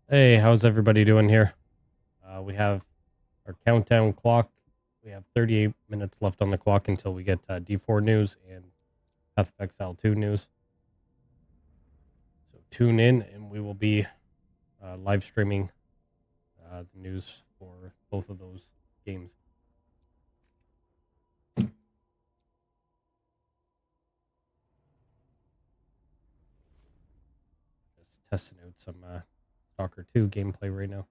Hey, how's everybody doing here? We have our countdown clock. We have 38 minutes left on the clock until we get D4 news and Path of Exile 2 news. So tune in and we will be live streaming the news for both of those games. Just testing out some Stalker 2 gameplay right now.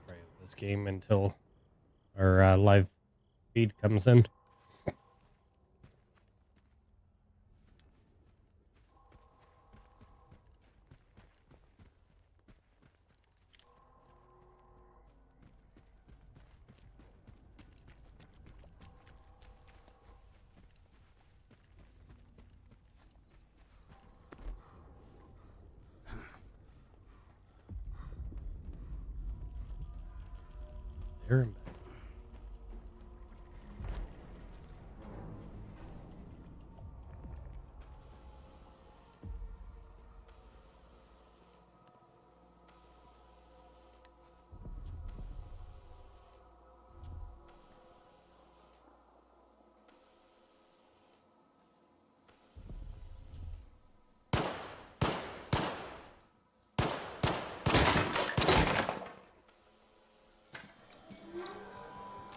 Try out this game until our live feed comes in. There.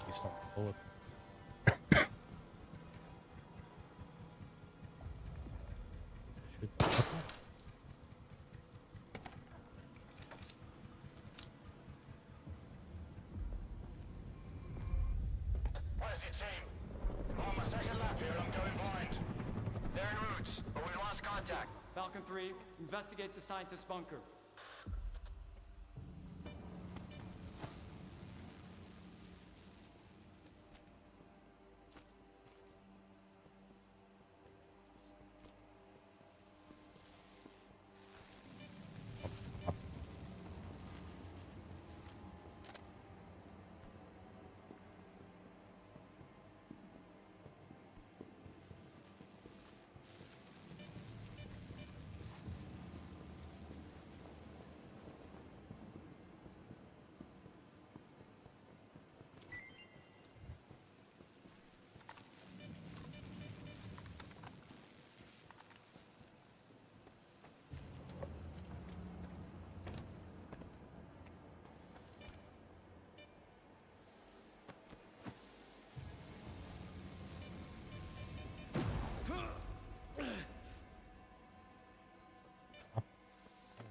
Least on the bullet. Shoot the fucker. Where's your team? On my second lap here, I'm going blind. They're en route, but we lost contact. Falcon 3, investigate the scientist's bunker.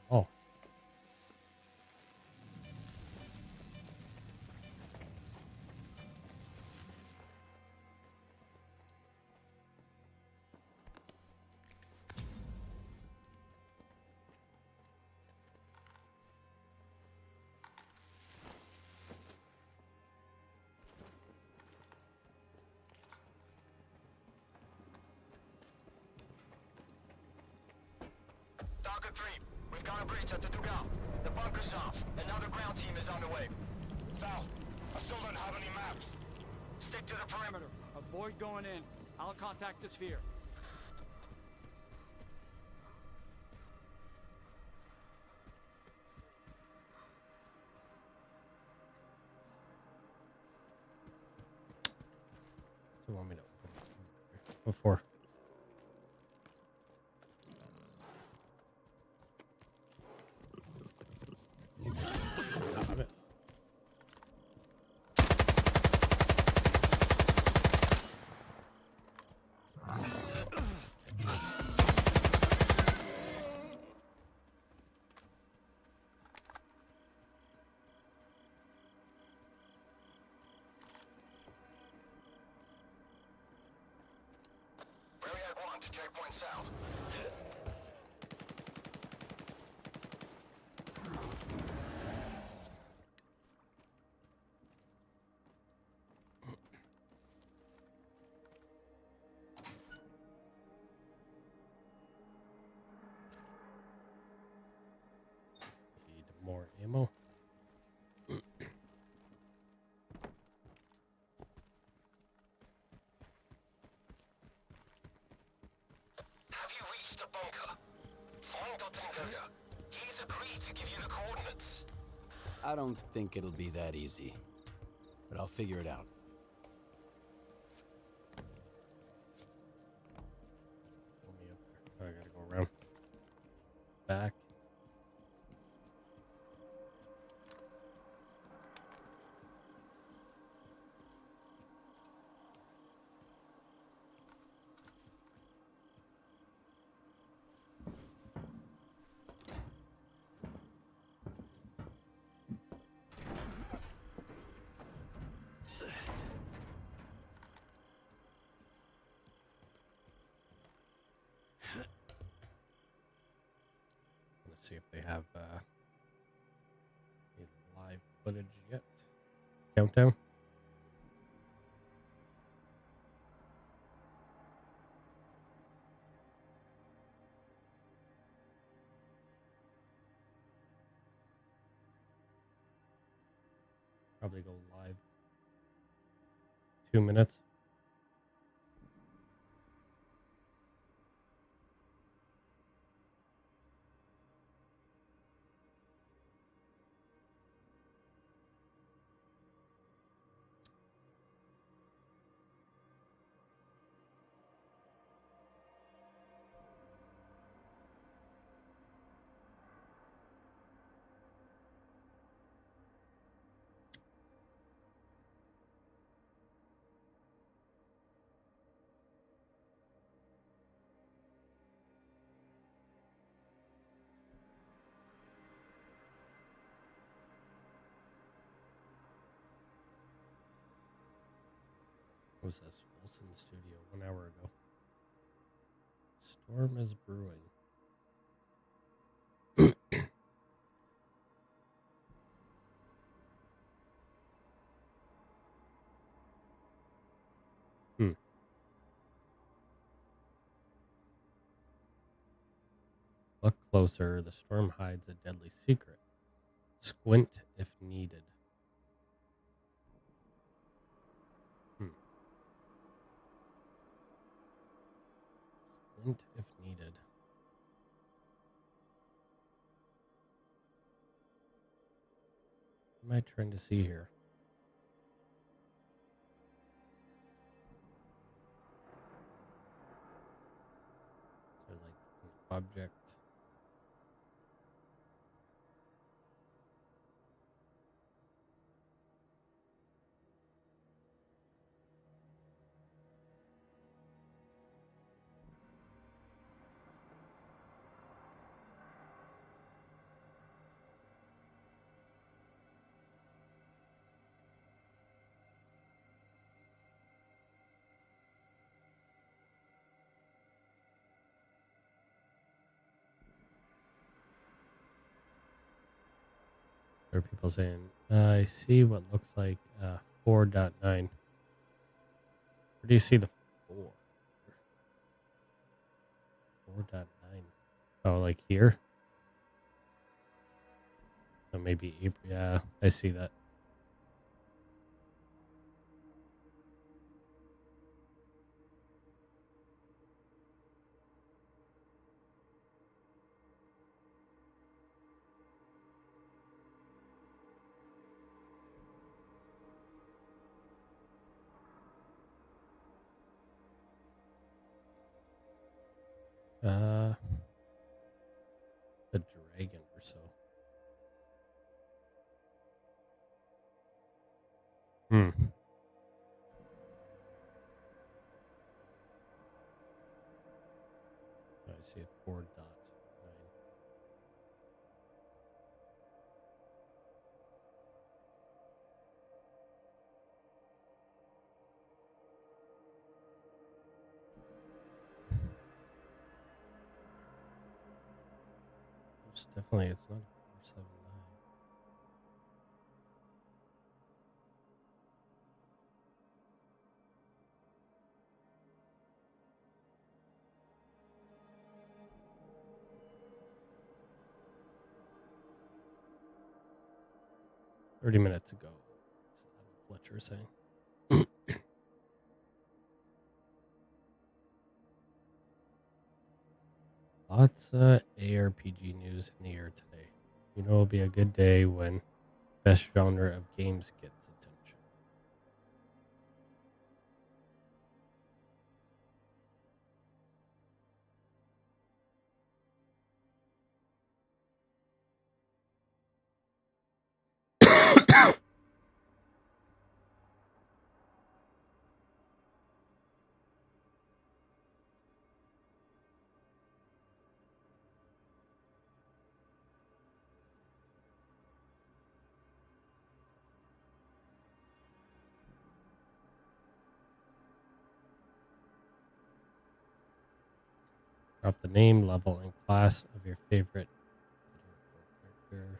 Oh. Falcon 3, we've got a breach at the Dugal. The bunker's off, and now the ground team is on the way. Sal, I still don't have any maps. Stick to the perimeter. Avoid going in. I'll contact the sphere. So you want me to open it before. Damn it. to checkpoint south. Need more ammo. Have you reached the bunker? Find Dottenberger. He's agreed to give you the coordinates. I don't think it'll be that easy, but I'll figure it out. Let me up there. Oh, I gotta go around. Back. Let's see if they have any live footage yet. Countdown. Probably go live 2 minutes. What was this? Wilson Studio 1 hour ago. Storm is brewing. Look closer. The storm hides a deadly secret. Squint if needed. Squint if needed. What am I trying to see here? Is there like an object? There are people saying, I see what looks like 4.9. Where do you see the 4? 4.9. Oh, like here? So maybe April. Yeah, I see that. The dragon or so. I see a 4.9. It's definitely, it's not 479. $30 ago. Adam Fletcher saying. Lots of ARPG news in the air today. You know, it'll be a good day when best genre of games gets attention. Drop the name, level, and class of your favorite character.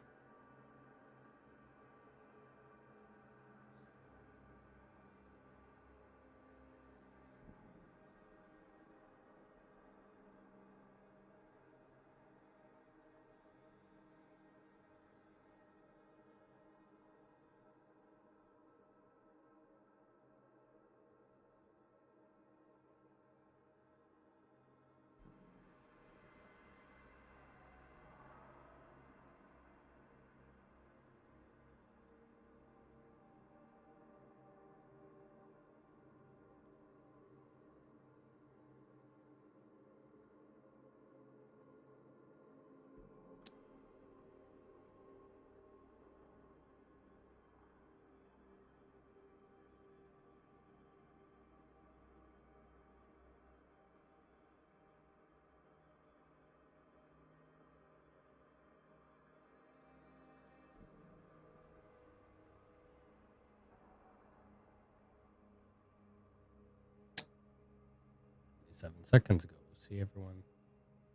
Seconds ago. See everyone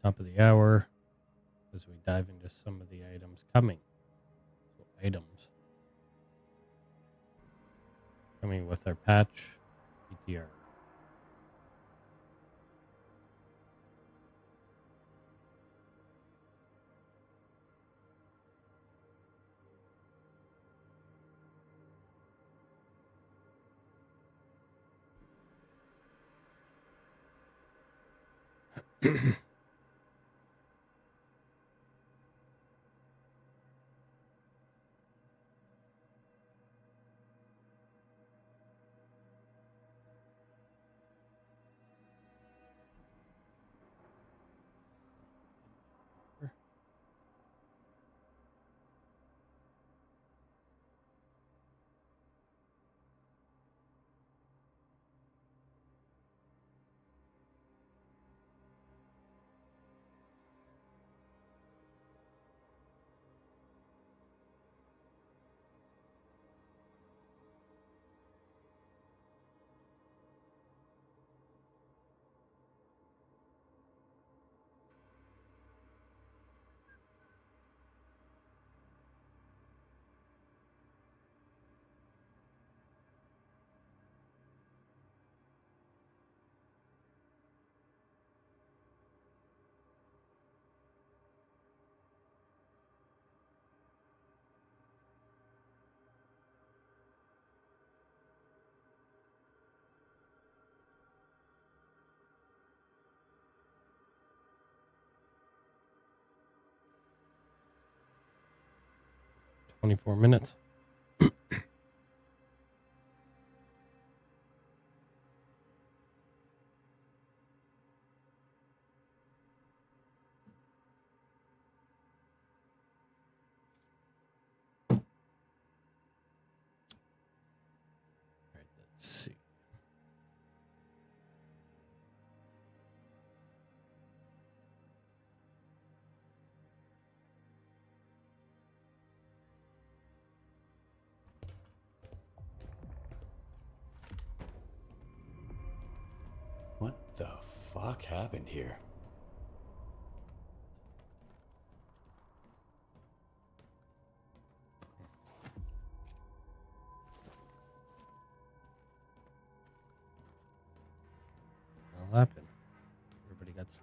top of the hour as we dive into some of the items coming. So items coming with our patch PTR. $24 minutes. All right, let's see. What the fuck happened here?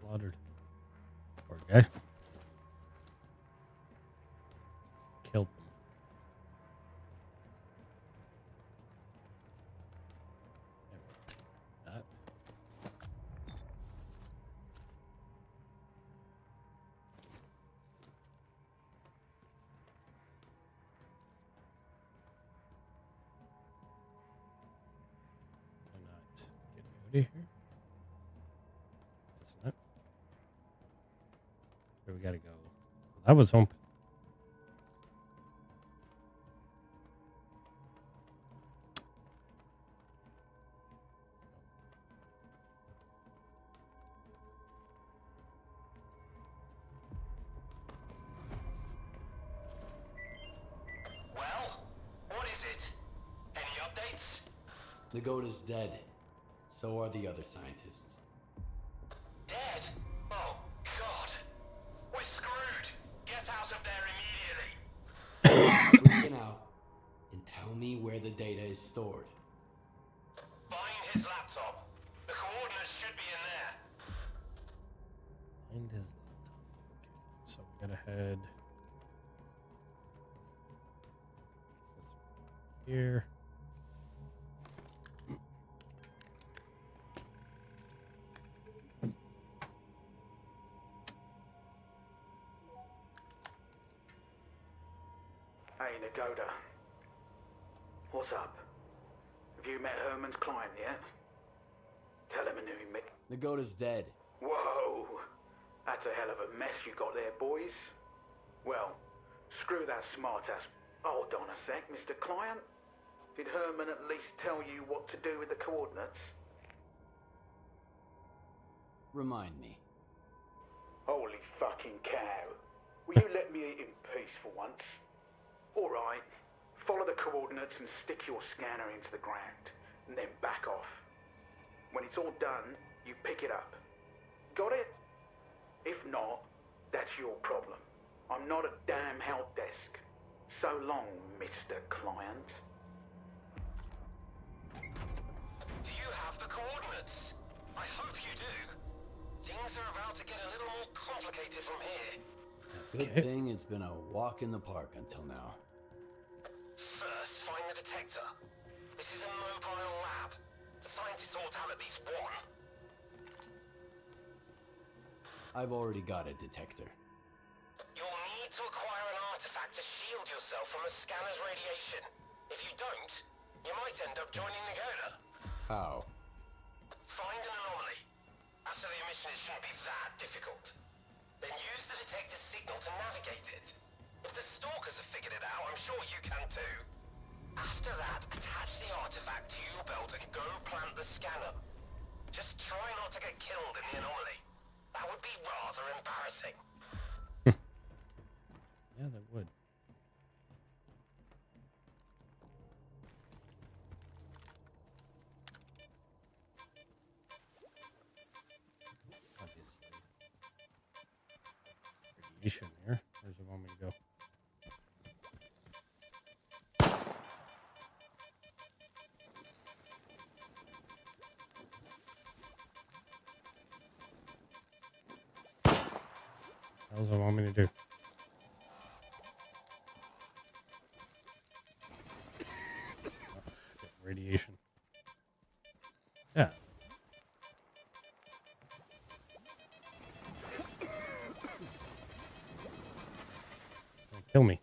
slaughtered. Poor guy. Killed them. That. Why not get me out of here? It's not. Where we gotta go? I was home. Well, what is it? Any updates? Nagoda's dead. So are the other scientists. Dead? Oh, God. We're screwed. Get out of there immediately. Freaking out and tell me where the data is stored. Find his laptop. The coordinates should be in there. Find his laptop. Okay, so we gotta head this here. Hey, Nagoda. What's up? Have you met Herman's client yet? Tell him I knew he met... Nagoda's dead. Whoa! That's a hell of a mess you got there, boys. Well, screw that smartass. Hold on a sec, Mr. Client. Did Herman at least tell you what to do with the coordinates? Remind me. Holy fucking cow. Will you let me eat in peace for once? Alright. Follow the coordinates and stick your scanner into the ground, and then back off. When it's all done, you pick it up. Got it? If not, that's your problem. I'm not a damn help desk. So long, Mr. Client. Do you have the coordinates? I hope you do. Things are about to get a little more complicated from here. Good Okay. thing it's been a walk in the park until now. First, find the detector. This is a mobile lab. The scientists ought to have at least one. I've already got a detector. You'll need to acquire an artifact to shield yourself from the scanner's radiation. If you don't, you might end up joining Nagoda. How? Find an anomaly. After the emission, it shouldn't be that difficult. Then use the detector's signal to navigate it. If the stalkers have figured it out, I'm sure you can too. After that, attach the artifact to your belt and go plant the scanner. Just try not to get killed in the anomaly. That would be rather embarrassing. Yeah, that would. Obviously. Radiation here. Where's it want me to go? What does it want me to do? Radiation. Yeah. Don't kill me.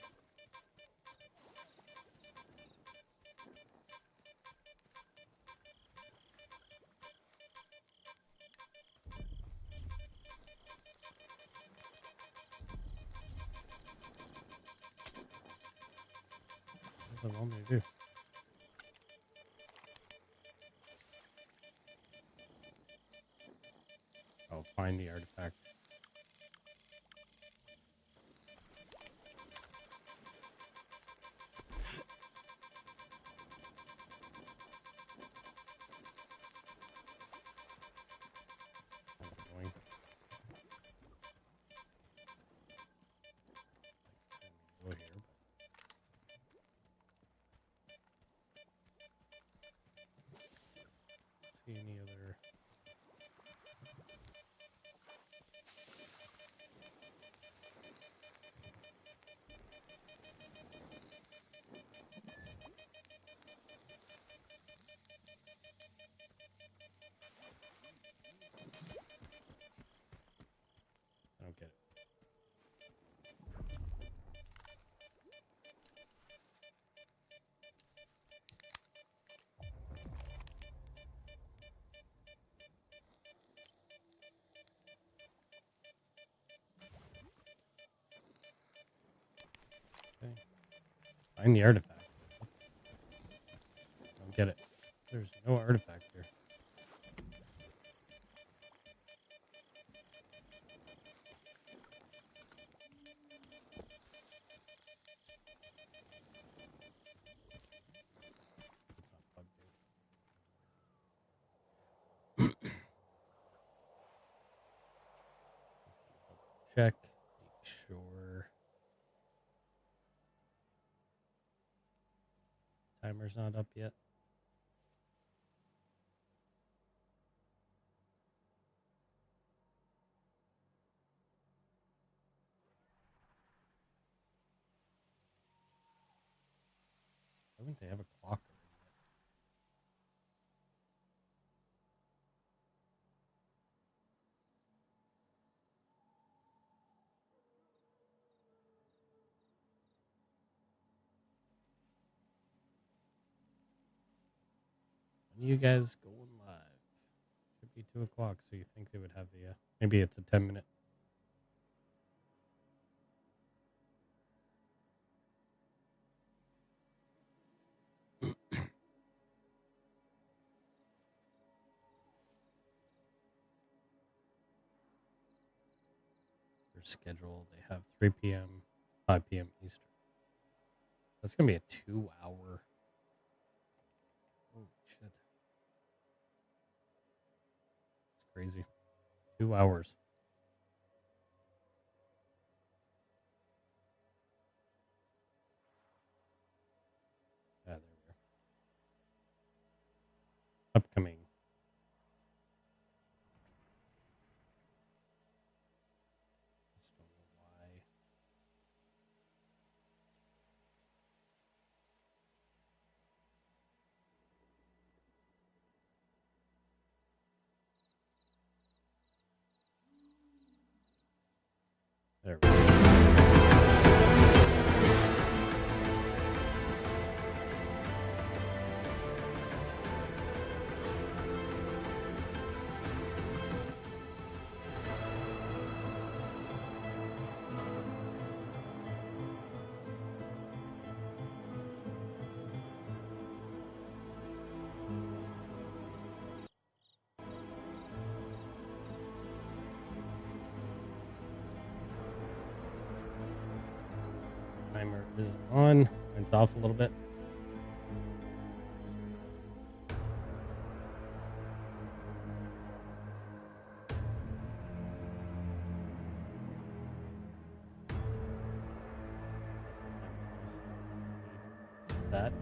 What does it want me to do? Oh, find the artifact. That's annoying. Go here, but see any other Find the artifact. I don't get it. There's no artifact here. It's not plugged in. Check. Make sure. Timer's not up yet. Why wouldn't they have a clock already yet? When are you guys going live? Should be 2 o'clock, so you think they would have the... maybe it's a 10-minute. Their schedule, they have 3 p.m., 5 p.m. Eastern. That's going to be a 2-hour... oh, shit. It's crazy. 2 hours. Ah, there we go. Upcoming. Just don't know why. There we go. Timer is on. It's off a little bit. That.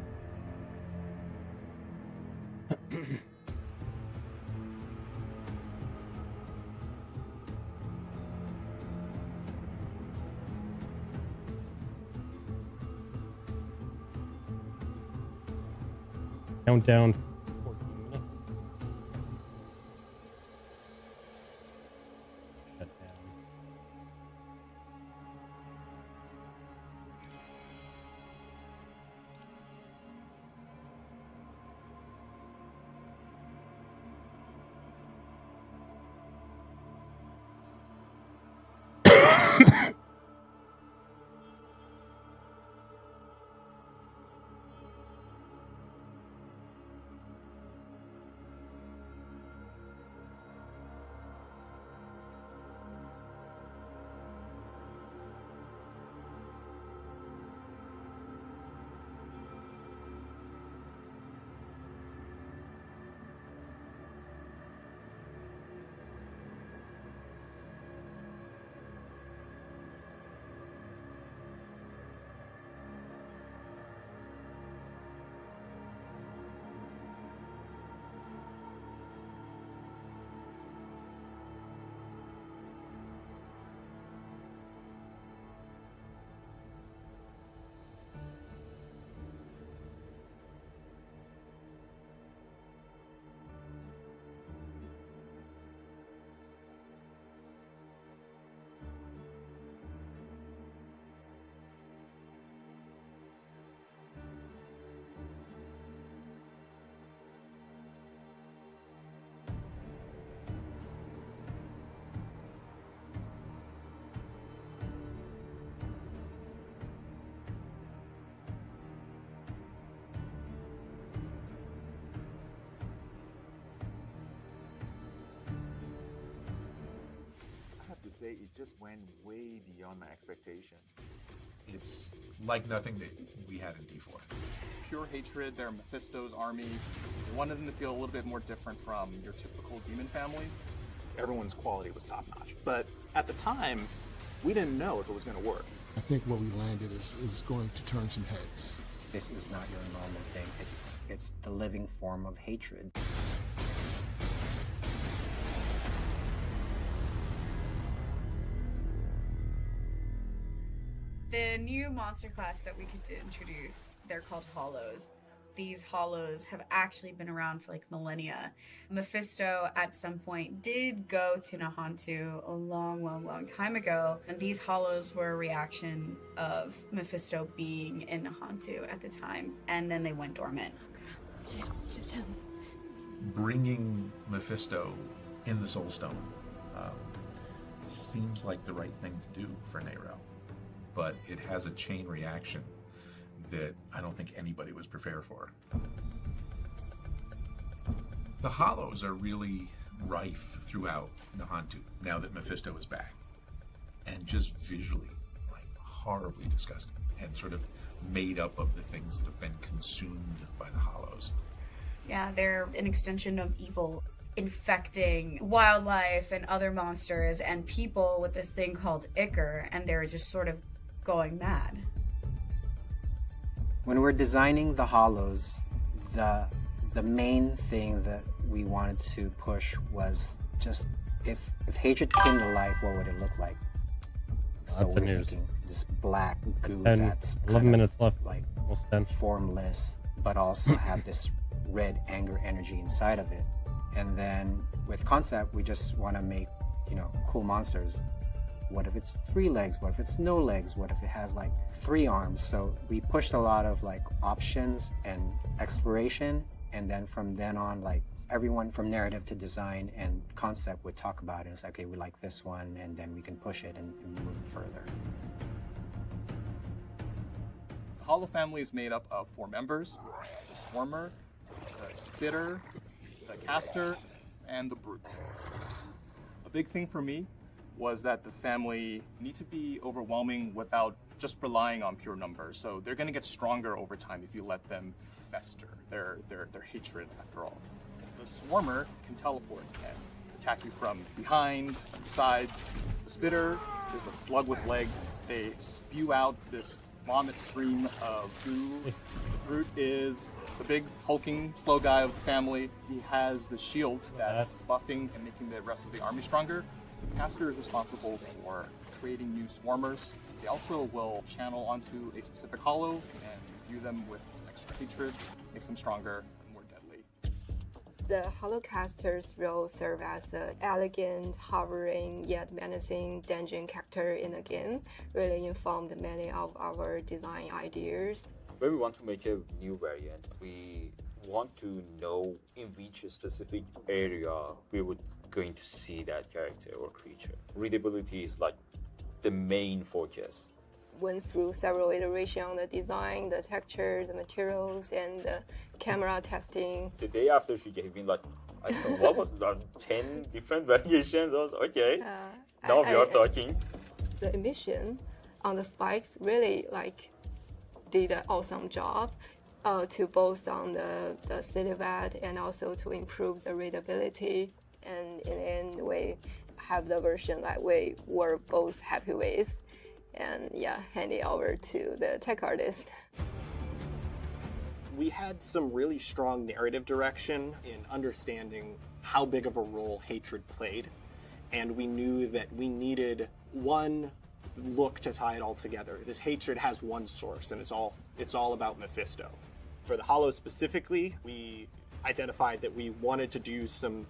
Countdown. 14 minutes. Shut down. say it just went way beyond my expectation. It's like nothing that we had in D4. Pure hatred, they're Mephisto's army. We wanted them to feel a little bit more different from your typical demon family. Everyone's quality was top-notch. But at the time, we didn't know if it was going to work. I think where we landed is going to turn some heads. This is not your normal thing. It's the living form of hatred. The new monster class that we could introduce, they're called Hollows. These Hollows have actually been around for like millennia. Mephisto at some point did go to Nahantu a long time ago, and these Hollows were a reaction of Mephisto being in Nahantu at the time, and then they went dormant. Bringing Mephisto in the Soul Stone seems like the right thing to do for Nerel, but it has a chain reaction that I don't think anybody was prepared for. The Hollows are really rife throughout Nahantu now that Mephisto is back, and just visually, like, horribly disgusting, and sort of made up of the things that have been consumed by the Hollows. Yeah, they're an extension of evil, infecting wildlife and other monsters and people with this thing called Ichor, and they're just sort of going mad. When we're designing the Hollows, the main thing that we wanted to push was just if hatred came to life, what would it look like? So Lots of we're news. thinking this black goo 10, that's 11 kind minutes of left. like Almost 10. formless, but also have this red anger energy inside of it. And then with concept, we just want to make, cool monsters. What if it's 3 legs? What if it's no legs? What if it has like 3 arms? So we pushed a lot of like options and exploration, and then from then on, like everyone from narrative to design and concept would talk about it. It's like, okay, we like this one, and then we can push it and move it further. The Hollow family is made up of 4 members: the Swarmer, the Spitter, the Caster, and the Brutes. A big thing for me was that the family need to be overwhelming without just relying on pure numbers. So they're going to get stronger over time if you let them fester their hatred, after all. The Swarmer can teleport and attack you from behind, from the sides. The Spitter is a slug with legs. They spew out this vomit stream of goo. The Brute is the big hulking slow guy of the family. He has the shield that's buffing and making the rest of the army stronger. Caster is responsible for creating new swarmers. They also will channel onto a specific hollow and imbue them with extra hatred, makes them stronger and more deadly. The Hollowcaster's role serves as an elegant, hovering, yet menacing dungeon character in the game, really informed many of our design ideas. When we want to make a new variant, we want to know in which specific area we would going to see that character or creature. Readability is like the main focus. Went through several iterations on the design, the texture, the materials, and the camera testing. The day after she gave me like, I don't know, what was that, 10 different variations? I was okay, now we are talking. The emission on the spikes really did an awesome job to both on the silhouette and also to improve the readability. And in the end, we have the version that we were both happy with, and hand it over to the tech artist. We had some really strong narrative direction in understanding how big of a role hatred played, and we knew that we needed one look to tie it all together. This hatred has one source, and it's all about Mephisto. For the Hollow specifically, we identified that we wanted to do some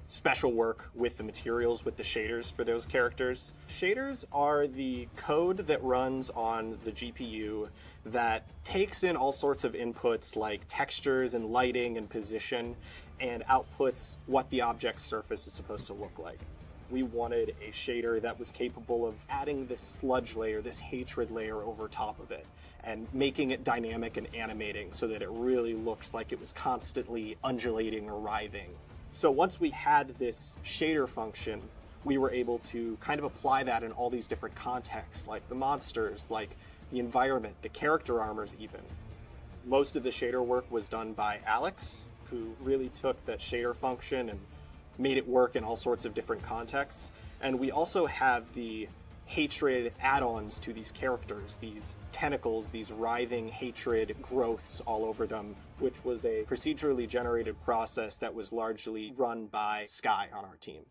special work with the materials, with the shaders for those characters. Shaders are the code that runs on the GPU that takes in all sorts of inputs like textures and lighting and position and outputs what the object's surface is supposed to look like. We wanted a shader that was capable of adding this sludge layer, this hatred layer over top of it, and making it dynamic and animating so that it really looks like it was constantly undulating or writhing. So once we had this shader function, we were able to kind of apply that in all these different contexts, like the monsters, like the environment, the character armors even. Most of the shader work was done by Alex, who really took that shader function and made it work in all sorts of different contexts. And we also have the hatred add-ons to these characters, these tentacles, these writhing hatred growths all over them, which was a procedurally generated process that was largely run by Sky on our team.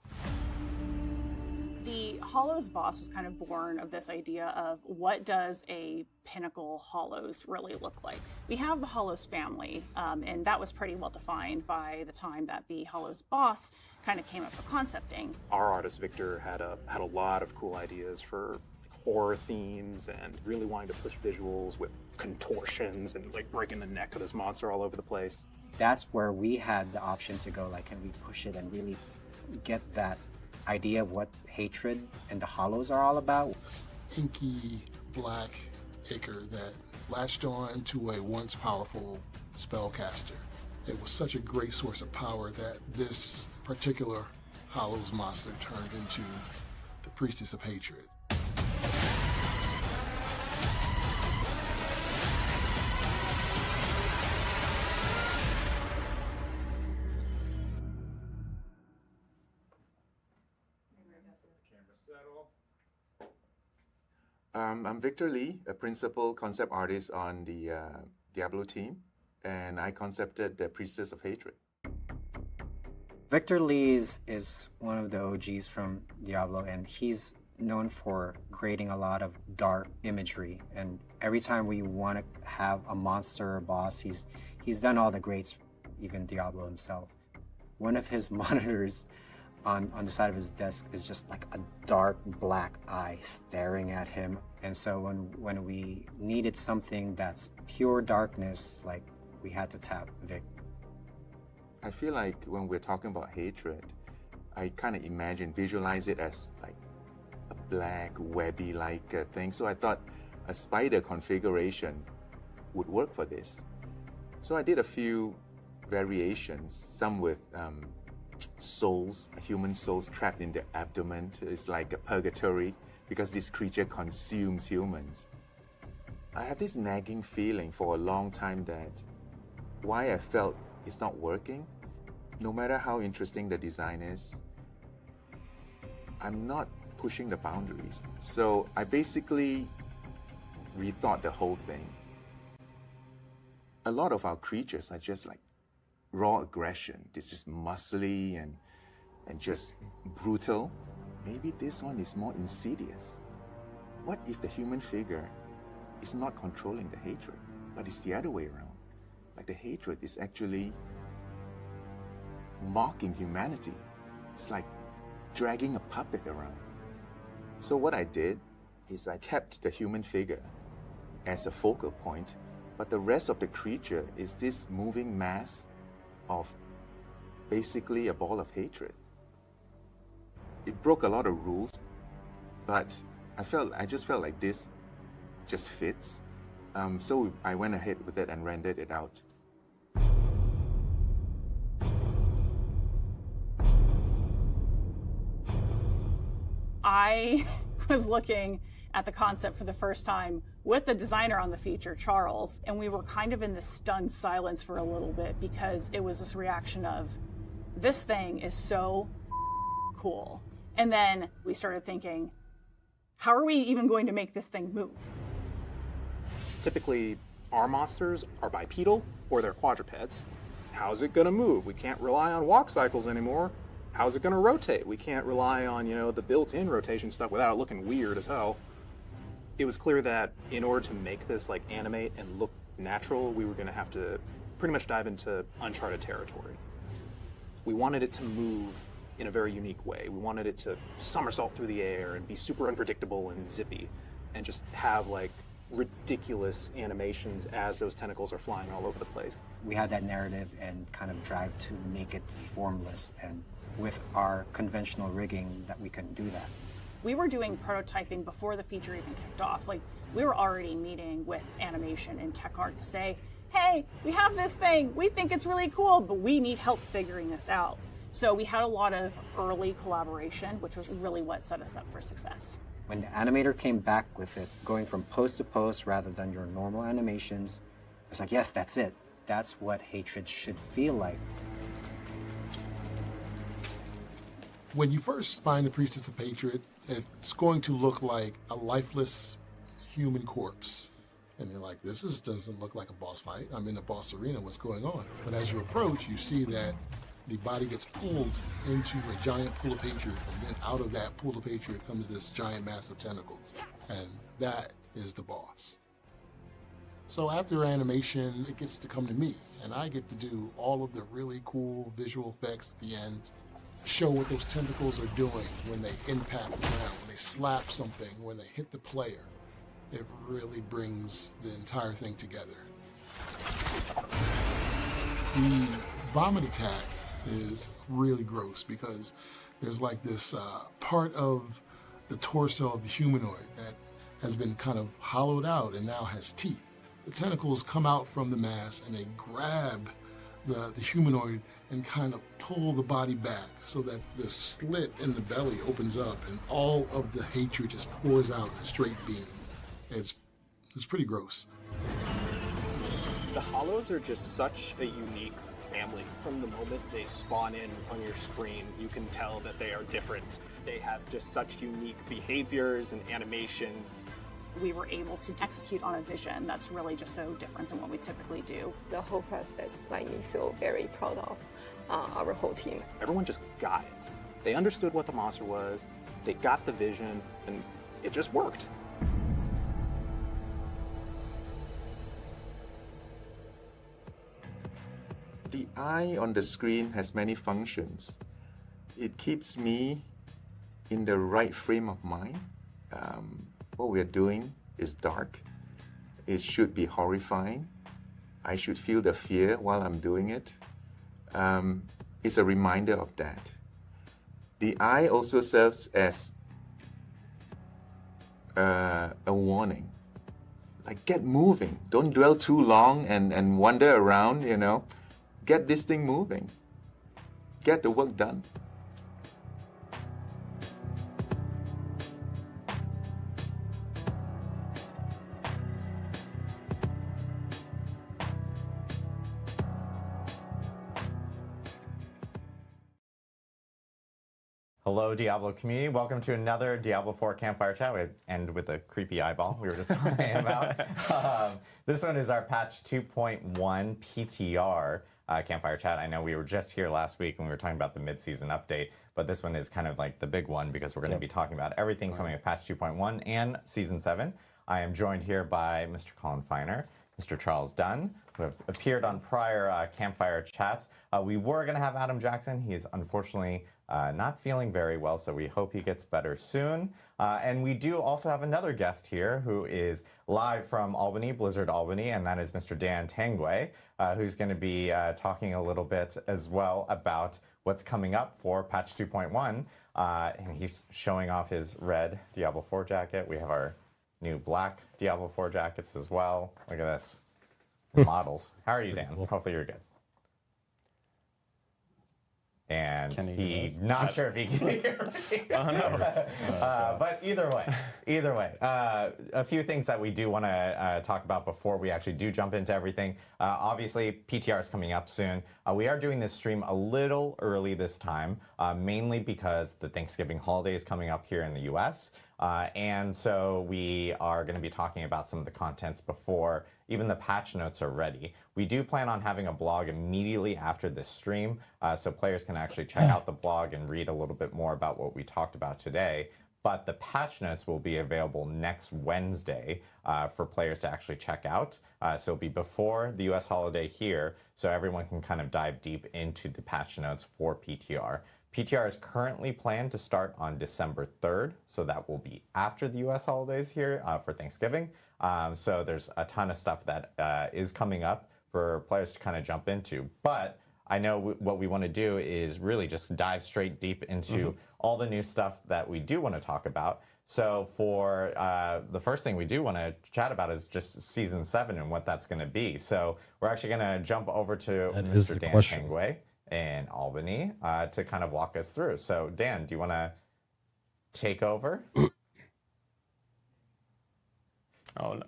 The Hollows boss was kind of born of this idea of what does a pinnacle Hollows really look like. We have the Hollows family, and that was pretty well defined by the time that the Hollows boss kind of came up for concepting. Our artist Victor had a lot of cool ideas for horror themes and really wanting to push visuals with contortions and like breaking the neck of this monster all over the place. That's where we had the option to go, like, can we push it and really get that idea of what hatred and the Hollows are all about? This inky black ichor that latched on to a once powerful spellcaster. It was such a great source of power that this particular Hollows monster turned into the Priestess of Hatred. I'm Victor Lee, a principal concept artist on the Diablo team, and I concepted the Priestess of Hatred. Victor Lee is one of the OGs from Diablo, and he's known for creating a lot of dark imagery. And every time we want to have a monster or boss, he's done all the greats, even Diablo himself. One of his monitors on the side of his desk is just like a dark black eye staring at him. And so when we needed something that's pure darkness, like, we had to tap Vic. I feel like when we're talking about hatred, I kind of visualize it as like a black, webby-like thing. So I thought a spider configuration would work for this. So I did a few variations, some with souls, human souls trapped in the abdomen. It's like a purgatory because this creature consumes humans. I have this nagging feeling for a long time that why I felt it's not working, no matter how interesting the design is, I'm not pushing the boundaries. So I basically rethought the whole thing. A lot of our creatures are just like raw aggression. It's just muscly and just brutal. Maybe this one is more insidious. What if the human figure is not controlling the hatred, but it's the other way around? Like the hatred is actually mocking humanity. It's like dragging a puppet around. So what I did is I kept the human figure as a focal point, but the rest of the creature is this moving mass of basically a ball of hatred. It broke a lot of rules, but I just felt like this just fits. So I went ahead with it and rendered it out. I was looking at the concept for the first time with the designer on the feature, Charles, and we were kind of in this stunned silence for a little bit because it was this reaction of, this thing is so cool. And then we started thinking, how are we even going to make this thing move? Typically, our monsters are bipedal or they're quadrupeds. How's it gonna move? We can't rely on walk cycles anymore. How's it gonna rotate? We can't rely on, the built-in rotation stuff without it looking weird as hell. It was clear that in order to make this like animate and look natural, we were gonna have to pretty much dive into uncharted territory. We wanted it to move in a very unique way. We wanted it to somersault through the air and be super unpredictable and zippy and just have like ridiculous animations as those tentacles are flying all over the place. We had that narrative and kind of drive to make it formless, and with our conventional rigging that we couldn't do that. We were doing prototyping before the feature even kicked off. Like, we were already meeting with animation and tech art to say, hey, we have this thing, we think it's really cool, but we need help figuring this out. So we had a lot of early collaboration, which was really what set us up for success. When the animator came back with it, going from post to post rather than your normal animations, I was like, yes, that's it. That's what Hatred should feel like. When you first find the Priestess of Hatred, it's going to look like a lifeless human corpse. And you're like, doesn't look like a boss fight. I'm in a boss arena, what's going on? But as you approach, you see that the body gets pulled into a giant pool of hatred, and then out of that pool of hatred comes this giant mass of tentacles. And that is the boss. So after animation, it gets to come to me, and I get to do all of the really cool visual effects at the end, show what those tentacles are doing when they impact the ground, when they slap something, when they hit the player. It really brings the entire thing together. The vomit attack is really gross because there's like this part of the torso of the humanoid that has been kind of hollowed out and now has teeth. The tentacles come out from the mass and they grab the humanoid and kind of pull the body back so that the slit in the belly opens up and all of the hatred just pours out in a straight beam. It's pretty gross. The Hollows are just such a unique family. From the moment they spawn in on your screen, you can tell that they are different. They have just such unique behaviors and animations. We were able to execute on a vision that's really just so different than what we typically do. The whole process made me feel very proud of our whole team. Everyone just got it. They understood what the monster was, they got the vision, and it just worked. The eye on the screen has many functions. It keeps me in the right frame of mind. What we're doing is dark. It should be horrifying. I should feel the fear while I'm doing it. It's a reminder of that. The eye also serves as a warning. Like, get moving. Don't dwell too long and wander around, you know. Get this thing moving. Get the work done. Hello, Diablo community. Welcome to another Diablo 4 Campfire Chat with a creepy eyeball we were just talking about. This one is our patch 2.1 PTR Campfire Chat. I know we were just here last week and we were talking about the mid-season update, but this one is kind of like the big one because we're going to be talking about everything coming with patch 2.1 and Season 7. I am joined here by Mr. Colin Feiner, Mr. Charles Dunn, who have appeared on prior Campfire Chats. We were going to have Adam Jackson. He is unfortunately not feeling very well, so we hope he gets better soon. And we do also have another guest here who is live from Albany, Blizzard Albany, and that is Mr. Dan Tangway, who's going to be talking a little bit as well about what's coming up for patch 2.1. And he's showing off his red Diablo 4 jacket. We have our new black Diablo 4 jackets as well. Look at this. Models. How are you, Dan? Hopefully you're good. And he's not sure if he can hear me. But either way, a few things that we do want to talk about before we actually do jump into everything. Obviously, PTR is coming up soon. We are doing this stream a little early this time, mainly because the Thanksgiving holiday is coming up here in the US. And so we are going to be talking about some of the contents before even the patch notes are ready. We do plan on having a blog immediately after this stream, so players can actually check out the blog and read a little bit more about what we talked about today. But the patch notes will be available next Wednesday for players to actually check out. So it'll be before the US holiday here, so everyone can kind of dive deep into the patch notes for PTR. PTR is currently planned to start on December 3rd, so that will be after the US holidays here for Thanksgiving. So there's a ton of stuff that is coming up for players to kind of jump into. But I know what we want to do is really just dive straight deep into all the new stuff that we do want to talk about. So for the first thing we do want to chat about is just Season 7 and what that's going to be. So we're actually going to jump over to Mr. Dan Tangway. in Albany to kind of walk us through. So Dan, do you want to take over? Oh no.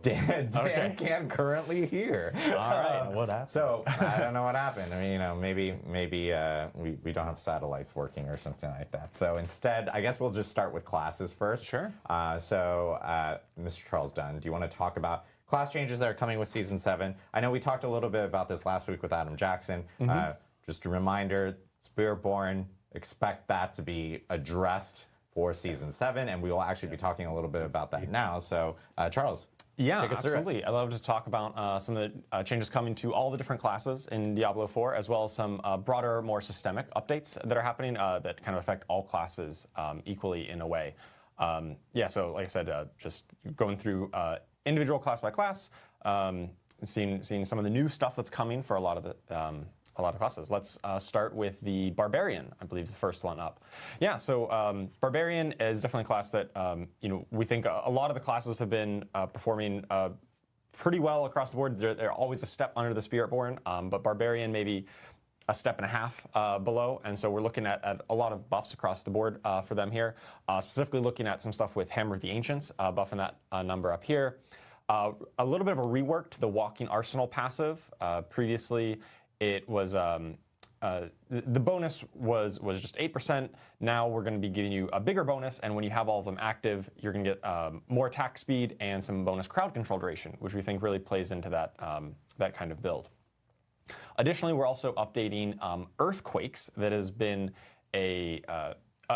Dan can't currently hear. All right. What happened? So I don't know what happened. I mean, maybe we don't have satellites working or something like that. So instead, I guess we'll just start with classes first. Sure. So Mr. Charles Dunn, do you want to talk about class changes that are coming with Season 7? I know we talked a little bit about this last week with Adam Jackson. Just a reminder, Spiritborn, expect that to be addressed for Season 7, and we will actually be talking a little bit about that now. So Charles. Yeah, take us through it. absolutely. I love to talk about some of the changes coming to all the different classes in Diablo 4, as well as some broader, more systemic updates that are happening that kind of affect all classes equally in a way. Yeah, so like I said, just going through individual class by class, seeing some of the new stuff that's coming for a lot of the classes. Let's start with the Barbarian, I believe is the first one up. Yeah, so Barbarian is definitely a class that we think a lot of the classes have been performing pretty well across the board. They're always a step under the Spiritborn, but Barbarian maybe a step and a half below, and so we're looking at a lot of buffs across the board for them here, specifically looking at some stuff with Hammer of the Ancients, buffing that number up here. A little bit of a rework to the Walking Arsenal passive. Previously, it was the bonus was just 8%. Now we're going to be giving you a bigger bonus, and when you have all of them active, you're going to get more attack speed and some bonus crowd control duration, which we think really plays into that that kind of build. Additionally, we're also updating Earthquakes. That has been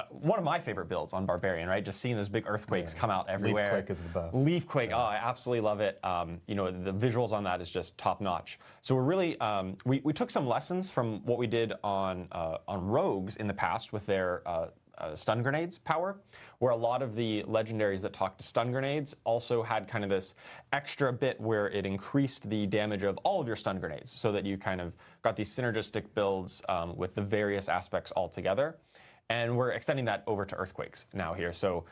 one of my favorite builds on Barbarian, right? Just seeing those big earthquakes come out everywhere. Leafquake is the best. Leafquake, oh, I absolutely love it. The visuals on that is just top notch. So we're really, we took some lessons from what we did on Rogues in the past with their stun grenades power, where a lot of the legendaries that talk to stun grenades also had kind of this extra bit where it increased the damage of all of your stun grenades, so that you kind of got these synergistic builds with the various aspects all together. And we're extending that over to Earthquakes now here. So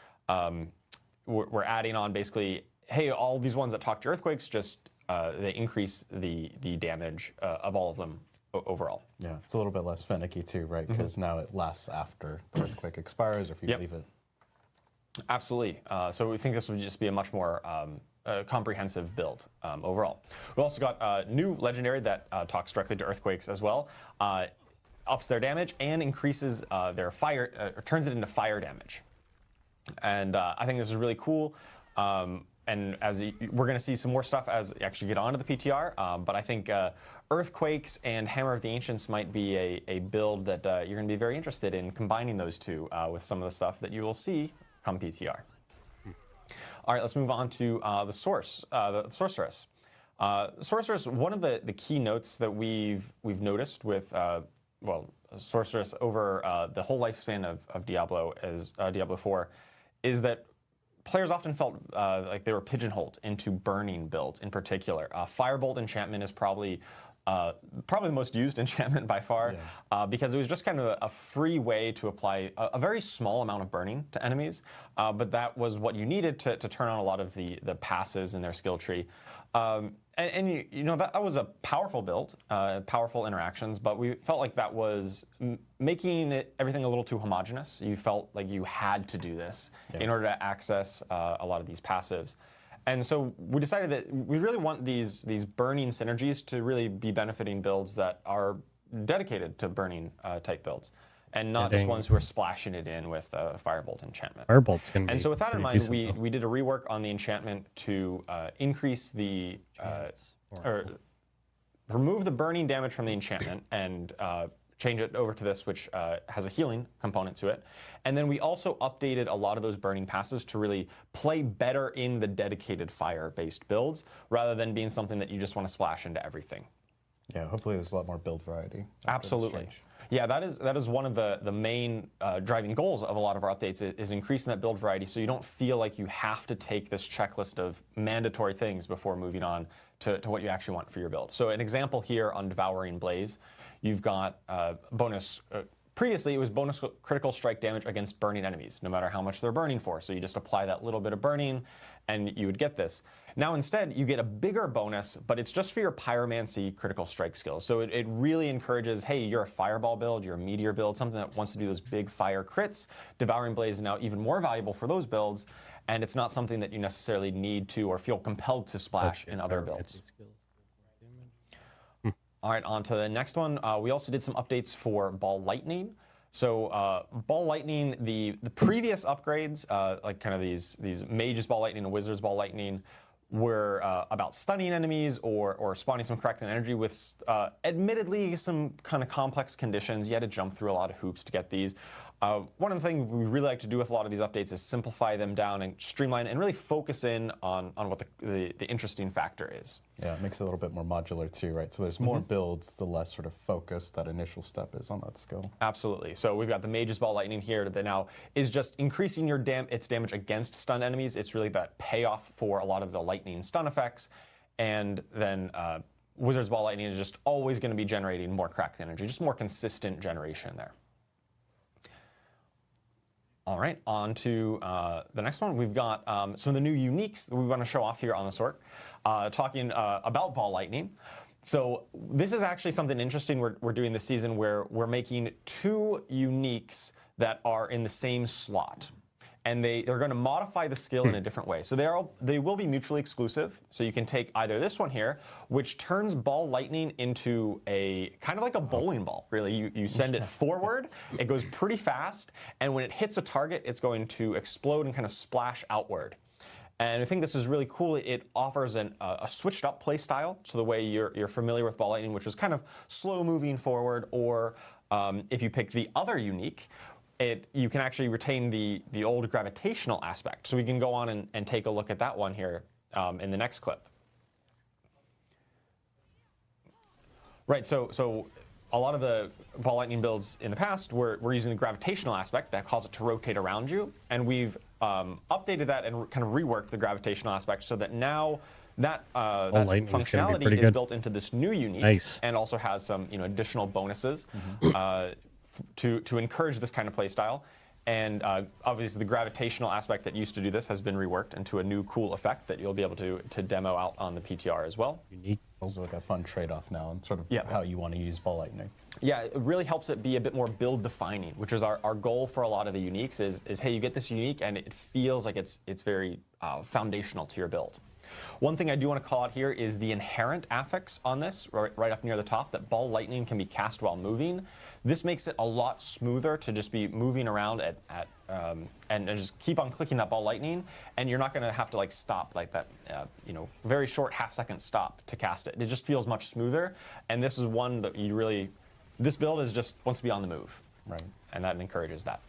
we're adding on basically, hey, all these ones that talk to Earthquakes, just they increase the damage of all of them overall. Yeah, it's a little bit less finicky too, right? Because now it lasts after the Earthquake expires, or if you leave it. Absolutely. So we think this would just be a much more comprehensive build overall. We also got a new legendary that talks directly to Earthquakes as well. Ups their damage and increases their fire, or turns it into fire damage. And I think this is really cool. And we're going to see some more stuff as you actually get onto the PTR. But I think Earthquakes and Hammer of the Ancients might be a build that you're going to be very interested in combining those two with some of the stuff that you will see come PTR. All right, let's move on to the Sorceress. Sorceress, one of the key notes that we've noticed with Sorceress over the whole lifespan of Diablo Diablo 4 is that players often felt like they were pigeonholed into burning builds in particular. Firebolt enchantment is probably the most used enchantment by far, because it was just kind of a free way to apply a very small amount of burning to enemies, but that was what you needed to turn on a lot of the passives in their skill tree. That was a powerful build, powerful interactions, but we felt like that was making everything a little too homogenous. You felt like you had to do this in order to access a lot of these passives. And so we decided that we really want these burning synergies to really be benefiting builds that are dedicated to burning type builds, and not just ones who are splashing it in with Firebolt enchantment. Firebolt's can be. And so with that in pretty mind, decent, we did a rework on the enchantment to increase the or remove the burning damage from the enchantment and change it over to this, which has a healing component to it. And then we also updated a lot of those burning passives to really play better in the dedicated fire-based builds, rather than being something that you just want to splash into everything. Yeah, hopefully there's a lot more build variety. Absolutely. Yeah, that is one of the main driving goals of a lot of our updates is increasing that build variety, so you don't feel like you have to take this checklist of mandatory things before moving on to what you actually want for your build. So an example here on Devouring Blaze, you've got bonus Previously, it was bonus critical strike damage against burning enemies, no matter how much they're burning for. So you just apply that little bit of burning, and you would get this. Now instead, you get a bigger bonus, but it's just for your pyromancy critical strike skills. So it really encourages, hey, you're a fireball build, you're a meteor build, something that wants to do those big fire crits. Devouring Blaze is now even more valuable for those builds, and it's not something that you necessarily need to or feel compelled to splash in other builds. All right, on to the next one. We also did some updates for Ball Lightning. So Ball Lightning, the previous upgrades, like kind of these Mage's Ball Lightning and Wizard's Ball Lightning, were about stunning enemies or spawning some cracked energy with admittedly some kind of complex conditions. You had to jump through a lot of hoops to get these. One of the things we really like to do with a lot of these updates is simplify them down and streamline and really focus in on what the interesting factor is. Yeah, it makes it a little bit more modular too, right? So there's more builds, the less sort of focused that initial step is on that skill. Absolutely. So we've got the Mage's Ball Lightning here that now is just increasing its damage against stun enemies. It's really that payoff for a lot of the lightning stun effects. And then Wizard's Ball Lightning is just always going to be generating more cracked energy, just more consistent generation there. All right, on to the next one. We've got some of the new uniques that we want to show off here on the Sork, talking about Ball Lightning. So this is actually something interesting we're doing this season where we're making 2 uniques that are in the same slot. And they're going to modify the skill in a different way. So they will be mutually exclusive. So you can take either this one here, which turns Ball Lightning into a kind of like a bowling ball, really. You send it forward, it goes pretty fast, and when it hits a target, it's going to explode and kind of splash outward. And I think this is really cool. It offers a switched up play style, so the way you're familiar with Ball Lightning, which was kind of slow moving forward, or if you pick the other unique, you can actually retain the old gravitational aspect. So we can go on and take a look at that one here in the next clip. Right, so a lot of the Ball Lightning builds in the past were using the gravitational aspect that caused it to rotate around you, and we've updated that and kind of reworked the gravitational aspect so that now that functionality is built into this new unique, and also has some additional bonuses. To encourage this kind of play style. And obviously the gravitational aspect that used to do this has been reworked into a new cool effect that you'll be able to demo out on the PTR as well. Unique. Also like a fun trade-off now and sort of how you want to use Ball Lightning. Yeah, it really helps it be a bit more build defining, which is our goal for a lot of the uniques is hey, you get this unique and it feels like it's very foundational to your build. One thing I do want to call out here is the inherent affix on this, right up near the top, that Ball Lightning can be cast while moving. This makes it a lot smoother to just be moving around and just keep on clicking that Ball Lightning, and you're not going to have to stop like that, very short half-second stop to cast it. It just feels much smoother, and this is one that this build is just wants to be on the move, right? And that encourages that.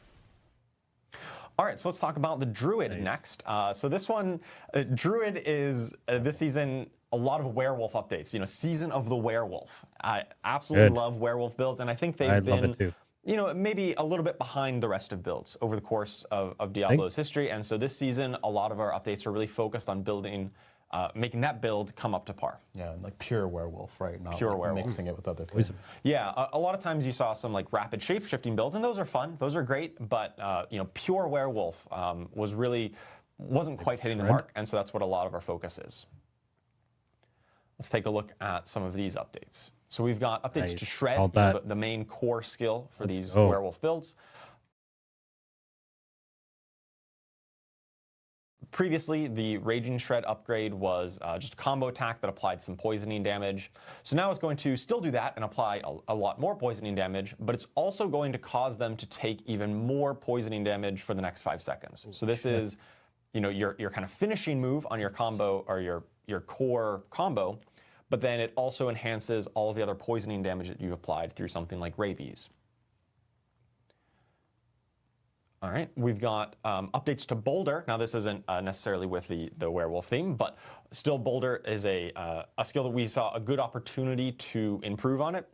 All right, so let's talk about the Druid next. So this one, Druid is this season a lot of werewolf updates. Season of the Werewolf. I absolutely love werewolf builds, and I think they've been, maybe a little bit behind the rest of builds over the course of Diablo's history. And so this season, a lot of our updates are really focused on building, making that build come up to par. Yeah, like pure werewolf, right? Not pure werewolf. Mixing it with other things. Yeah, a lot of times you saw some rapid shape-shifting builds, and those are fun. Those are great, but pure werewolf wasn't quite hitting the mark, and so that's what a lot of our focus is. Let's take a look at some of these updates. So we've got updates to Shred, the main core skill for these werewolf builds. Previously, the Raging Shred upgrade was just a combo attack that applied some poisoning damage. So now it's going to still do that and apply a lot more poisoning damage, but it's also going to cause them to take even more poisoning damage for the next 5 seconds. So this is, your kind of finishing move on your combo or your core combo, but then it also enhances all of the other poisoning damage that you've applied through something like Rabies. All right, we've got updates to Boulder. Now this isn't necessarily with the werewolf theme, but still Boulder is a skill that we saw a good opportunity to improve on it.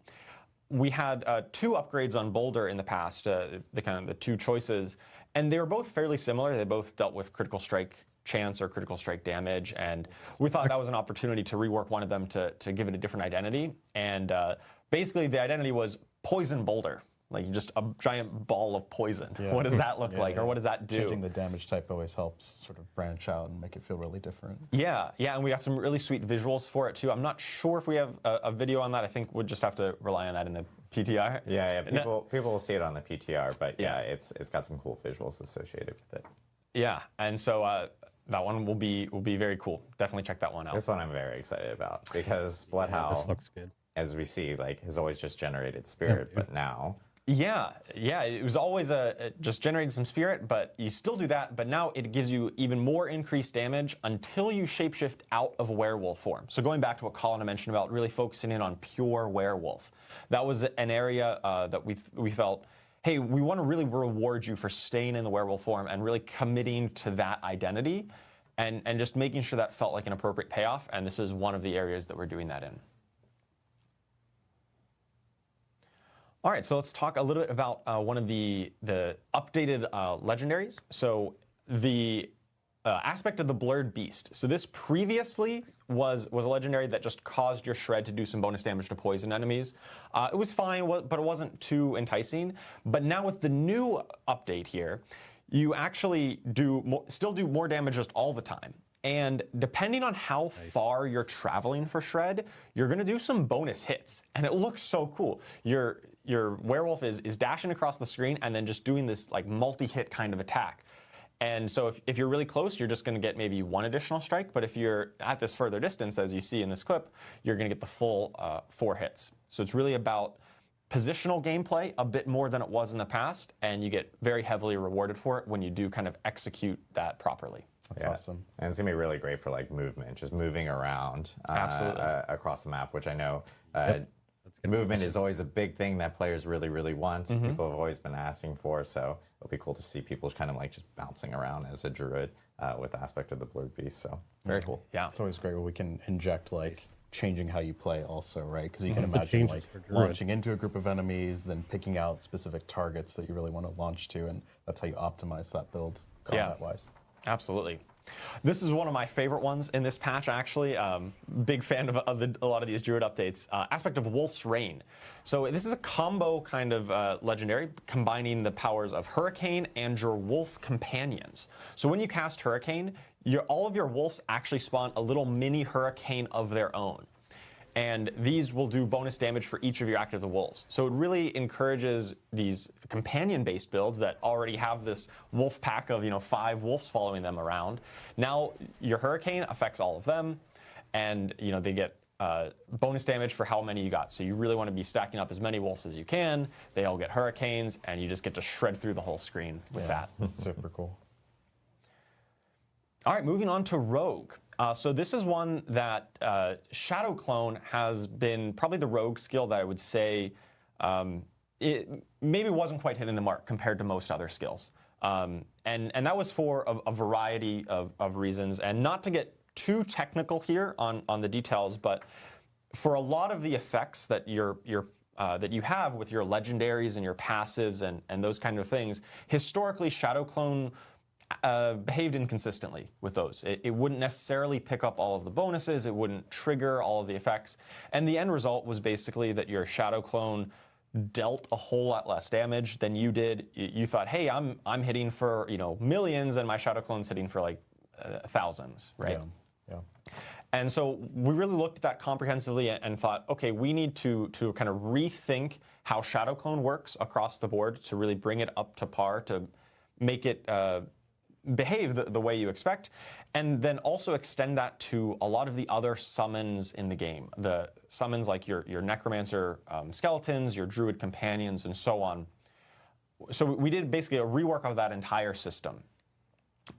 We had 2 upgrades on Boulder in the past, the 2 choices, and they were both fairly similar. They both dealt with critical strike chance or critical strike damage, and we thought that was an opportunity to rework one of them to give it a different identity. And basically the identity was Poison Boulder. Like just a giant ball of poison. What does that look like, or what does that do? Changing the damage type always helps sort of branch out and make it feel really different. Yeah, and we got some really sweet visuals for it too. I'm not sure if we have a video on that. I think we'll just have to rely on that in the PTR. Yeah. People will see it on the PTR, but it's got some cool visuals associated with it. Yeah, and so that one will be very cool. Definitely check that one out. This one I'm very excited about because Bloodhowl, this looks good. As we see, like has always just generated spirit, but now. Yeah, it was always just generated some spirit, but you still do that, but now it gives you even more increased damage until you shapeshift out of werewolf form. So going back to what Colin mentioned about really focusing in on pure werewolf, that was an area that we felt, hey, we want to really reward you for staying in the werewolf form and really committing to that identity and just making sure that felt like an appropriate payoff, and this is one of the areas that we're doing that in. All right, so let's talk a little bit about one of the updated legendaries. So the aspect of the Blurred Beast. So this previously was a legendary that just caused your shred to do some bonus damage to poison enemies. It was fine, but it wasn't too enticing. But now with the new update here, you actually still do more damage just all the time. And depending on how far you're traveling for shred, you're going to do some bonus hits. And it looks so cool. Your werewolf is dashing across the screen and then just doing this like multi-hit kind of attack. And so if you're really close, you're just going to get maybe one additional strike. But if you're at this further distance, as you see in this clip, you're going to get the full 4 hits. So it's really about positional gameplay a bit more than it was in the past. And you get very heavily rewarded for it when you do kind of execute that properly. That's awesome. And it's going to be really great for like movement, just moving around across the map, which I know movement is always a big thing that players really, really want. People have always been asking for, so it'll be cool to see people kind of like just bouncing around as a druid with the aspect of the Blurred Beast. So very cool. Yeah, it's always great when we can inject like changing how you play also, right? Because you can imagine like launching into a group of enemies, then picking out specific targets that you really want to launch to, and that's how you optimize that build combat-wise. Absolutely. This is one of my favorite ones in this patch, actually. Big fan of a lot of these druid updates. Aspect of Wolf's Rain. So this is a combo kind of legendary, combining the powers of Hurricane and your wolf companions. So when you cast Hurricane, all of your wolves actually spawn a little mini hurricane of their own. And these will do bonus damage for each of your active wolves. So it really encourages these companion-based builds that already have this wolf pack of 5 wolves following them around. Now your Hurricane affects all of them, and they get bonus damage for how many you got. So you really want to be stacking up as many wolves as you can. They all get Hurricanes, and you just get to shred through the whole screen with that. That's super cool. All right, moving on to Rogue. So this is one that Shadow Clone has been probably the rogue skill that I would say it maybe wasn't quite hitting the mark compared to most other skills. And that was for a variety of reasons. And not to get too technical here on the details, but for a lot of the effects that that you have with your legendaries and your passives and those kind of things, historically Shadow Clone behaved inconsistently with those. It wouldn't necessarily pick up all of the bonuses, it wouldn't trigger all of the effects, and the end result was basically that your Shadow Clone dealt a whole lot less damage than you did. You thought, hey, I'm hitting for millions, and my Shadow Clone's hitting for like thousands, right? Yeah. And so we really looked at that comprehensively and thought, okay, we need to kind of rethink how Shadow Clone works across the board to really bring it up to par, to make it behave the way you expect, and then also extend that to a lot of the other summons in the game. The summons like your Necromancer skeletons, your Druid companions, and so on. So we did basically a rework of that entire system.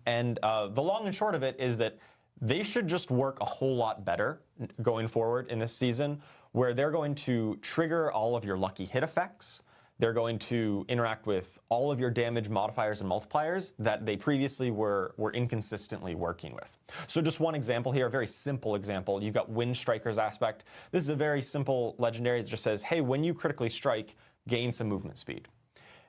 And the long and short of it is that they should just work a whole lot better going forward in this season, where they're going to trigger all of your lucky hit effects. They're going to interact with all of your damage modifiers and multipliers that they previously were inconsistently working with. So just one example here, a very simple example. You've got Wind Striker's aspect. This is a very simple legendary that just says, hey, when you critically strike, gain some movement speed.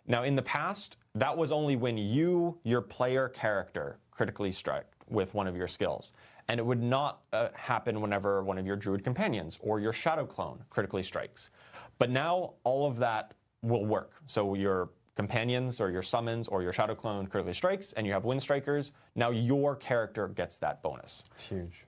Now in the past, that was only when your player character, critically struck with one of your skills. And it would not happen whenever one of your Druid companions or your Shadow Clone critically strikes. But now all of that will work. So your companions or your summons or your shadow clone critically strikes and you have wind strikers, now your character gets that bonus. It's huge.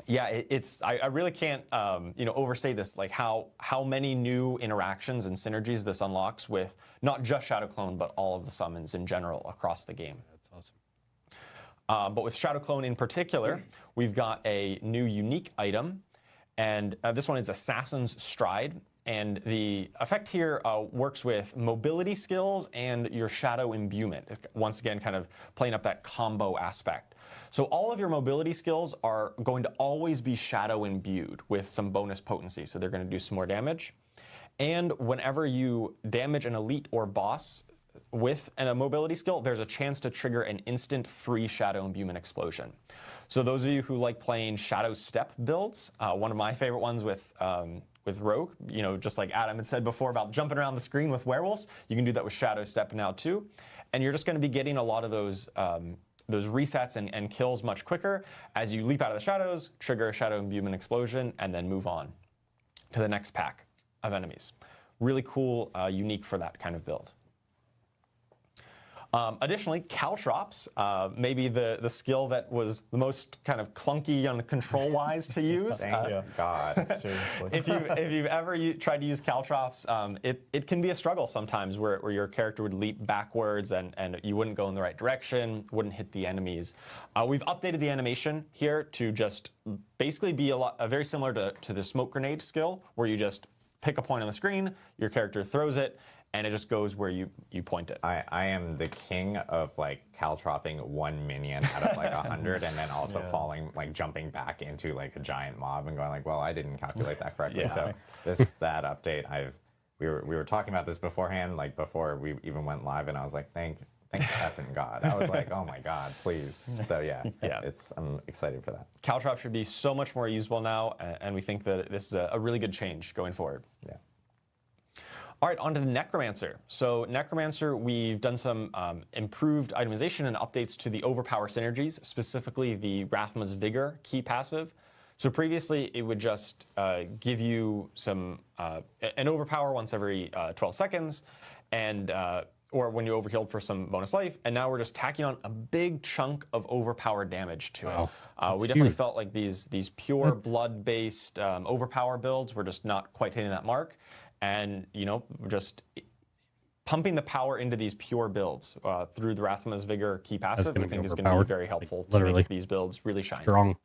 Yeah, I really can't overstate this, like how many new interactions and synergies this unlocks with not just Shadow Clone, but all of the summons in general across the game. That's awesome. But with Shadow Clone in particular, we've got a new unique item, and this one is Assassin's Stride. And the effect here works with mobility skills and your shadow imbuement. Once again, kind of playing up that combo aspect. So all of your mobility skills are going to always be shadow imbued with some bonus potency. So they're going to do some more damage. And whenever you damage an elite or boss with a mobility skill, there's a chance to trigger an instant free shadow imbuement explosion. So those of you who like playing shadow step builds, one of my favorite ones with Rogue, just like Adam had said before about jumping around the screen with werewolves, you can do that with Shadow Step now too. And you're just going to be getting a lot of those resets and kills much quicker as you leap out of the shadows, trigger a Shadow Imbuement explosion, and then move on to the next pack of enemies. Really cool, unique for that kind of build. Additionally, Caltrops, maybe the skill that was the most kind of clunky on control-wise to use. Thank God, seriously. If you've ever tried to use Caltrops, it can be a struggle sometimes where your character would leap backwards and you wouldn't go in the right direction, wouldn't hit the enemies. We've updated the animation here to just basically be very similar to the smoke grenade skill, where you just pick a point on the screen, your character throws it, and it just goes where you point it. I am the king of like caltropping one minion out of like 100 and then also falling, like jumping back into like a giant mob and going like, well, I didn't calculate that correctly. Yeah. So that update, we were talking about this beforehand, like before we even went live, and I was like, thank effing God. I was like, oh my God, please. So yeah, I'm excited for that. Caltrop should be so much more usable now, and we think that this is a really good change going forward. Yeah. All right, on to the Necromancer. So Necromancer, we've done some improved itemization and updates to the overpower synergies, specifically the Rathma's Vigor key passive. So previously, it would just give you some an overpower once every 12 seconds, and or when you overhealed for some bonus life. And now we're just tacking on a big chunk of overpower damage to it. We definitely felt like these pure blood-based overpower builds were just not quite hitting that mark. And, just pumping the power into these pure builds through the Rathma's Vigor key passive, I think is going to be very helpful to make these builds really shine. Strong.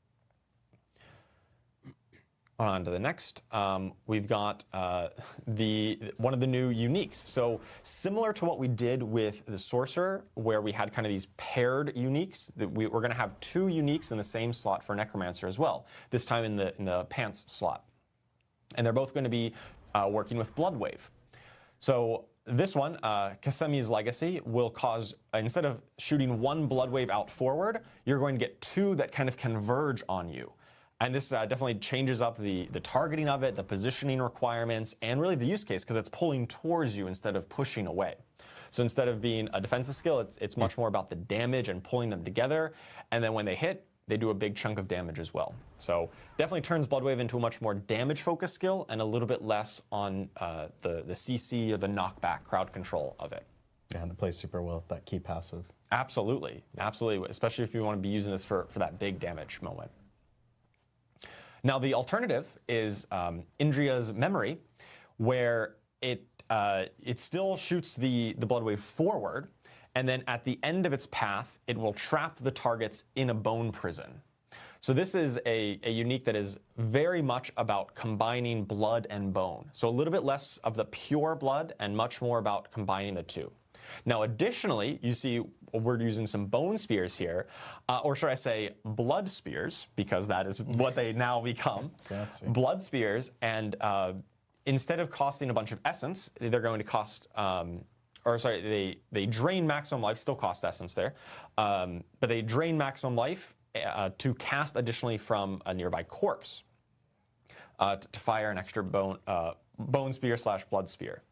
On to the next. We've got one of the new uniques. So similar to what we did with the Sorcerer, where we had kind of these paired uniques, that we're going to have two uniques in the same slot for Necromancer as well, this time in the pants slot. And they're both going to be working with Bloodwave. So this one, Kasemi's Legacy, will cause, instead of shooting one Bloodwave out forward, you're going to get two that kind of converge on you. And this definitely changes up the targeting of it, the positioning requirements, and really the use case, because it's pulling towards you instead of pushing away. So instead of being a defensive skill, it's much more about the damage and pulling them together. And then when they hit, they do a big chunk of damage as well. So definitely turns Bloodwave into a much more damage-focused skill and a little bit less on the CC or the knockback crowd control of it. Yeah, and it plays super well with that key passive. Absolutely, absolutely, especially if you want to be using this for that big damage moment. Now the alternative is Indria's Memory, where it still shoots the Bloodwave forward, and then at the end of its path, it will trap the targets in a bone prison. So this is a unique that is very much about combining blood and bone. So a little bit less of the pure blood and much more about combining the two. Now additionally, you see we're using some bone spears here, or should I say blood spears, because that is what they now become. Fancy. Blood spears, and instead of costing a bunch of essence, they're going to cost they drain maximum life, still cost essence there, but they drain maximum life to cast additionally from a nearby corpse to fire an extra bone spear / blood spear.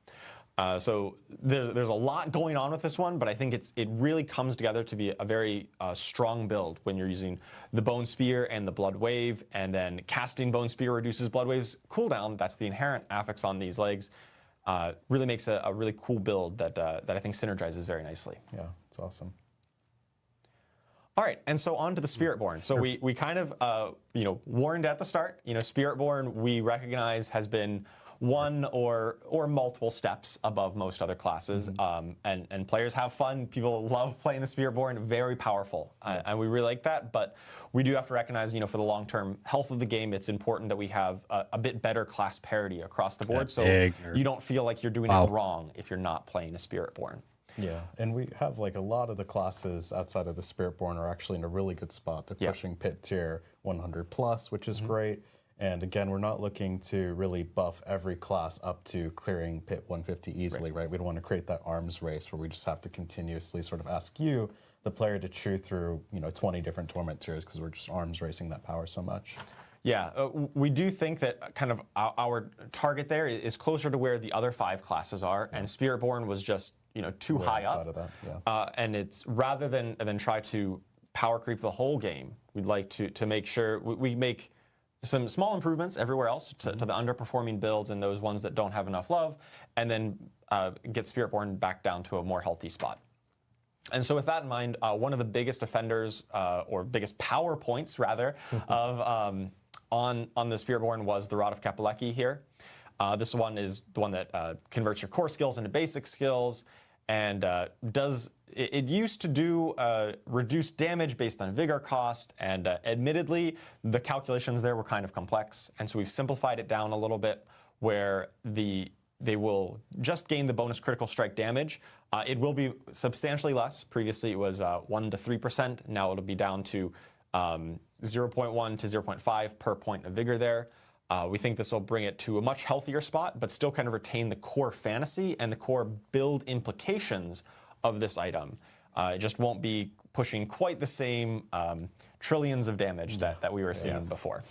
So there's a lot going on with this one, but I think it really comes together to be a very strong build when you're using the Bone Spear and the Blood Wave, and then casting Bone Spear reduces Blood Wave's cooldown. That's the inherent affix on these legs. really makes a really cool build that I think synergizes very nicely. Yeah, it's awesome. All right, and so on to the Spiritborn. So we kind of warned at the start. Spiritborn we recognize has been one or multiple steps above most other classes, and players have fun. People love playing the Spiritborn. Very powerful, and we really like that. But we do have to recognize, for the long-term health of the game, it's important that we have a bit better class parity across the board, so you don't feel like you're doing it wrong if you're not playing a Spiritborn. Yeah, and we have like a lot of the classes outside of the Spiritborn are actually in a really good spot. They're pushing pit tier 100 plus, which is great. And again, we're not looking to really buff every class up to clearing pit 150 easily, right? We don't want to create that arms race where we just have to continuously sort of ask you, the player, to chew through 20 different torment tiers because we're just arms racing that power so much. Yeah, we do think that kind of our target there is closer to where the other 5 classes are, and Spiritborn was just too high up. Of that, and it's rather than try to power creep the whole game, we'd like to make sure we make some small improvements everywhere else to the underperforming builds and those ones that don't have enough love, and then get Spiritborn back down to a more healthy spot. And so with that in mind, one of the biggest offenders, or biggest power points rather, of on the Spiritborn was the Rod of Kapelecki here. This one is the one that converts your core skills into basic skills, and it used to do reduced damage based on vigor cost, and admittedly the calculations there were kind of complex, and so we've simplified it down a little bit where they will just gain the bonus critical strike damage. It will be substantially less. Previously it was 1 to 3%. Now it'll be down to 0.1 to 0.5 per point of vigor there. We think this will bring it to a much healthier spot, but still kind of retain the core fantasy and the core build implications of this item. It just won't be pushing quite the same trillions of damage that we were seeing before.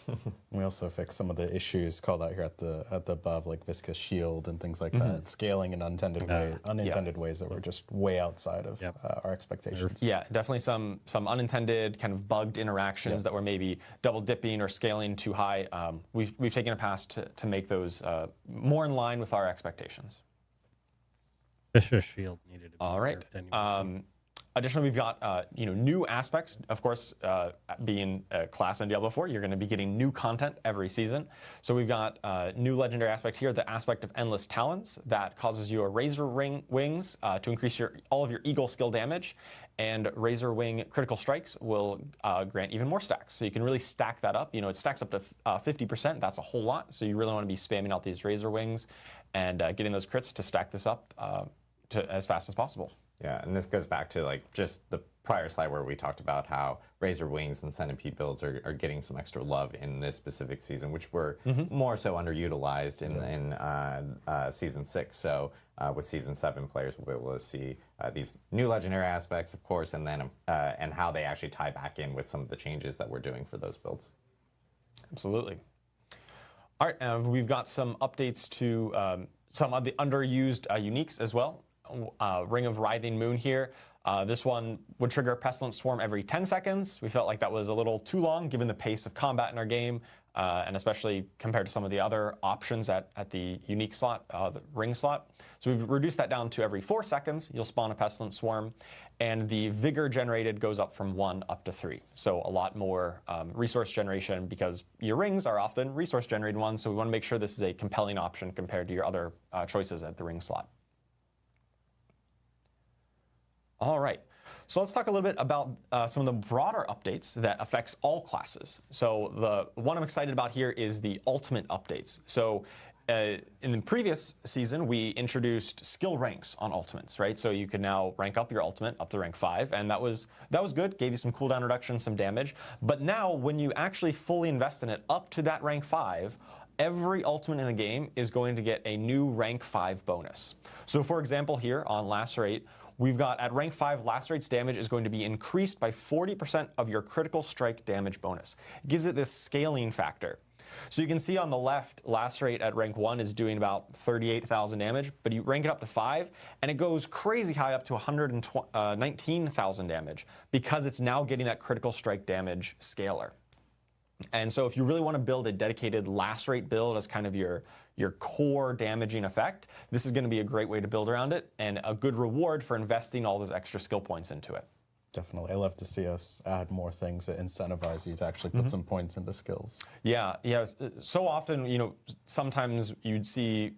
We also fixed some of the issues called out here at the above, like viscous shield and things like that, scaling in unintended ways that were just way outside of our expectations. Yeah, definitely some unintended kind of bugged interactions that were maybe double dipping or scaling too high. We've taken a pass to make those more in line with our expectations. Vicious shield needed to be all right. Additionally, we've got new aspects. Of course, being a class in Diablo 4, you're going to be getting new content every season. So we've got a new legendary aspect here, the aspect of Endless Talons, that causes you a Razor Wings to increase all of your Eagle skill damage, and Razor Wing critical strikes will grant even more stacks. So you can really stack that up. It stacks up to 50%. That's a whole lot. So you really want to be spamming out these Razor Wings and getting those crits to stack this up to as fast as possible. Yeah, and this goes back to just the prior slide where we talked about how Razor Wings and Centipede builds are getting some extra love in this specific season, which were more so underutilized in Season 6. So with Season 7, players will be able to see these new legendary aspects, of course, and then and how they actually tie back in with some of the changes that we're doing for those builds. Absolutely. All right, we've got some updates to some of the underused uniques as well. Ring of Writhing Moon here. This one would trigger a Pestilent Swarm every 10 seconds. We felt like that was a little too long given the pace of combat in our game, and especially compared to some of the other options at the unique slot, the ring slot. So we've reduced that down to every 4 seconds. You'll spawn a Pestilent Swarm, and the vigor generated goes up from 1 up to 3. So a lot more resource generation, because your rings are often resource generated ones, so we want to make sure this is a compelling option compared to your other choices at the ring slot. All right, so let's talk a little bit about some of the broader updates that affects all classes. So the one I'm excited about here is the ultimate updates. So in the previous season, we introduced skill ranks on ultimates, right? So you can now rank up your ultimate up to rank 5, and that was good, gave you some cooldown reduction, some damage. But now when you actually fully invest in it up to that rank 5, every ultimate in the game is going to get a new rank 5 bonus. So for example here on Lacerate, we've got at rank 5, Lacerate's damage is going to be increased by 40% of your critical strike damage bonus. It gives it this scaling factor. So you can see on the left, Lacerate at rank 1 is doing about 38,000 damage, but you rank it up to 5, and it goes crazy high up to 119,000 damage because it's now getting that critical strike damage scaler. And so if you really want to build a dedicated Lacerate build as kind of your your core damaging effect, this is going to be a great way to build around it and a good reward for investing all those extra skill points into it. Definitely. I love to see us add more things that incentivize you to actually put some points into skills. Yeah. So often, you know, sometimes you'd see,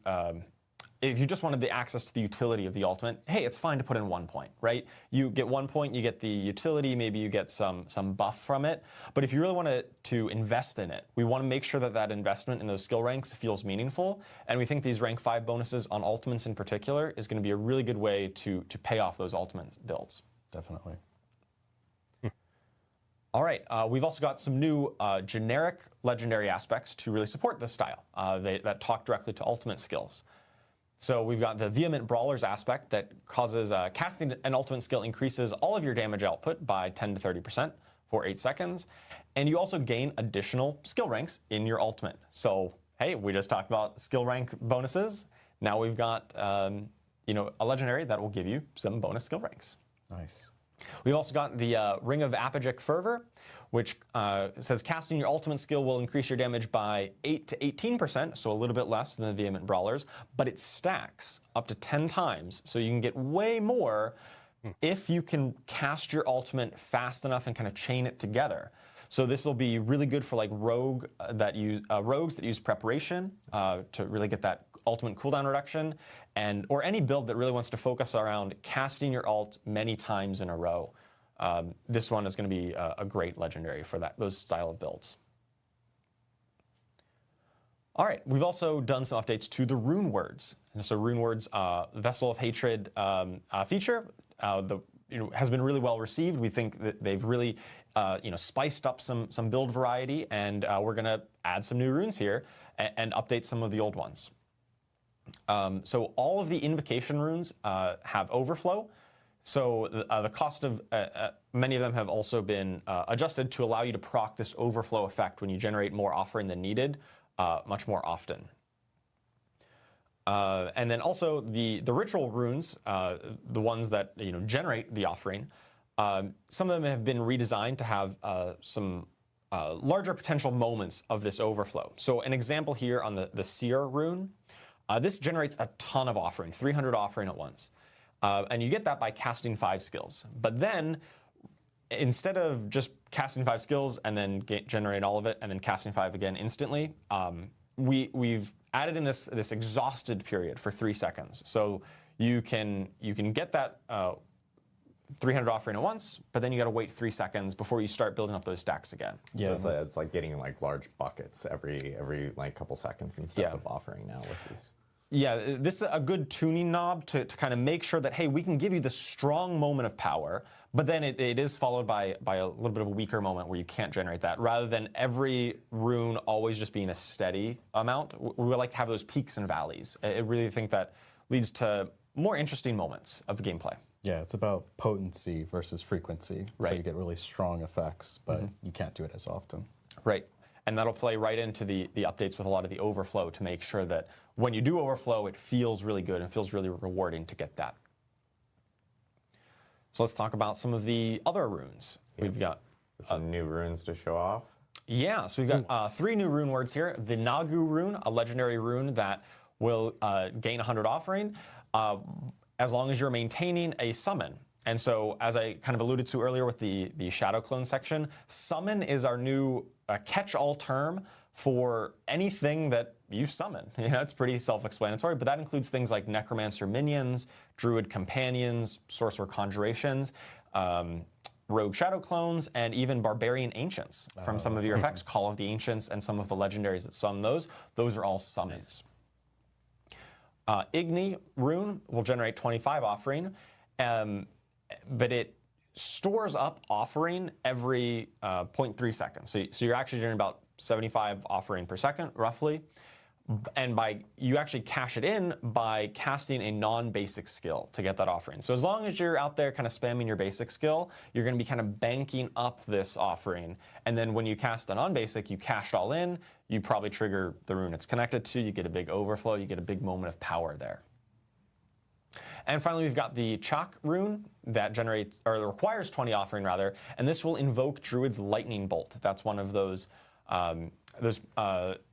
if you just wanted the access to the utility of the ultimate, hey, it's fine to put in 1 point, right? You get 1 point, you get the utility, maybe you get some buff from it. But if you really want to invest in it, we want to make sure that that investment in those skill ranks feels meaningful. And we think these rank 5 bonuses on ultimates in particular is going to be a really good way to pay off those ultimate builds. Definitely. All right, we've also got some new generic legendary aspects to really support this style that talk directly to ultimate skills. So we've got the Vehement Brawlers aspect that causes casting an ultimate skill increases all of your damage output by 10 to 30% for 8 seconds. And you also gain additional skill ranks in your ultimate. So, hey, we just talked about skill rank bonuses. Now we've got you know, a legendary that will give you some bonus skill ranks. Nice. We've also got the Ring of Apagic Fervor, which says casting your ultimate skill will increase your damage by 8 to 18%, so a little bit less than the Vehement Brawlers, but it stacks up to 10 times, so you can get way more if you can cast your ultimate fast enough and kind of chain it together. So this will be really good for like rogues that use preparation to really get that ultimate cooldown reduction, or any build that really wants to focus around casting your ult many times in a row. This one is going to be a great legendary for those style of builds. All right, we've also done some updates to the rune words. And so rune words, Vessel of Hatred feature, has been really well received. We think that they've really spiced up some build variety, and we're going to add some new runes here and update some of the old ones. So all of the invocation runes have overflow. So the cost of many of them have also been adjusted to allow you to proc this overflow effect when you generate more offering than needed much more often. And then also the ritual runes, the ones that generate the offering, some of them have been redesigned to have some larger potential moments of this overflow. So an example here on the Seer rune, this generates a ton of offering, 300 offering at once. And you get that by casting 5 skills. But then, instead of just casting 5 skills and then generating all of it and then casting 5 again instantly, we've added in this exhausted period for 3 seconds. So you can get that 300 offering at once, but then you got to wait 3 seconds before you start building up those stacks again. Yeah, so it's like getting like large buckets every like couple seconds instead of offering now with these. Yeah, this is a good tuning knob to kind of make sure that, hey, we can give you the strong moment of power, but then it is followed by a little bit of a weaker moment where you can't generate that, rather than every rune always just being a steady amount. We would like to have those peaks and valleys. I really think that leads to more interesting moments of gameplay. Yeah, it's about potency versus frequency. Right. So you get really strong effects, but you can't do it as often. Right. And that'll play right into the updates with a lot of the overflow to make sure that when you do overflow, it feels really good and feels really rewarding to get that. So let's talk about some of the other runes. We've got some new runes to show off. Yeah, so we've got 3 new rune words here. The Nagu rune, a legendary rune that will gain 100 offering as long as you're maintaining a summon. And so, as I kind of alluded to earlier with the Shadow Clone section, summon is our new catch-all term for anything that you summon. It's pretty self-explanatory, but that includes things like Necromancer minions, Druid companions, Sorcerer conjurations, Rogue Shadow Clones, and even Barbarian Ancients from some of your effects, Call of the Ancients, and some of the legendaries that summon those. Those are all summons. Igni rune will generate 25 offering, but it stores up offering every 0.3 seconds. So you're actually generating about 75 offering per second, roughly. And you actually cash it in by casting a non-basic skill to get that offering. So as long as you're out there kind of spamming your basic skill, you're going to be kind of banking up this offering. And then when you cast the non-basic, you cash it all in, you probably trigger the rune it's connected to, you get a big overflow, you get a big moment of power there. And finally, we've got the Chak rune that generates, or requires 20 offering rather, and this will invoke Druid's Lightning Bolt. That's one of those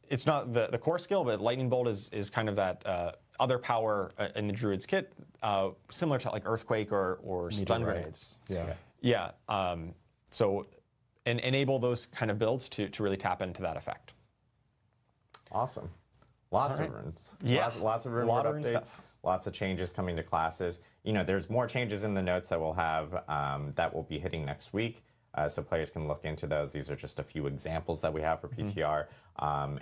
it's not the core skill, but Lightning Bolt is kind of that other power in the Druid's kit, similar to like Earthquake or Stun Grenades. Yeah. So enable those kind of builds to really tap into that effect. Awesome. Lots of runes. Yeah. Lots of rune updates. Lots of changes coming to classes. You know, there's more changes in the notes that we'll have that will be hitting next week. So players can look into those. These are just a few examples that we have for PTR.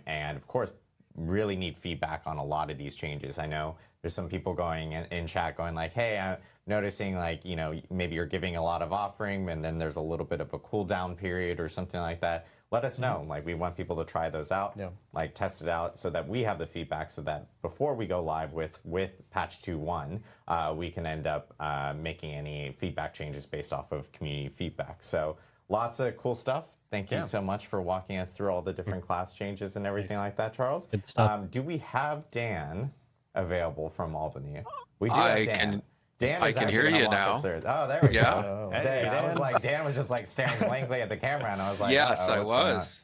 And of course, really need feedback on a lot of these changes. I know there's some people going in chat going like, hey, I'm noticing like, you know, maybe you're giving a lot of offering and then there's a little bit of a cooldown period or something like that. Let us know. Like, we want people to try those out, like test it out so that we have the feedback so that before we go live with patch 2.1, we can end up making any feedback changes based off of community feedback. So lots of cool stuff. Thank you so much for walking us through all the different class changes and everything like that, Charles. Good stuff. Do we have Dan available from Albany? We do have Dan. Dan is I can hear you now. Oh, there we go. Hey, I was like, Dan was just like staring blankly at the camera, and I was like, yes, I was.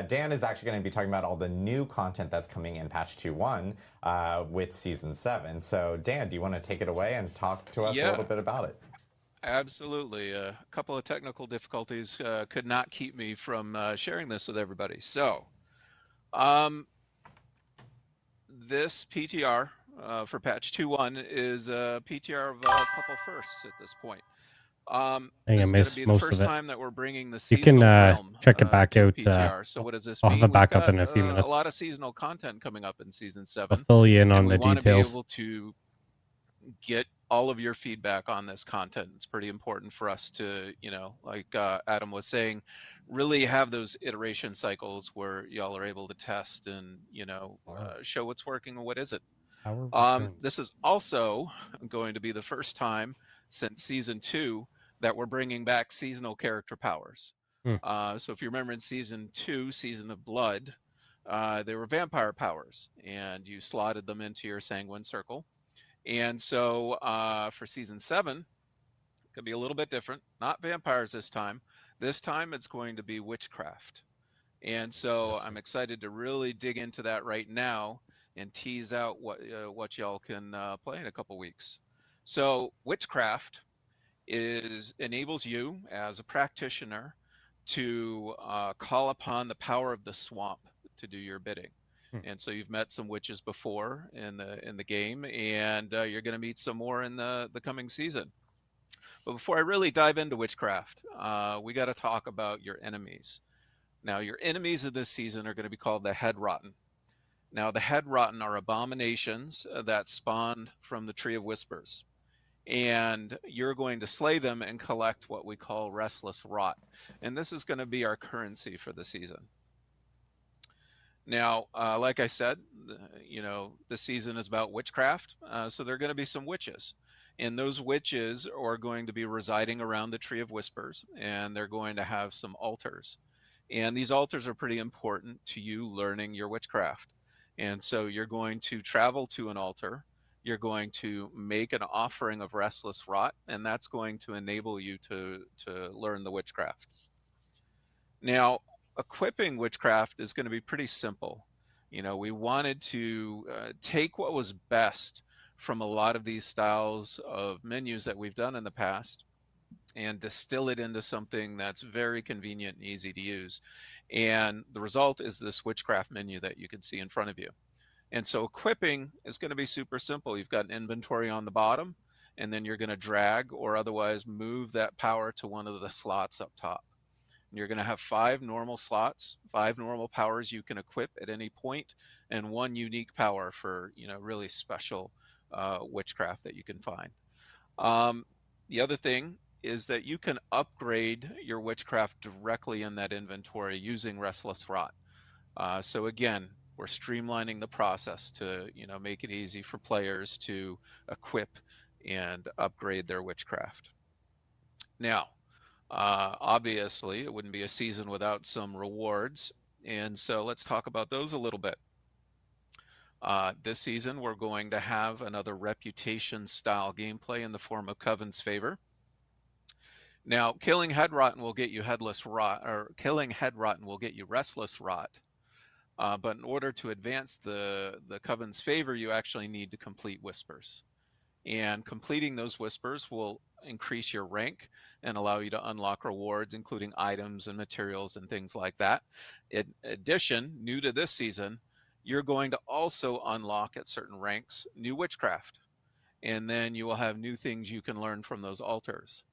Dan is actually going to be talking about all the new content that's coming in patch 2.1 with season 7. So, Dan, do you want to take it away and talk to us a little bit about it? Absolutely. A couple of technical difficulties could not keep me from sharing this with everybody. So, this PTR for patch 2.1 is a PTR of a couple firsts at this point. I think I missed most of it. Time that we're bringing the you can realm, check it back out. PTR. So what does this I'll mean? have it back We've up in a few minutes. A lot of seasonal content coming up in season 7. I'll fill you in on and the we want details. to be able to get all of your feedback on this content. It's pretty important for us to, you know, like Adam was saying, really have those iteration cycles where y'all are able to test and, you know, show what's working and what isn't. This is also going to be the first time since season 2 that we're bringing back seasonal character powers. So if you remember in season 2, Season of Blood, they were vampire powers, and you slotted them into your Sanguine Circle. And so for season 7, it could be a little bit different. Not vampires this time. This time it's going to be witchcraft. And so I'm excited to really dig into that right now and tease out what y'all can play in a couple weeks. So witchcraft enables you as a practitioner to call upon the power of the swamp to do your bidding. And so you've met some witches before in the game, and you're going to meet some more in the coming season. But before I really dive into witchcraft, we got to talk about your enemies. Now, your enemies of this season are going to be called the Head Rotten. Now, the Head Rotten are abominations that spawned from the Tree of Whispers. And you're going to slay them and collect what we call Restless Rot. And this is going to be our currency for the season. Now, like I said, you know, the season is about witchcraft. So there are going to be some witches. And those witches are going to be residing around the Tree of Whispers. And they're going to have some altars. And these altars are pretty important to you learning your witchcraft. And so you're going to travel to an altar. You're going to make an offering of Restless Rot. And that's going to enable you to learn the witchcraft. Now, equipping witchcraft is going to be pretty simple. You know, we wanted to take what was best from a lot of these styles of menus that we've done in the past and distill it into something that's very convenient and easy to use. And the result is this witchcraft menu that you can see in front of you. And so equipping is going to be super simple. You've got an inventory on the bottom, and then you're going to drag or otherwise move that power to one of the slots up top. You're going to have 5 normal slots, 5 normal powers you can equip at any point, and 1 unique power for, you know, really special witchcraft that you can find. The other thing is that you can upgrade your witchcraft directly in that inventory using Restless Rot. So again, we're streamlining the process to, you know, make it easy for players to equip and upgrade their witchcraft. Now, obviously, it wouldn't be a season without some rewards, and so let's talk about those a little bit. This season, we're going to have another reputation-style gameplay in the form of Coven's Favor. Now, killing head rotten will get you headless rot, or killing head rotten will get you restless rot. But in order to advance the Coven's favor, you actually need to complete whispers. And completing those whispers will increase your rank and allow you to unlock rewards, including items and materials and things like that. In addition, new to this season, you're going to also unlock at certain ranks new witchcraft. And then you will have new things you can learn from those altars.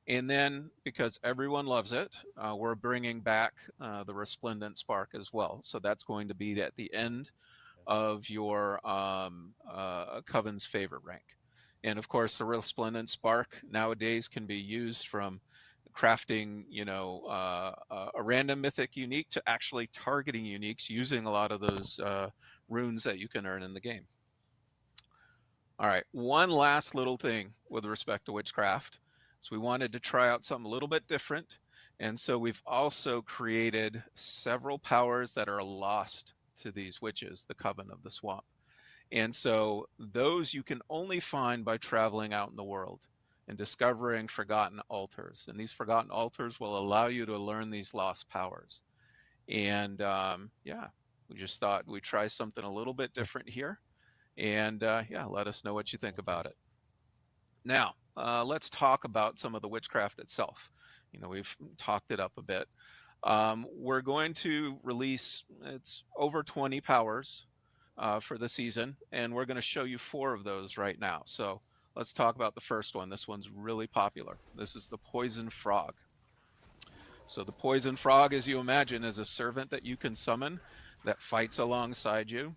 And then, because everyone loves it, we're bringing back the Resplendent Spark as well. So that's going to be at the end of your Coven's Favor rank. And of course, the Resplendent Spark nowadays can be used from crafting, a random mythic unique to actually targeting uniques using a lot of those runes that you can earn in the game. All right, one last little thing with respect to witchcraft. So we wanted to try out something a little bit different. And so we've also created several powers that are lost to these witches, the Coven of the Swamp. And so those you can only find by traveling out in the world and discovering forgotten altars. And these forgotten altars will allow you to learn these lost powers. And yeah, we just thought we'd try something a little bit different here. And yeah, let us know what you think about it. Now, let's talk about some of the witchcraft itself. We've talked it up a bit. We're going to release, it's over 20 powers for the season, and we're going to show you 4 of those right now. So let's talk about the first one. This one's really popular. This is the Poison Frog. So the Poison Frog, as you imagine, is a servant that you can summon that fights alongside you.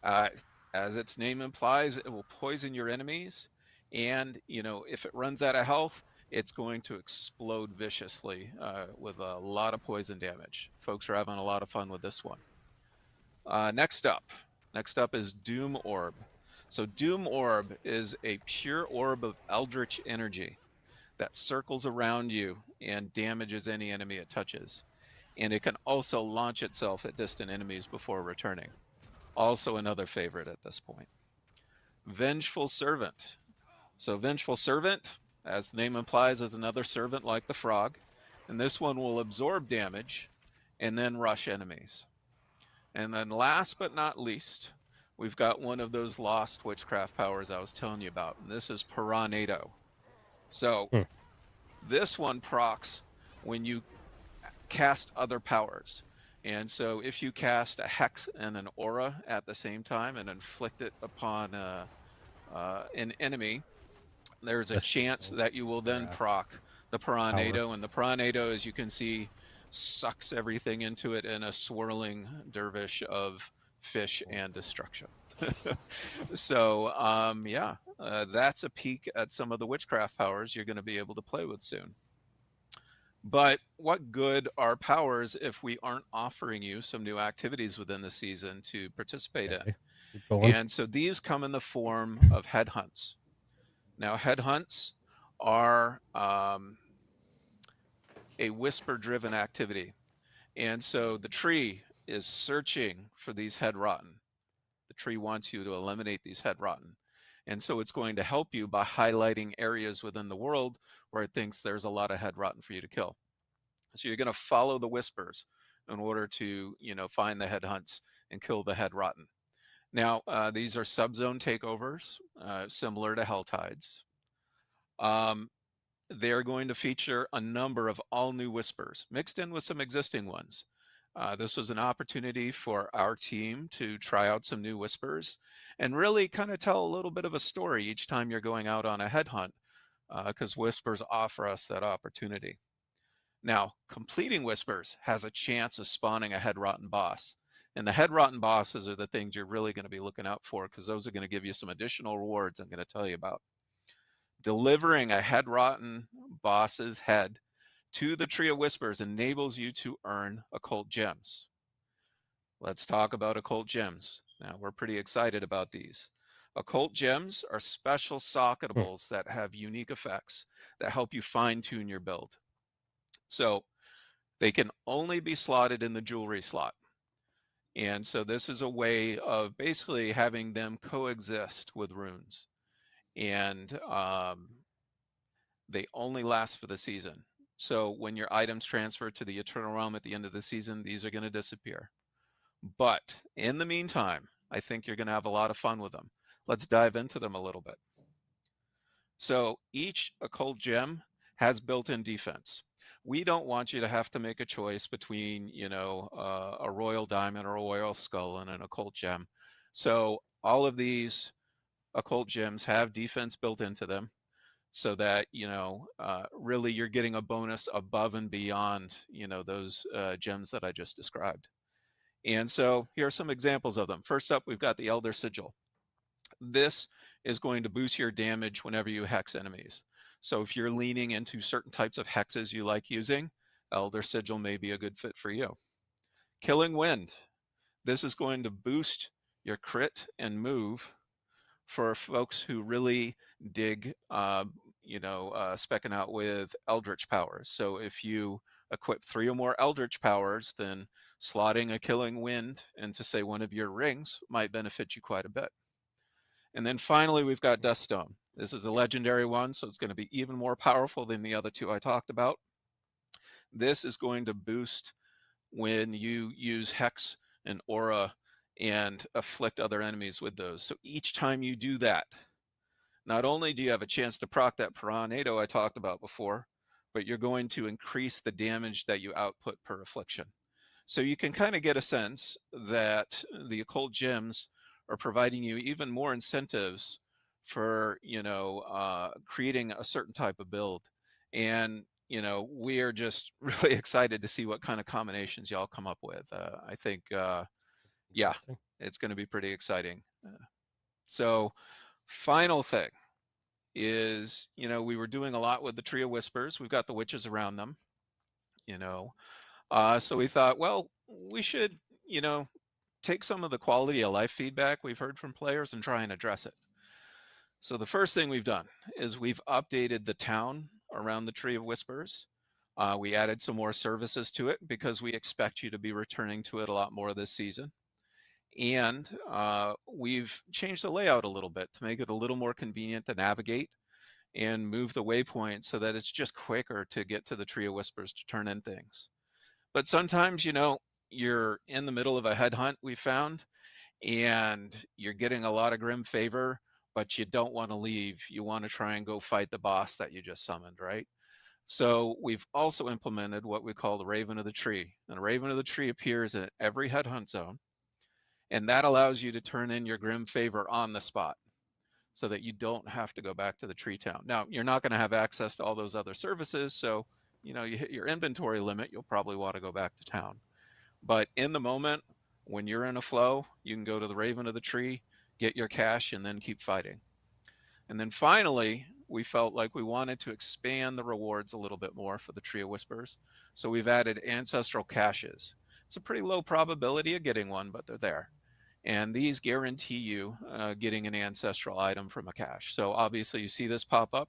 As its name implies, it will poison your enemies. And, if it runs out of health, it's going to explode viciously with a lot of poison damage. Folks are having a lot of fun with this one. Next up is Doom Orb. So Doom Orb is a pure orb of eldritch energy that circles around you and damages any enemy it touches. And it can also launch itself at distant enemies before returning. Also another favorite at this point. Vengeful Servant. So Vengeful Servant, as the name implies, is another servant like the frog. And this one will absorb damage and then rush enemies. And then last but not least, we've got one of those lost witchcraft powers I was telling you about. And this is Piranado. So this one procs when you cast other powers. And so if you cast a hex and an aura at the same time and inflict it upon an enemy, there's a chance that you will then proc the Piranado. And the Piranado, as you can see, sucks everything into it in a swirling dervish of fish and destruction. So yeah, that's a peek at some of the witchcraft powers you're going to be able to play with soon. But what good are powers if we aren't offering you some new activities within the season to participate in? And so these come in the form of headhunts. Now, headhunts are a whisper-driven activity. And so the tree is searching for these head rotten. The tree wants you to eliminate these head rotten. And so it's going to help you by highlighting areas within the world where it thinks there's a lot of head rotten for you to kill. So you're going to follow the whispers in order to, find the head hunts and kill the head rotten. Now, these are subzone takeovers, similar to Hell Tides. They're going to feature a number of all new whispers mixed in with some existing ones. This was an opportunity for our team to try out some new whispers and really kind of tell a little bit of a story each time you're going out on a headhunt, because whispers offer us that opportunity. Now, completing whispers has a chance of spawning a head rotten boss. And the head rotten bosses are the things you're really going to be looking out for, because those are going to give you some additional rewards I'm going to tell you about. Delivering a head rotten boss's head to the Tree of Whispers enables you to earn occult gems. Let's talk about occult gems. Now, we're pretty excited about these. Occult gems are special socketables that have unique effects that help you fine-tune your build. So they can only be slotted in the jewelry slot. And so this is a way of basically having them coexist with runes. And they only last for the season. So when your items transfer to the Eternal Realm at the end of the season, these are going to disappear. But in the meantime, I think you're going to have a lot of fun with them. Let's dive into them a little bit. So each occult gem has built-in defense. We don't want you to have to make a choice between, a royal diamond or a royal skull and an occult gem. So all of these occult gems have defense built into them, so that really you're getting a bonus above and beyond those gems that I just described. And so here are some examples of them. First up, we've got the Elder Sigil. This is going to boost your damage whenever you hex enemies. So if you're leaning into certain types of hexes you like using, Elder Sigil may be a good fit for you. Killing Wind. This is going to boost your crit and move for folks who really dig, specking out with Eldritch powers. So if you equip 3 or more Eldritch powers, then slotting a Killing Wind into, say, one of your rings might benefit you quite a bit. And then finally, we've got Duststone. This is a legendary one, so it's going to be even more powerful than the other 2 I talked about. This is going to boost when you use Hex and Aura and afflict other enemies with those. So each time you do that, not only do you have a chance to proc that Piranado I talked about before, but you're going to increase the damage that you output per affliction. So you can kind of get a sense that the occult gems are providing you even more incentives for, creating a certain type of build. And, we are just really excited to see what kind of combinations y'all come up with. I think, yeah, it's going to be pretty exciting. So final thing is, we were doing a lot with the Tree of Whispers. We've got the witches around them, so we thought, well, we should, take some of the quality of life feedback we've heard from players and try and address it. So the first thing we've done is we've updated the town around the Tree of Whispers. We added some more services to it because we expect you to be returning to it a lot more this season. And we've changed the layout a little bit to make it a little more convenient to navigate and move the waypoint so that it's just quicker to get to the Tree of Whispers to turn in things. But sometimes, you're in the middle of a headhunt we found, and you're getting a lot of grim favor, but you don't want to leave. You want to try and go fight the boss that you just summoned, right? So we've also implemented what we call the Raven of the Tree. And the Raven of the Tree appears in every headhunt zone, and that allows you to turn in your grim favor on the spot so that you don't have to go back to the tree town. Now, you're not going to have access to all those other services, so you hit your inventory limit, you'll probably want to go back to town. But in the moment, when you're in a flow, you can go to the Raven of the Tree, get your cash, and then keep fighting. And then finally, we felt like we wanted to expand the rewards a little bit more for the Tree of Whispers. So we've added ancestral caches. It's a pretty low probability of getting one, but they're there. And these guarantee you getting an ancestral item from a cache. So obviously you see this pop up.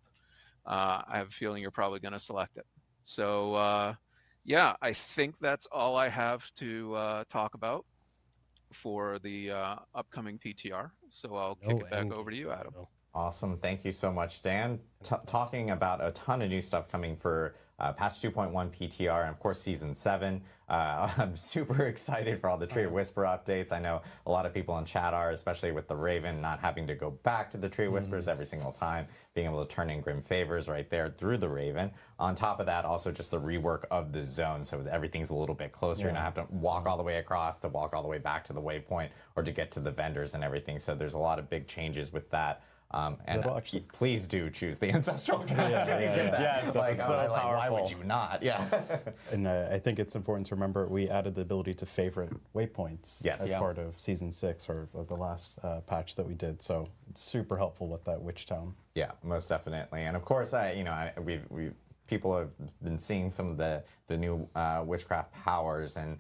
I have a feeling you're probably going to select it. So yeah, I think that's all I have to talk about for the upcoming PTR. So I'll kick it back over to you, Adam. Awesome. Thank you so much, Dan. Talking about a ton of new stuff coming for patch 2.1 PTR and, of course, Season 7. I'm super excited for all the Tree of Whisper updates. I know a lot of people in chat are, especially with the Raven, not having to go back to the Tree of Whispers every single time, being able to turn in Grim Favors right there through the Raven. On top of that, also just the rework of the zone, so everything's a little bit closer. You don't have to walk all the way across, to walk all the way back to the waypoint, or to get to the vendors and everything. So there's a lot of big changes with that. And please do choose the ancestral cache. Yes, like, so powerful. Why would you not? Yeah. And I think it's important to remember we added the ability to favorite waypoints as part of Season 6 or of the last patch that we did. So it's super helpful with that Witch Town. Yeah, most definitely. And of course, people have been seeing some of the the new witchcraft powers and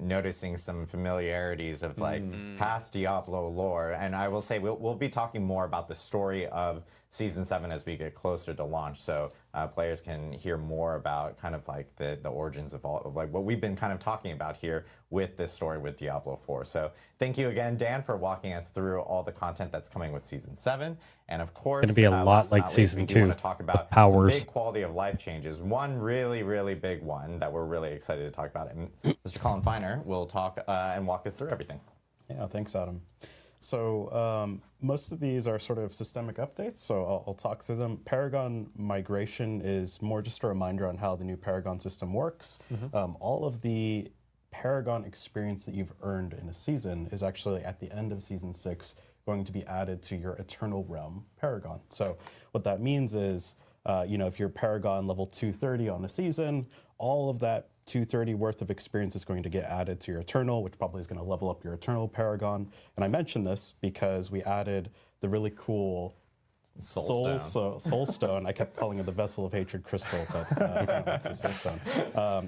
noticing some familiarities of like past Diablo lore. And I will say we'll be talking more about the story of Season 7 as we get closer to launch, so players can hear more about kind of like the origins of all of like what we've been kind of talking about here with this story with Diablo 4. So thank you again, Dan, for walking us through all the content that's coming with Season 7. And of course, It's going to be a lot like Season 2. We want to talk about some big quality of life changes. One really, really big one that we're really excited to talk about. And Mr. Colin Feiner will talk and walk us through everything. Yeah, thanks, Adam. So most of these are sort of systemic updates, so I'll talk through them. Paragon migration is more just a reminder on how the new Paragon system works. All of the Paragon experience that you've earned in a season is actually at the end of Season 6 going to be added to your Eternal Realm Paragon. So what that means is, if you're Paragon level 230 on a season, all of that 230 worth of experience is going to get added to your Eternal, which probably is going to level up your Eternal Paragon. And I mention this because we added the really cool Soul Stone. I kept calling it the Vessel of Hatred Crystal, but it's the Soul Stone.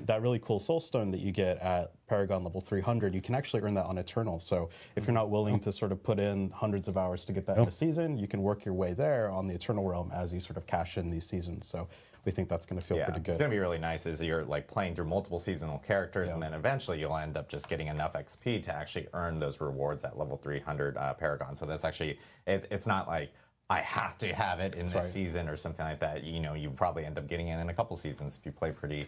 That really cool Soul Stone that you get at Paragon level 300, you can actually earn that on Eternal. So if you're not willing to sort of put in hundreds of hours to get that in a season, you can work your way there on the Eternal Realm as you sort of cash in these seasons. So we think that's going to feel pretty good. It's going to be really nice as you're like playing through multiple seasonal characters, and then eventually you'll end up just getting enough XP to actually earn those rewards at level 300 Paragon. So that's actually, it's not like, I have to have it in this season or something like that. You probably end up getting it in a couple seasons if you play pretty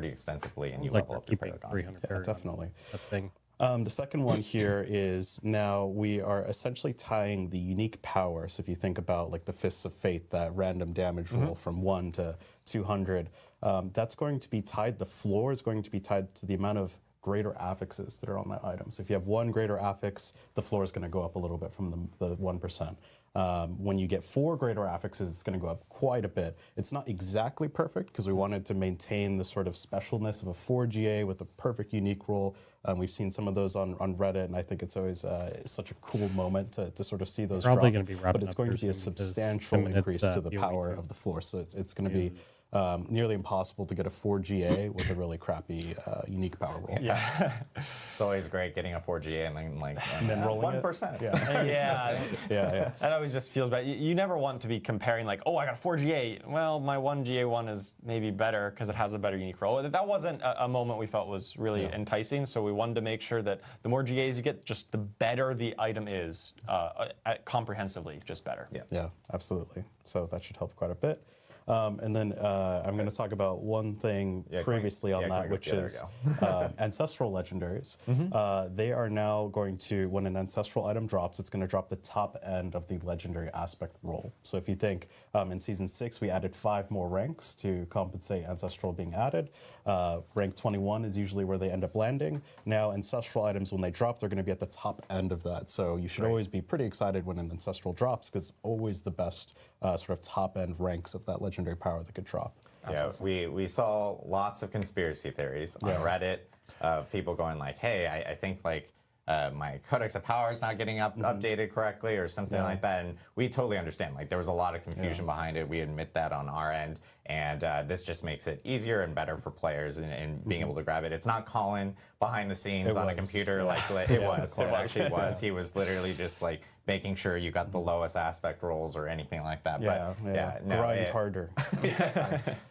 extensively and you level up your Paragon. 300 Paragon. Definitely. That thing. The second one here is now we are essentially tying the unique power. So if you think about like the Fists of Fate, that random damage roll from 1 to 200, that's going to be tied. The floor is going to be tied to the amount of greater affixes that are on that item. So if you have 1 greater affix, the floor is going to go up a little bit from the 1%. When you get 4 greater affixes, it's going to go up quite a bit. It's not exactly perfect because we wanted to maintain the sort of specialness of a 4GA with a perfect unique roll. We've seen some of those on Reddit, and I think it's always such a cool moment to sort of see those Probably drop. Going to be but it's going to be a substantial increase to the power of the floor. So it's going to be nearly impossible to get a 4GA with a really crappy unique power roll. Yeah, it's always great getting a 4GA and then like and then rolling 1%. Yeah. That always just feels bad. You never want to be comparing like, oh, I got a 4GA. Well, my 1GA1 is maybe better because it has a better unique roll. That wasn't a moment we felt was really enticing. So we wanted to make sure that the more GAs you get, just the better the item is comprehensively, just better. Yeah, absolutely. So that should help quite a bit. And then I'm going to talk about one thing previously on that, which is ancestral legendaries. They are now going to, when an ancestral item drops, it's going to drop the top end of the legendary aspect roll. So if you think in Season 6, we added 5 more ranks to compensate ancestral being added. Rank 21 is usually where they end up landing. Now ancestral items, when they drop, they're going to be at the top end of that. So you should always be pretty excited when an ancestral drops because it's always the best sort of top end ranks of that legendary power that could drop. We saw lots of conspiracy theories on Reddit of people going like, hey, I think like my Codex of Power is not getting updated correctly or something like that. And we totally understand. Like there was a lot of confusion behind it. We admit that on our end. And this just makes it easier and better for players in being able to grab it. It's not Colin behind the scenes on a computer like it was. It actually was. He was literally just like making sure you got the lowest aspect rolls or anything like that. Grind harder.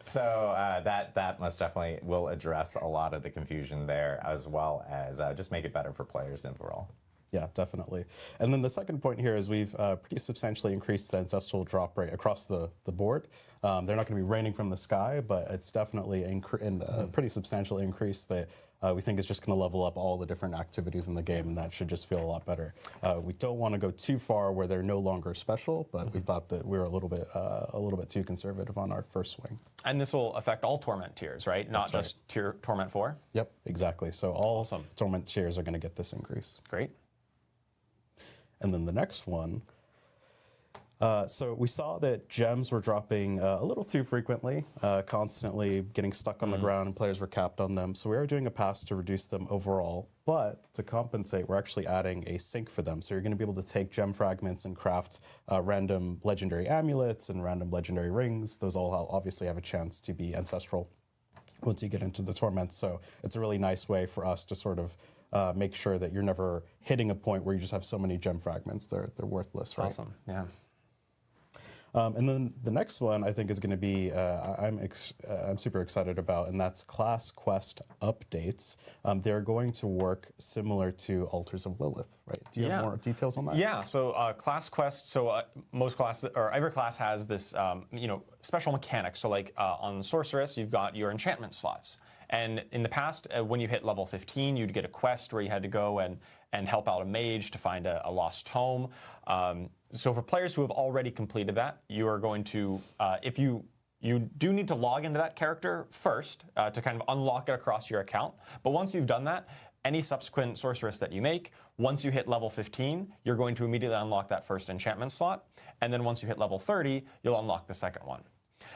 So that most definitely will address a lot of the confusion there, as well as just make it better for players overall. Yeah, definitely. And then the second point here is we've pretty substantially increased the ancestral drop rate across the board. They're not going to be raining from the sky, but it's definitely a pretty substantial increase that we think is just going to level up all the different activities in the game, and that should just feel a lot better. We don't want to go too far where they're no longer special, but we thought that we were a little bit too conservative on our first swing. And this will affect all Torment tiers, right? Not just tier Torment 4? Yep, exactly. So all Torment tiers are going to get this increase. Great. And then the next one, so we saw that gems were dropping a little too frequently, constantly getting stuck on the ground, and players were capped on them. So we are doing a pass to reduce them overall, but to compensate, we're actually adding a sink for them. So you're going to be able to take gem fragments and craft random legendary amulets and random legendary rings. Those all obviously have a chance to be ancestral. once you get into the torments. So it's a really nice way for us to sort of make sure that you're never hitting a point where you just have so many gem fragments. They're worthless, right? Awesome. Yeah. And then the next one I think is going to be I'm super excited about, and that's class quest updates. They're going to work similar to Altars of Lilith, right? Do you have more details on that? Yeah. So class quests. So most classes, or every class, has this special mechanics. So like on Sorceress, you've got your enchantment slots. And in the past, when you hit level 15, you'd get a quest where you had to go and help out a mage to find a lost tome. So for players who have already completed that, you are going to, if you do need to log into that character first to kind of unlock it across your account. But once you've done that, any subsequent sorceress that you make, once you hit level 15, you're going to immediately unlock that first enchantment slot. And then once you hit level 30, you'll unlock the second one.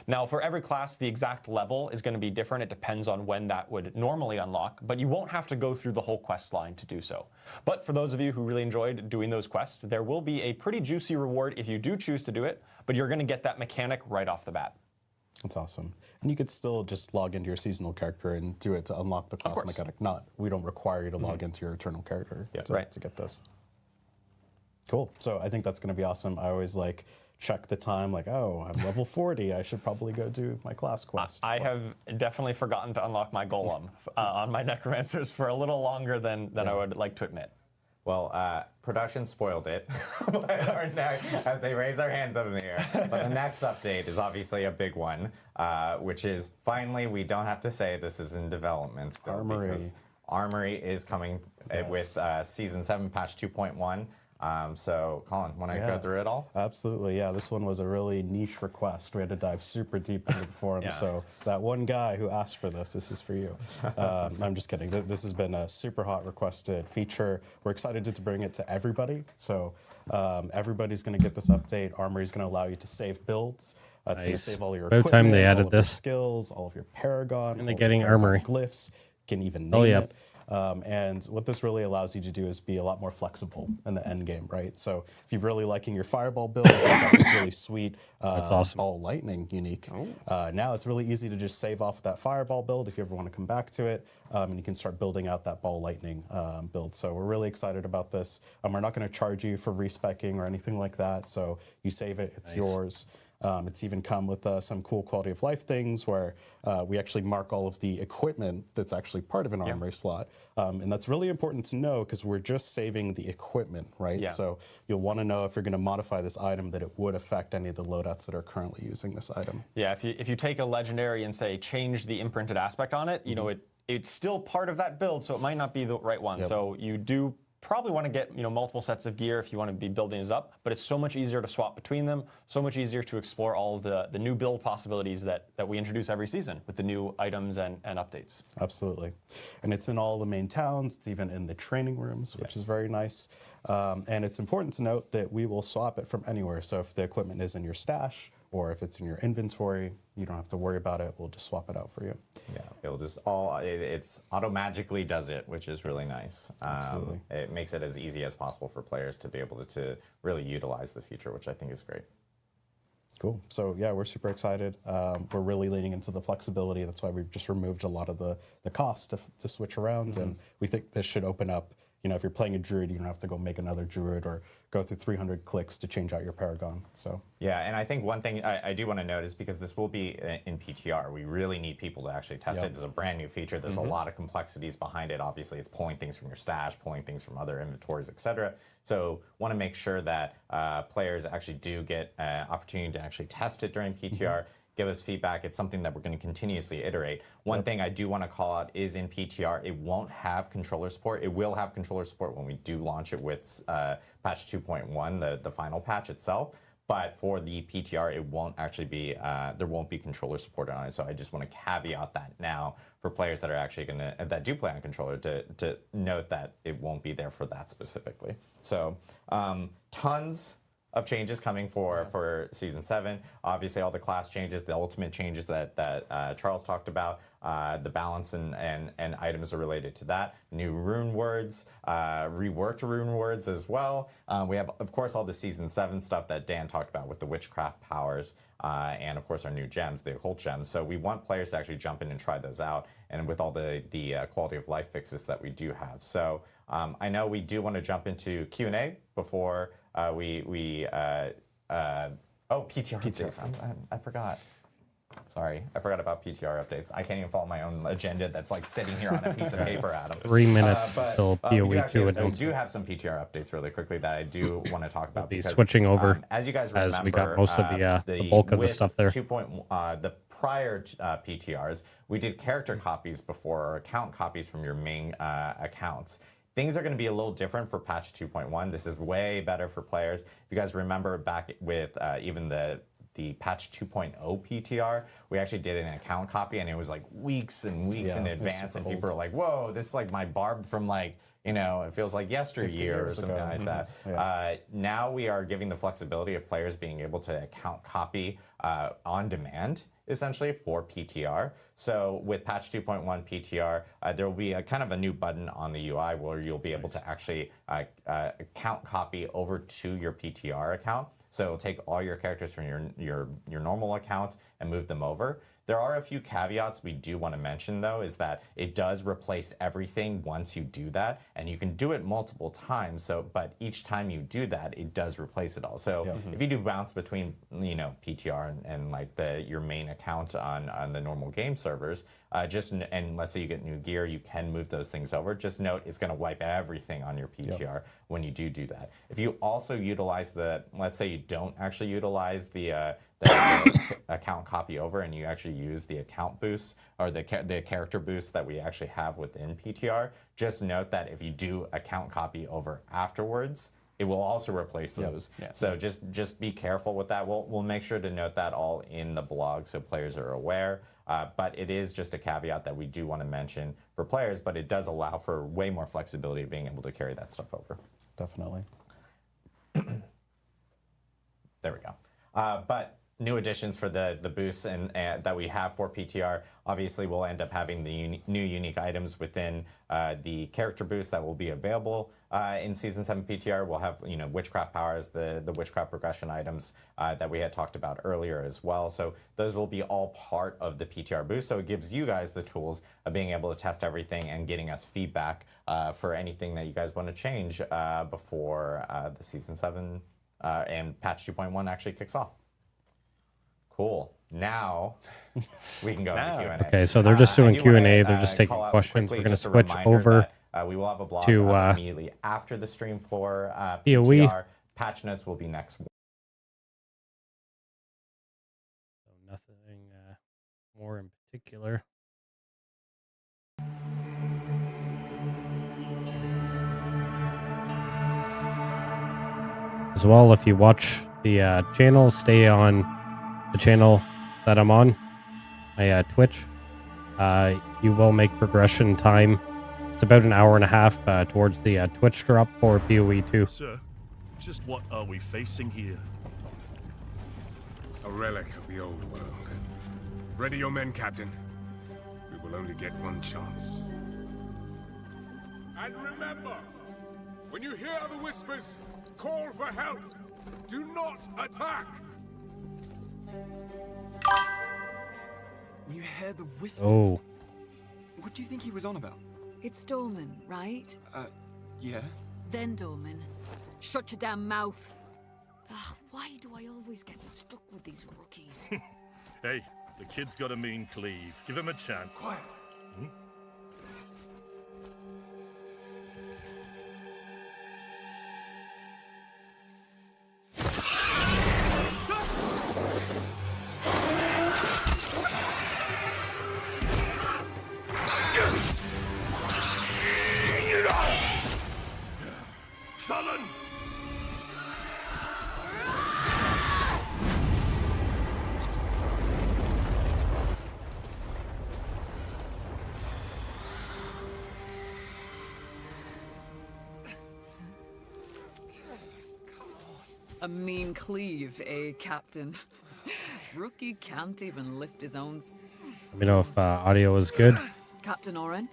Now, for every class, the exact level is going to be different. It depends on when that would normally unlock, but you won't have to go through the whole quest line to do so. But for those of you who really enjoyed doing those quests, there will be a pretty juicy reward if you do choose to do it, but you're going to get that mechanic right off the bat. That's awesome. And you could still just log into your seasonal character and do it to unlock the class mechanic. We don't require you to log into your eternal character to get this. Cool. So I think that's going to be awesome. I always check the time, oh, I'm level 40. I should probably go do my class quest. I have definitely forgotten to unlock my golem on my necromancers for a little longer than I would like to admit. Well, production spoiled it as they raise their hands up in the air. But the next update is obviously a big one, which is finally we don't have to say this is in development still. Armory. Because Armory is coming with Season 7 patch 2.1. So, Colin, want to go through it all? Absolutely, yeah. This one was a really niche request. We had to dive super deep into the forum. So that one guy who asked for this is for you. I'm just kidding. This has been a super hot requested feature. We're excited to bring it to everybody. So everybody's going to get this update. Armory is going to allow you to save builds. It's going to save all your equipment, time they added all of your this. skills, all of your Paragon, And they're getting Armory. glyphs. You can even name it. And what this really allows you to do is be a lot more flexible in the end game, right? So if you're really liking your Fireball build, you've got this really sweet Ball Lightning unique. Now it's really easy to just save off that Fireball build if you ever want to come back to it, and you can start building out that Ball Lightning build. So we're really excited about this. We're not going to charge you for respecing or anything like that. So you save it, it's yours. It's even come with some cool quality of life things where we actually mark all of the equipment that's actually part of an armory slot. And that's really important to know because we're just saving the equipment, right? So you'll want to know if you're going to modify this item that it would affect any of the loadouts that are currently using this item. Yeah, if you take a legendary and say change the imprinted aspect on it, you know, it's still part of that build, so it might not be the right one. So you do probably want to get multiple sets of gear if you want to be building this up, but it's so much easier to swap between them, so much easier to explore all of the new build possibilities that we introduce every season with the new items and updates. Absolutely. And it's in all the main towns, it's even in the training rooms, which is very nice. And it's important to note that we will swap it from anywhere. So if the equipment is in your stash, or if it's in your inventory, you don't have to worry about it. We'll just swap it out for you. Yeah, it'll just it's auto-magically does it, which is really nice. Absolutely. It makes it as easy as possible for players to be able to really utilize the feature, which I think is great. Cool. So yeah, we're super excited. We're really leaning into the flexibility. That's why we've just removed a lot of the cost to switch around. And we think this should open up, if you're playing a druid, you don't have to go make another druid or go through 300 clicks to change out your Paragon. So yeah, and I think one thing I do want to note is because this will be in PTR, we really need people to actually test it. It's a brand new feature. There's a lot of complexities behind it. Obviously, it's pulling things from your stash, pulling things from other inventories, etc. So want to make sure that players actually do get an opportunity to actually test it during PTR. Give us feedback. It's something that we're going to continuously iterate. One thing I do want to call out is in PTR, it won't have controller support. It will have controller support when we do launch it with patch 2.1, the final patch itself. But for the PTR, it won't actually be, there won't be controller support on it. So I just want to caveat that now for players that are actually going to, that do play on controller to note that it won't be there for that specifically. So tons of changes coming for Season 7. Obviously, all the class changes, the ultimate changes that Charles talked about, the balance and items are related to that. New rune words, reworked rune words as well. We have, of course, all the Season 7 stuff that Dan talked about with the witchcraft powers, and of course our new gems, the occult gems. So we want players to actually jump in and try those out, and with all the quality of life fixes that we do have. So I know we do want to jump into Q&A before PTR updates. I forgot. Sorry, I forgot about PTR updates. I can't even follow my own agenda that's like sitting here on a piece of paper, Adam. 3 minutes until POE 2 announcement. We do have some PTR updates really quickly that I do want to talk about. We'll be switching over as you guys remember, as we got most of the bulk of the stuff there. The prior PTRs, we did character copies before, or account copies from your main accounts. Things are going to be a little different for patch 2.1. This is way better for players. If you guys remember back with even the patch 2.0 PTR, we actually did an account copy, and it was like weeks and weeks in advance, and people are like, whoa, this is like my barb from like, you know, it feels like yesteryear or something like that. Now we are giving the flexibility of players being able to account copy on demand, essentially, for PTR. So with patch 2.1 PTR, there will be a kind of a new button on the UI where you'll be able to actually account copy over to your PTR account. So it'll take all your characters from your normal account and move them over. There are a few caveats we do want to mention, though, is that it does replace everything once you do that, and you can do it multiple times. So, but each time you do that, it does replace it all. So if you do bounce between, you know, PTR and like your main account on the normal game servers, and let's say you get new gear, you can move those things over. Just note it's going to wipe everything on your PTR when you do that. If you also utilize let's say you don't actually utilize the account copy over, and you actually use the account boost or the character boost that we actually have within PTR, just note that if you do account copy over afterwards, it will also replace those. So just be careful with that. We'll make sure to note that all in the blog so players are aware. But it is just a caveat that we do want to mention for players, but it does allow for way more flexibility of being able to carry that stuff over. Definitely. There we go. But new additions for the boosts and that we have for PTR. Obviously, we'll end up having the new unique items within the character boost that will be available in Season 7 PTR. We'll have, you know, witchcraft powers, the witchcraft progression items that we had talked about earlier as well. So those will be all part of the PTR boost. So it gives you guys the tools of being able to test everything and getting us feedback for anything that you guys want to change before the Season 7 and patch 2.1 actually kicks off. Cool. Now we can go into Q&A. Okay, so they're just doing Q&A. They're just taking questions. We're going to switch over we will have a blog to immediately after the stream for PTR. Patch notes will be next. So nothing more in particular. As well, if you watch the channel, stay on the channel that I'm on, my Twitch. You will make progression time. It's about an hour and a half towards the Twitch drop for POE 2. Sir, just what are we facing here? A relic of the old world. Ready your men, Captain. We will only get one chance. And remember, when you hear the whispers, call for help. Do not attack. When you hear the whispers, what do you think he was on about? It's Dorman, right? Yeah. Then Dorman, shut your damn mouth. Ugh, why do I always get stuck with these rookies? Hey, the kid's got a mean cleave. Give him a chance. Quiet. Sullen! A mean cleave, eh, Captain? Rookie can't even lift his own. Let me know if audio is good. Captain Oren?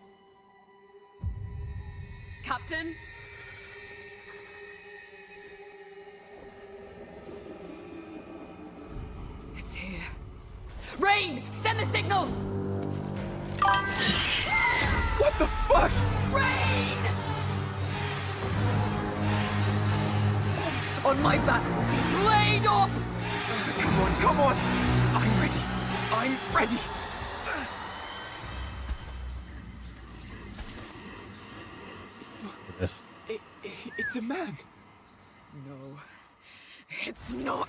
Captain? It's here. Rain! Send the signal! What the fuck? Rain! On my back, blade up! Come on, come on! I'm ready. I'm ready. This. It's a man. No, it's not.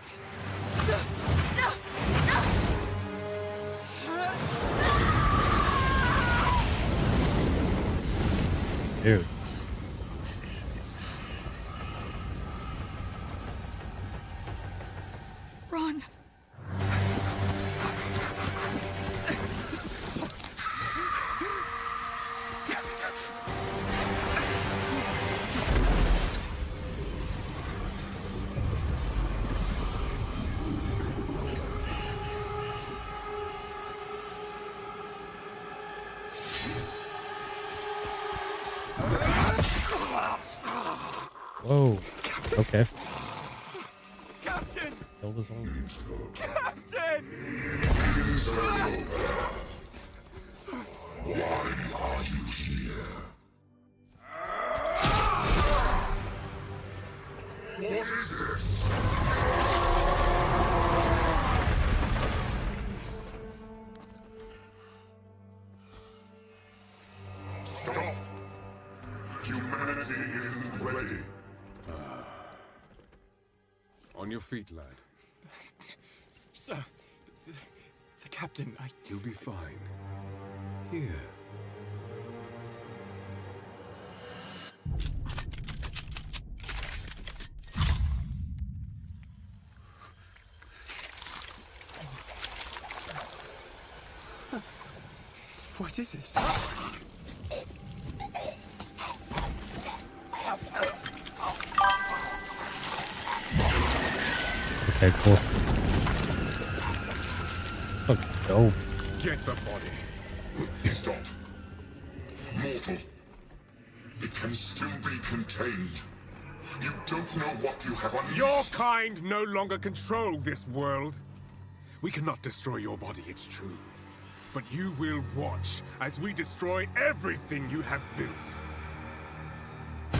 Dude. Run. Whoa. Okay. Captain! Killed his own. Captain! Why are you here? What is this? Stop! Humanity isn't ready. On your feet, lad. Sir, the captain, You'll be fine. Here. What is it? Okay, cool. Oh, dope. Get the body. Stop. Mortal. It can still be contained. You don't know what you have unleashed. Your kind no longer control this world. We cannot destroy your body, it's true. But you will watch as we destroy everything you have built.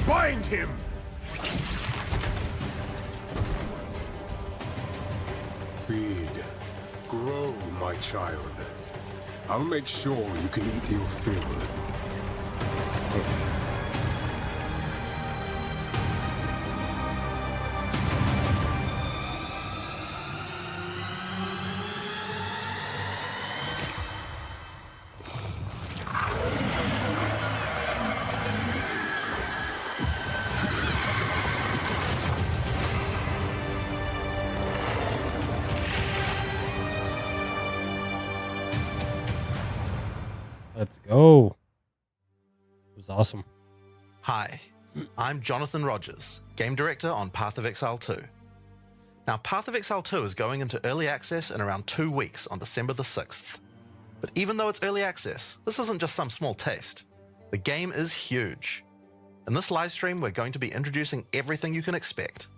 Bind him! Feed. Grow, my child. I'll make sure you can eat your fill. Let's go. It was awesome. Hi, I'm Jonathan Rogers, Game Director on Path of Exile 2. Now, Path of Exile 2 is going into early access in around 2 weeks on December the 6th. But even though it's early access, this isn't just some small taste. The game is huge. In this livestream, we're going to be introducing everything you can expect.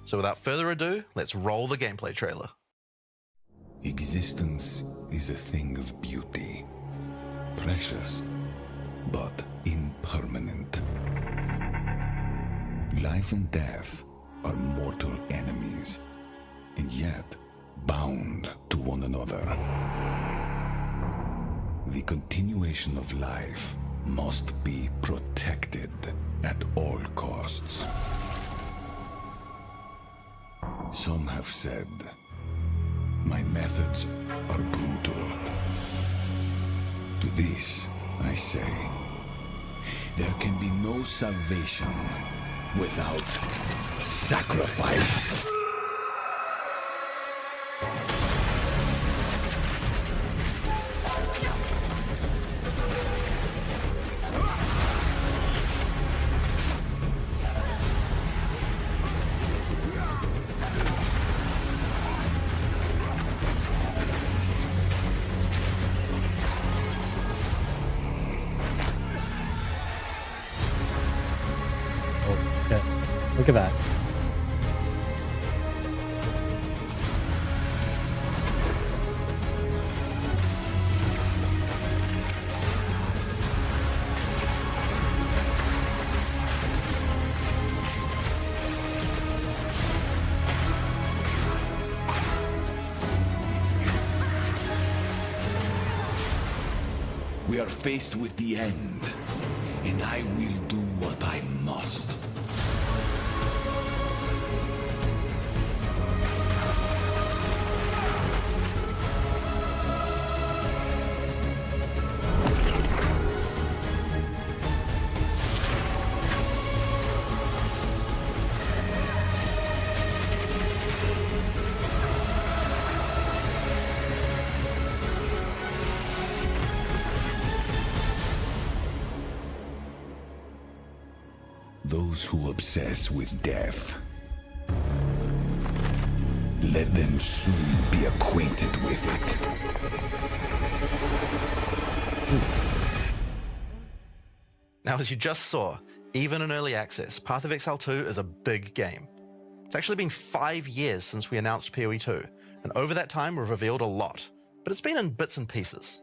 So without further ado, let's roll the gameplay trailer. Existence is a thing of beauty. Precious, but impermanent. Life and death are mortal enemies, and yet bound to one another. The continuation of life must be protected at all costs. Some have said, my methods are brutal. To this, I say, there can be no salvation without sacrifice. Look at that. We are faced with the end, and I will do what I must. Those who obsess with death, let them soon be acquainted with it. Now, as you just saw, even in early access, Path of Exile 2 is a big game. It's actually been 5 years since we announced POE 2, and over that time we've revealed a lot, but it's been in bits and pieces.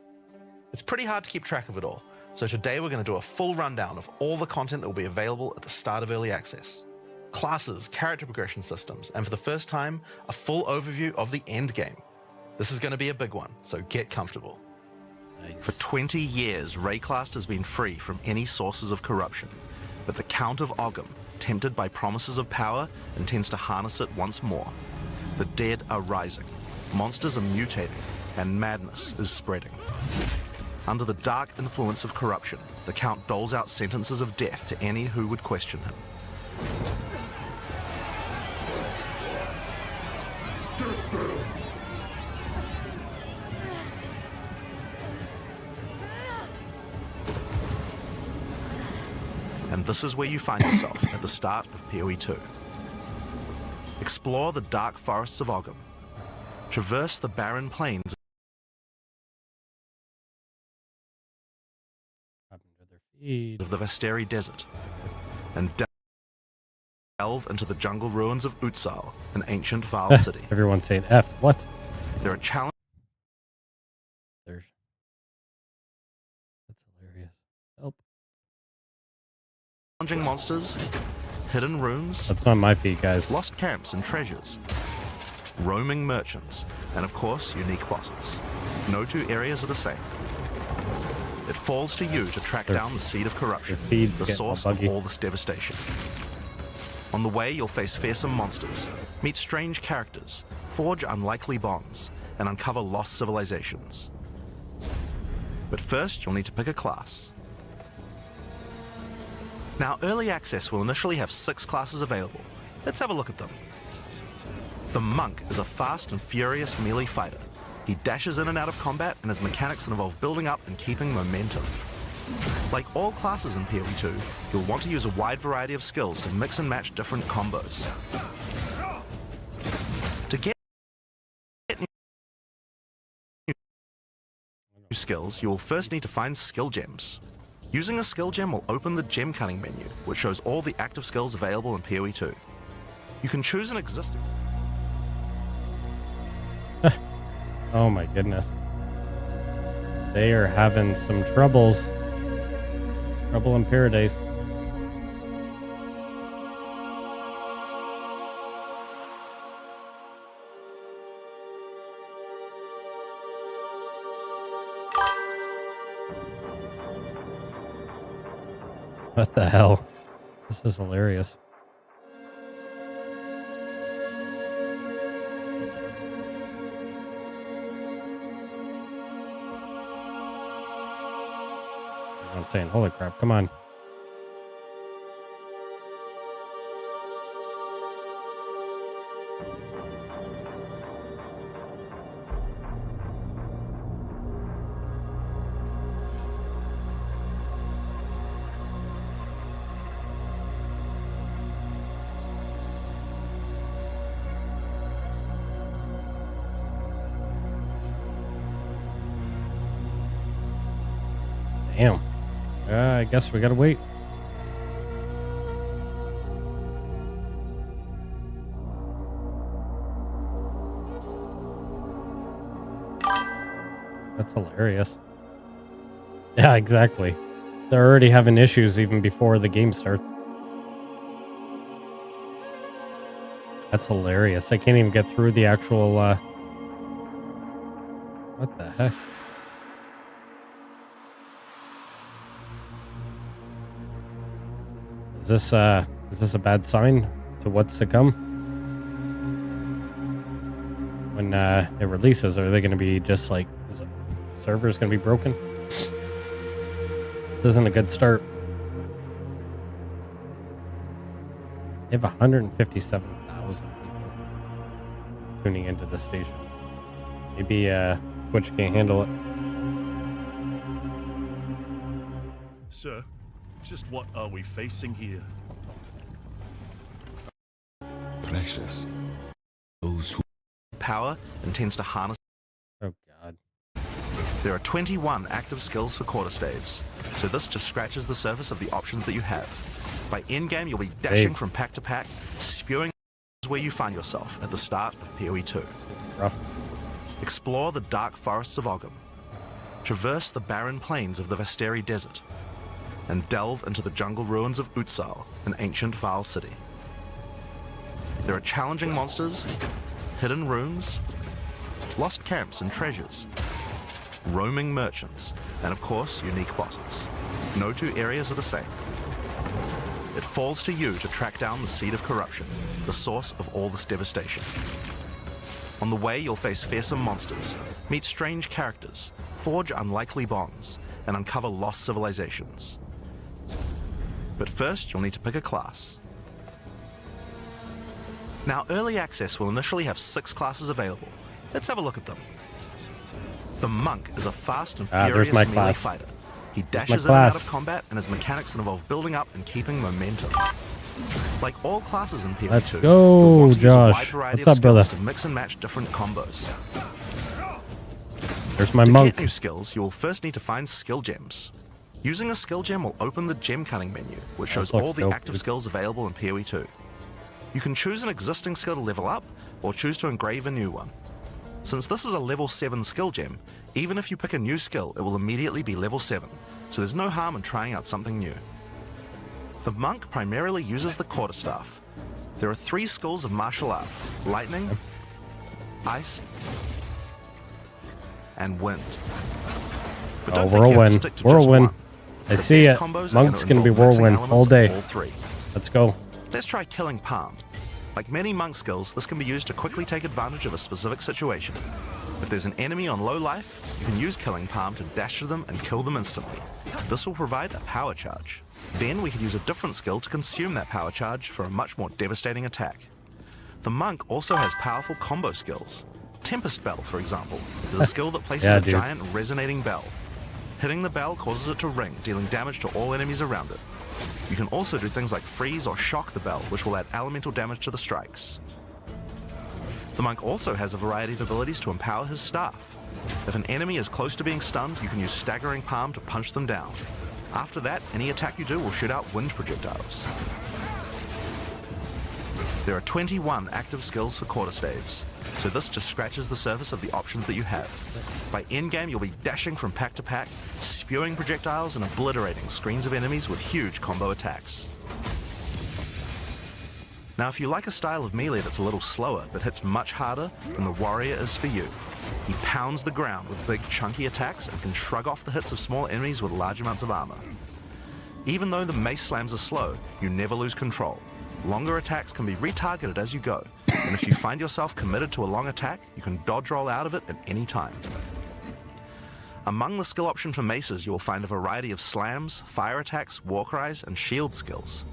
It's pretty hard to keep track of it all, so today we're going to do a full rundown of all the content that will be available at the start of early access. Classes, character progression systems, and for the first time, a full overview of the end game. This is going to be a big one, so get comfortable. For 20 years, Rayclast has been free from any sources of corruption, but the Count of Ogham, tempted by promises of power, intends to harness it once more. The dead are rising, monsters are mutating, and madness is spreading. Under the dark influence of corruption, the Count doles out sentences of death to any who would question him. And this is where you find yourself at the start of POE 2. Explore the dark forests of Ogham. Traverse the barren plains of the Vasteri Desert, and delve into the jungle ruins of Utsal, an ancient Val city. Everyone's saying F. What? There are challenges. That's hilarious. Help. Challenging monsters, hidden runes. That's not my feet, guys. Lost camps and treasures. Roaming merchants, and of course, unique bosses. No two areas are the same. It falls to you to track down the seed of corruption, the source of all this devastation. On the way, you'll face fearsome monsters, meet strange characters, forge unlikely bonds, and uncover lost civilizations. But first, you'll need to pick a class. Now, early access will initially have 6 classes available. Let's have a look at them. The Monk is a fast and furious melee fighter. He dashes in and out of combat, and his mechanics involve building up and keeping momentum. Like all classes in POE 2, you'll want to use a wide variety of skills to mix and match different combos. To get new skills, you will first need to find skill gems. Using a skill gem will open the gem cutting menu, which shows all the active skills available in POE 2. You can choose an existing. Oh my goodness. They are having some troubles. Trouble in paradise. What the hell? This is hilarious. I'm saying, holy crap, come on. Damn. I guess we gotta wait. That's hilarious. Yeah, exactly. They're already having issues even before the game starts. That's hilarious. I can't even get through the actual, what the heck? Is this a bad sign to what's to come? When it releases, are they going to be just like, is the server's going to be broken? This isn't a good start. They have 157,000 people tuning into the station. Maybe Twitch can't handle it. Sir, just what are we facing here? Precious. Those who power and tends to harness. Oh god. There are 21 active skills for quarterstaves, so this just scratches the surface of the options that you have. By endgame, you'll be dashing from pack to pack, spewing where you find yourself at the start of POE 2. Rough. Explore the dark forests of Ogham, traverse the barren plains of the Vesteri Desert, and delve into the jungle ruins of Utsal, an ancient Vaal city. There are challenging monsters, hidden runes, lost camps and treasures, roaming merchants, and of course, unique bosses. No two areas are the same. It falls to you to track down the seed of corruption, the source of all this devastation. On the way, you'll face fearsome monsters, meet strange characters, forge unlikely bonds, and uncover lost civilizations. But first, you'll need to pick a class. Now, Early Access will initially have 6 classes available. Let's have a look at them. The Monk is a fast and furious melee fighter. He dashes in and out of combat, and his mechanics involve building up and keeping momentum. Like all classes in POE 2, Let's you'll go, want to use a wide Josh. variety What's of up, brother? skills to mix and match different combos. There's my To monk. get new skills, you will first need to find skill gems. Using a skill gem will open the gem cutting menu, which shows Those look all the dope, active dude. skills available in POE 2. You can choose an existing skill to level up, or choose to engrave a new one. Since this is a level 7 skill gem, even if you pick a new skill, it will immediately be level 7, so there's no harm in trying out something new. The Monk primarily uses the quarterstaff. There are 3 schools of martial arts: lightning, ice, and wind. But don't think you have to Whirlwind. stick to just Whirlwind. one. I The see best it. combos are Monk's gonna gonna be involve mixing whirlwind elements all of day. all 3. Let's go. Let's try Killing Palm. Like many monk skills, this can be used to quickly take advantage of a specific situation. If there's an enemy on low life, you can use Killing Palm to dash to them and kill them instantly. This will provide a power charge. Then we could use a different skill to consume that power charge for a much more devastating attack. The Monk also has powerful combo skills. Tempest Bell, for example, is a skill that places Yeah, a dude. giant resonating bell. Hitting the bell causes it to ring, dealing damage to all enemies around it. You can also do things like freeze or shock the bell, which will add elemental damage to the strikes. The Monk also has a variety of abilities to empower his staff. If an enemy is close to being stunned, you can use Staggering Palm to punch them down. After that, any attack you do will shoot out wind projectiles. There are 21 active skills for quarterstaves, so this just scratches the surface of the options that you have. By endgame, you'll be dashing from pack to pack, spewing projectiles and obliterating screens of enemies with huge combo attacks. Now, if you like a style of melee that's a little slower but hits much harder, then the Warrior is for you. He pounds the ground with big chunky attacks and can shrug off the hits of small enemies with large amounts of armor. Even though the mace slams are slow, you never lose control. Longer attacks can be retargeted as you go, and if you find yourself committed to a long attack, you can dodge roll out of it at any time. Among the skill option for maces, you will find a variety of slams, fire attacks, war cries, and shield skills.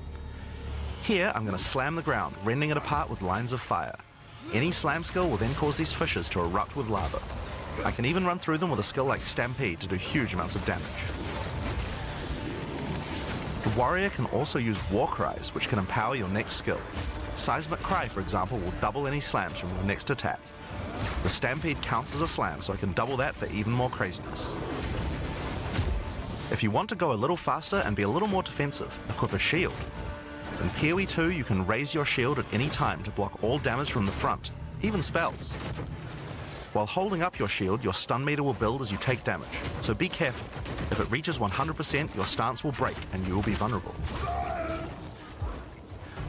Here, I'm going to slam the ground, rending it apart with lines of fire. Any slam skill will then cause these fissures to erupt with lava. I can even run through them with a skill like Stampede to do huge amounts of damage. The Warrior can also use war cries, which can empower your next skill. Seismic Cry, for example, will double any slams from your next attack. The Stampede counts as a slam, so I can double that for even more craziness. If you want to go a little faster and be a little more defensive, equip a shield. In POE 2, you can raise your shield at any time to block all damage from the front, even spells. While holding up your shield, your stun meter will build as you take damage, so be careful. If it reaches 100%, your stance will break and you will be vulnerable.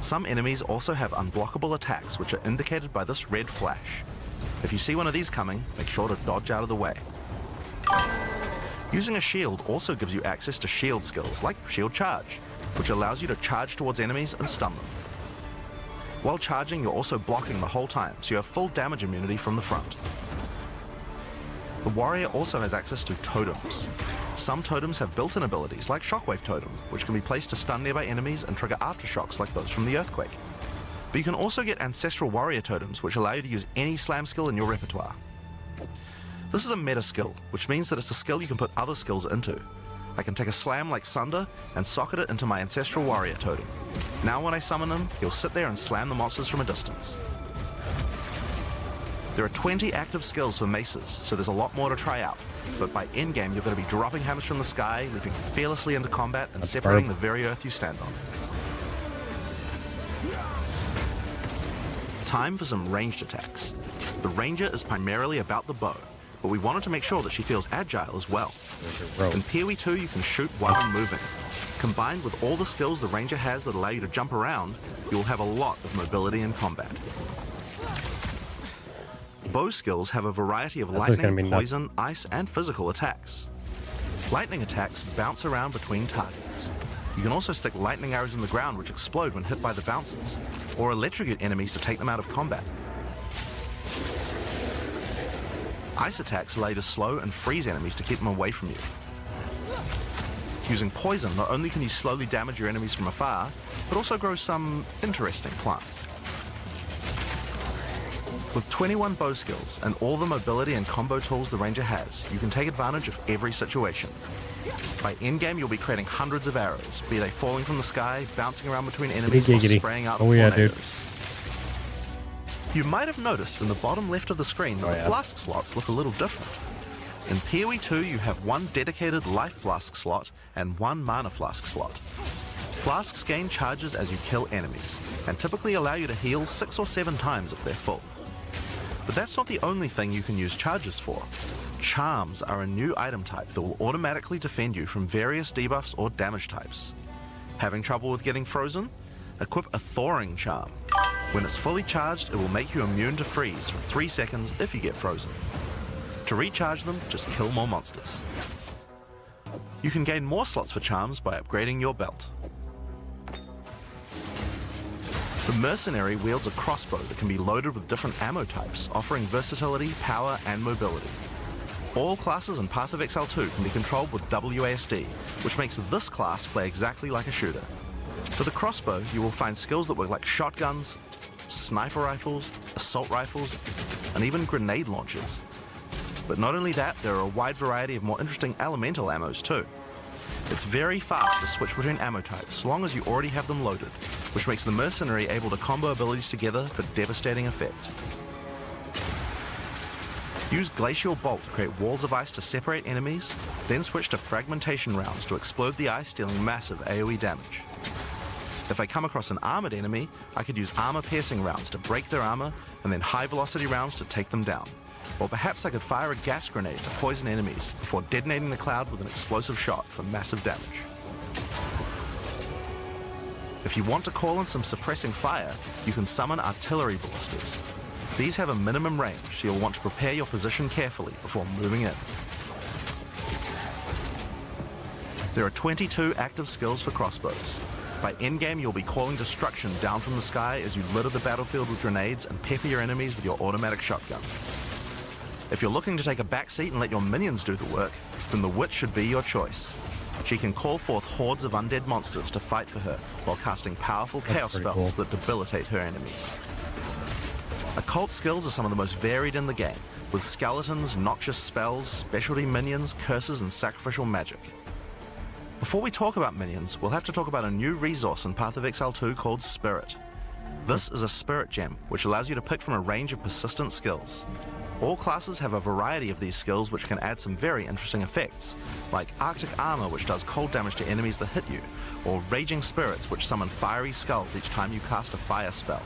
Some enemies also have unblockable attacks, which are indicated by this red flash. If you see one of these coming, make sure to dodge out of the way. Using a shield also gives you access to shield skills, like Shield Charge, which allows you to charge towards enemies and stun them. While charging, you're also blocking the whole time, so you have full damage immunity from the front. The warrior also has access to totems. Some totems have built-in abilities, like Shockwave Totem, which can be placed to stun nearby enemies and trigger aftershocks like those from the earthquake. But you can also get Ancestral Warrior Totems, which allow you to use any slam skill in your repertoire. This is a meta skill, which means that it's a skill you can put other skills into. I can take a slam like Sunder and socket it into my Ancestral Warrior Totem. Now when I summon him, he'll sit there and slam the monsters from a distance. There are 20 active skills for maces, so there's a lot more to try out. But by endgame, you're going to be dropping hammers from the sky, leaping fearlessly into combat, and separating the very earth you stand on. Time for some ranged attacks. The ranger is primarily about the bow, but we wanted to make sure that she feels agile as well. In POE 2, you can shoot while moving. Combined with all the skills the ranger has that allow you to jump around, you will have a lot of mobility in combat. Bow skills have a variety of lightning, poison, ice, and physical attacks. Lightning attacks bounce around between targets. You can also stick lightning arrows in the ground which explode when hit by the bouncers, or electrocute enemies to take them out of combat. Ice attacks allow you to slow and freeze enemies to keep them away from you. Using poison, not only can you slowly damage your enemies from afar, but also grow some interesting plants. With 21 bow skills and all the mobility and combo tools the ranger has, you can take advantage of every situation. By endgame, you'll be creating hundreds of arrows, be they falling from the sky, bouncing around between enemies, or spraying out tornadoes. You might have noticed in the bottom left of the screen that the flask slots look a little different. In POE 2, you have one dedicated life flask slot and one mana flask slot. Flasks gain charges as you kill enemies, and typically allow you to heal 6 or 7 times if they're full. But that's not the only thing you can use charges for. Charms are a new item type that will automatically defend you from various debuffs or damage types. Having trouble with getting frozen? Equip a Thawing Charm. When it's fully charged, it will make you immune to freeze for 3 seconds if you get frozen. To recharge them, just kill more monsters. You can gain more slots for charms by upgrading your belt. The Mercenary wields a crossbow that can be loaded with different ammo types, offering versatility, power, and mobility. All classes in Path of Exile 2 can be controlled with WASD, which makes this class play exactly like a shooter. For the crossbow, you will find skills that work like shotguns, sniper rifles, assault rifles, and even grenade launchers. But not only that, there are a wide variety of more interesting elemental ammos too. It's very fast to switch between ammo types, so long as you already have them loaded, which makes the Mercenary able to combo abilities together for devastating effect. Use Glacial Bolt to create walls of ice to separate enemies, then switch to Fragmentation rounds to explode the ice, dealing massive AoE damage. If I come across an armored enemy, I could use armor-piercing rounds to break their armor, and then high-velocity rounds to take them down. Or perhaps I could fire a gas grenade to poison enemies before detonating the cloud with an explosive shot for massive damage. If you want to call in some suppressing fire, you can summon artillery ballistas. These have a minimum range, so you'll want to prepare your position carefully before moving in. There are 22 active skills for crossbows. By endgame, you'll be calling destruction down from the sky as you litter the battlefield with grenades and pepper your enemies with your automatic shotgun. If you're looking to take a backseat and let your minions do the work, then the Witch should be your choice. She can call forth hordes of undead monsters to fight for her while casting powerful chaos spells that debilitate her enemies. Occult skills are some of the most varied in the game, with skeletons, noxious spells, specialty minions, curses, and sacrificial magic. Before we talk about minions, we'll have to talk about a new resource in Path of Exile 2 called Spirit. This is a spirit gem, which allows you to pick from a range of persistent skills. All classes have a variety of these skills which can add some very interesting effects, like Arctic Armor, which does cold damage to enemies that hit you, or Raging Spirits, which summon fiery skulls each time you cast a fire spell.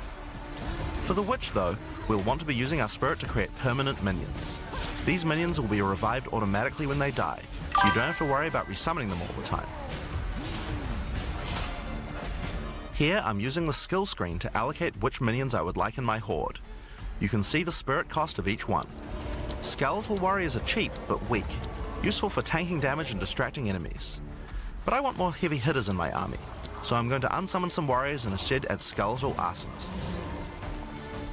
For the Witch though, we'll want to be using our spirit to create permanent minions. These minions will be revived automatically when they die, so you don't have to worry about resummoning them all the time. Here I'm using the skill screen to allocate which minions I would like in my horde. You can see the spirit cost of each one. Skeletal warriors are cheap but weak, useful for tanking damage and distracting enemies. But I want more heavy hitters in my army, so I'm going to unsummon some warriors and instead add skeletal arsonists.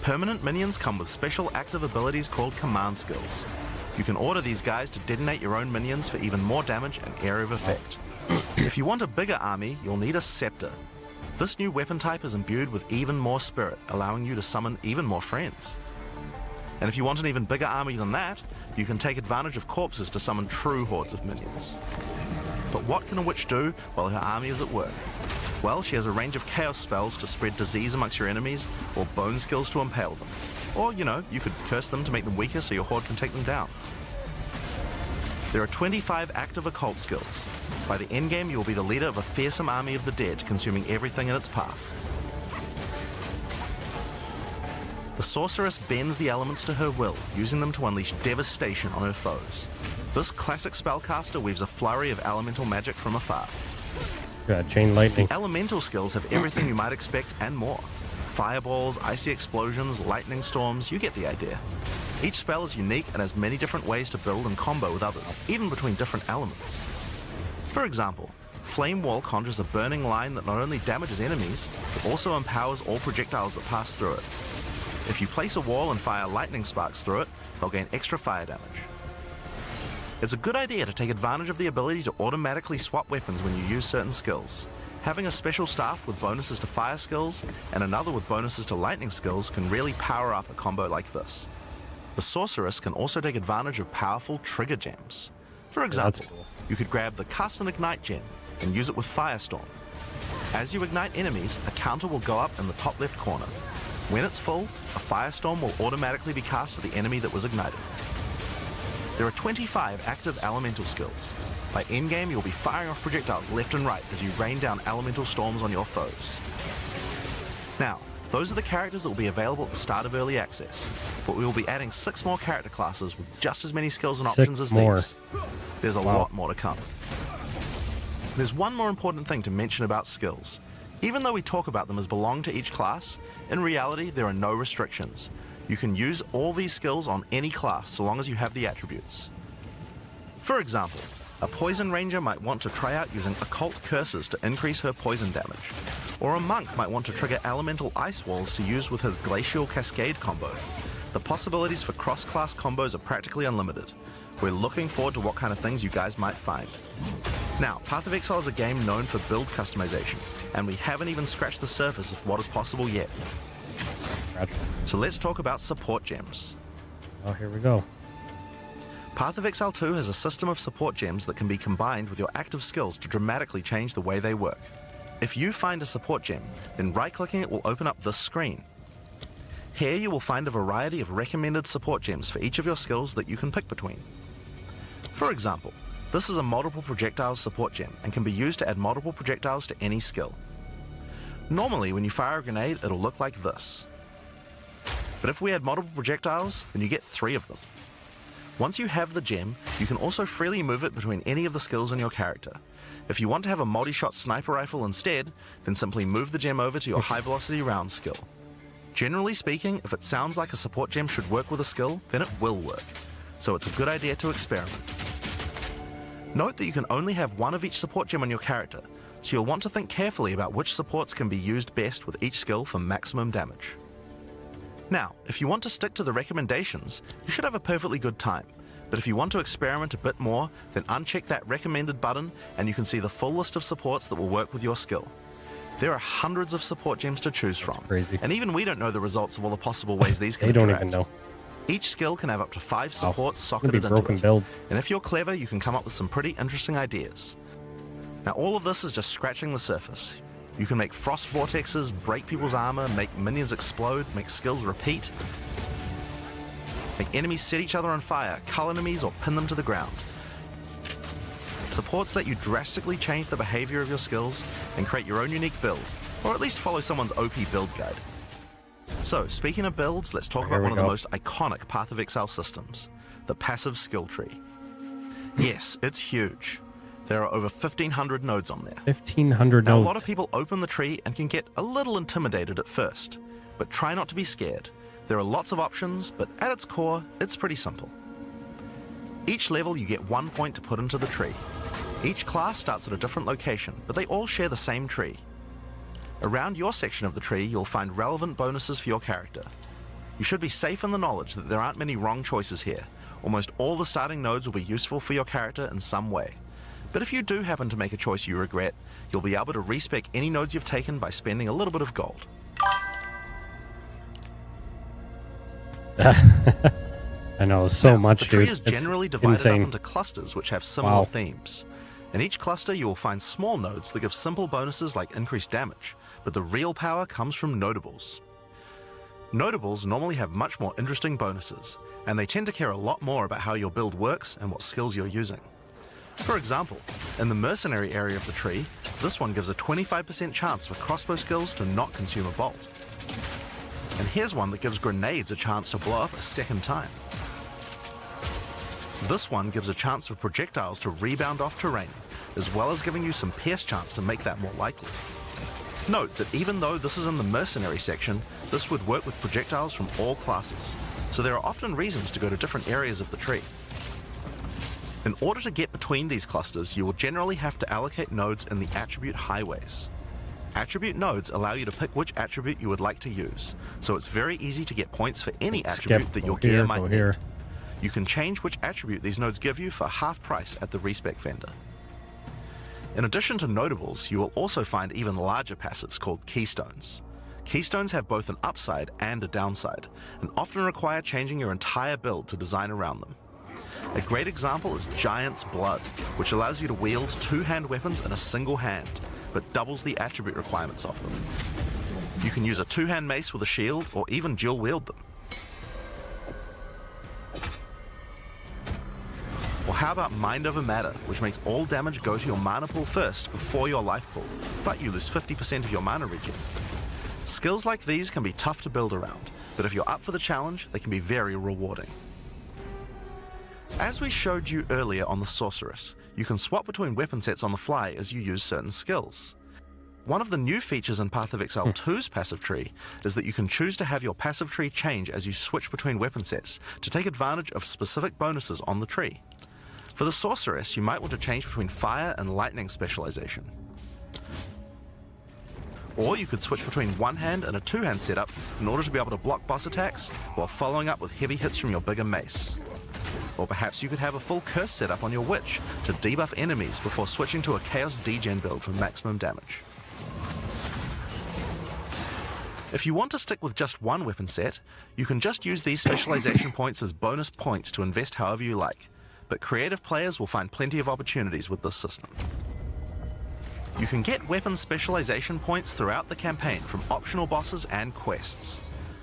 Permanent minions come with special active abilities called command skills. You can order these guys to detonate your own minions for even more damage and area of effect. If you want a bigger army, you'll need a scepter. This new weapon type is imbued with even more spirit, allowing you to summon even more friends. And if you want an even bigger army than that, you can take advantage of corpses to summon true hordes of minions. But what can a witch do while her army is at work? Well, she has a range of chaos spells to spread disease amongst your enemies, or bone skills to impale them. Or, you know, you could curse them to make them weaker so your horde can take them down. There are 25 active occult skills. By the endgame, you will be the leader of a fearsome army of the dead, consuming everything in its path. The sorceress bends the elements to her will, using them to unleash devastation on her foes. This classic spellcaster weaves a flurry of elemental magic from afar. Chain lightning. The elemental skills have everything you might expect and more. Fireballs, icy explosions, lightning storms, you get the idea. Each spell is unique and has many different ways to build and combo with others, even between different elements. For example, Flame Wall conjures a burning line that not only damages enemies, but also empowers all projectiles that pass through it. If you place a wall and fire lightning sparks through it, they'll gain extra fire damage. It's a good idea to take advantage of the ability to automatically swap weapons when you use certain skills. Having a special staff with bonuses to fire skills and another with bonuses to lightning skills can really power up a combo like this. The sorceress can also take advantage of powerful trigger gems. For example, you could grab the Cast and Ignite gem and use it with Firestorm. As you ignite enemies, a counter will go up in the top left corner. When it's full, a Firestorm will automatically be cast at the enemy that was ignited. There are 25 active elemental skills. By endgame, you'll be firing off projectiles left and right as you rain down elemental storms on your foes. Now, those are the characters that will be available at the start of early access, but we will be adding 6 more character classes with just as many skills and options as these. There's a lot more to come. There's one more important thing to mention about skills. Even though we talk about them as belong to each class, in reality there are no restrictions. You can use all these skills on any class so long as you have the attributes. For example, a Poison Ranger might want to try out using occult curses to increase her poison damage, or a monk might want to trigger elemental ice walls to use with his Glacial Cascade combo. The possibilities for cross-class combos are practically unlimited. We're looking forward to what kind of things you guys might find. Now, Path of Exile is a game known for build customization, and we haven't even scratched the surface of what is possible yet. So let's talk about support gems. Oh, here we go. Path of Exile 2 has a system of support gems that can be combined with your active skills to dramatically change the way they work. If you find a support gem, then right-clicking it will open up this screen. Here you will find a variety of recommended support gems for each of your skills that you can pick between. For example, this is a multiple projectiles support gem and can be used to add multiple projectiles to any skill. Normally, when you fire a grenade, it'll look like this. But if we add multiple projectiles, then you get 3 of them. Once you have the gem, you can also freely move it between any of the skills on your character. If you want to have a multi-shot sniper rifle instead, then simply move the gem over to your high-velocity round skill. Generally speaking, if it sounds like a support gem should work with a skill, then it will work. So it's a good idea to experiment. Note that you can only have one of each support gem on your character, so you'll want to think carefully about which supports can be used best with each skill for maximum damage. Now, if you want to stick to the recommendations, you should have a perfectly good time. But if you want to experiment a bit more, then uncheck that recommended button and you can see the full list of supports that will work with your skill. There are hundreds of support gems to choose from, and even we don't know the results of all the possible ways these can interact. They don't even know. Each skill can have up to 5 supports socketed into it. Build. And if you're clever, you can come up with some pretty interesting ideas. Now all of this is just scratching the surface. You can make frost vortexes, break people's armor, make minions explode, make skills repeat, make enemies set each other on fire, cull enemies, or pin them to the ground. Supports let you drastically change the behavior of your skills and create your own unique build, or at least follow someone's OP build guide. So, speaking of builds, let's talk Here about we one of the go. most iconic Path of Exile systems, the passive skill tree. Yes, it's huge. There are over 1,500 nodes on there. 1,500 Now, nodes. a lot of people open the tree and can get a little intimidated at first, but try not to be scared. There are lots of options, but at its core, it's pretty simple. Each level you get 1 point to put into the tree. Each class starts at a different location, but they all share the same tree. Around your section of the tree, you'll find relevant bonuses for your character. You should be safe in the knowledge that there aren't many wrong choices here. Almost all the starting nodes will be useful for your character in some way. But if you do happen to make a choice you regret, you'll be able to respec any nodes you've taken by spending a little bit of gold. I know, so much, The tree dude. is It's generally divided insane. up into clusters which have similar Wow. themes. In each cluster, you will find small nodes that give simple bonuses like increased damage, but the real power comes from notables. Notables normally have much more interesting bonuses, and they tend to care a lot more about how your build works and what skills you're using. For example, in the mercenary area of the tree, this one gives a 25% chance for crossbow skills to not consume a bolt. And here's one that gives grenades a chance to blow up a second time. This one gives a chance for projectiles to rebound off terrain, as well as giving you some pierce chance to make that more likely. Note that even though this is in the mercenary section, this would work with projectiles from all classes, so there are often reasons to go to different areas of the tree. In order to get between these clusters, you will generally have to allocate nodes in the attribute highways. Attribute nodes allow you to pick which attribute you would like to use, so it's very easy to get points for any attribute that your gear might need. You can change which attribute these nodes give you for half price at the respec vendor. In addition to notables, you will also find even larger passives called keystones. Keystones have both an upside and a downside, and often require changing your entire build to design around them. A great example is Giant's Blood, which allows you to wield two-hand weapons in a single hand, but doubles the attribute requirements of them. You can use a two-hand mace with a shield, or even dual wield them. Or how about Mind Over Matter, which makes all damage go to your mana pool first before your life pool, but you lose 50% of your mana regen. Skills like these can be tough to build around, but if you're up for the challenge, they can be very rewarding. As we showed you earlier on the Sorceress, you can swap between weapon sets on the fly as you use certain skills. One of the new features in Path of Exile 2's passive tree is that you can choose to have your passive tree change as you switch between weapon sets to take advantage of specific bonuses on the tree. For the Sorceress, you might want to change between fire and lightning specialization. Or you could switch between one hand and a two-hand setup in order to be able to block boss attacks while following up with heavy hits from your bigger mace. Or perhaps you could have a full curse setup on your witch to debuff enemies before switching to a chaos degen build for maximum damage. If you want to stick with just one weapon set, you can just use these specialization points as bonus points to invest however you like, but creative players will find plenty of opportunities with this system. You can get weapon specialization points throughout the campaign from optional bosses and quests.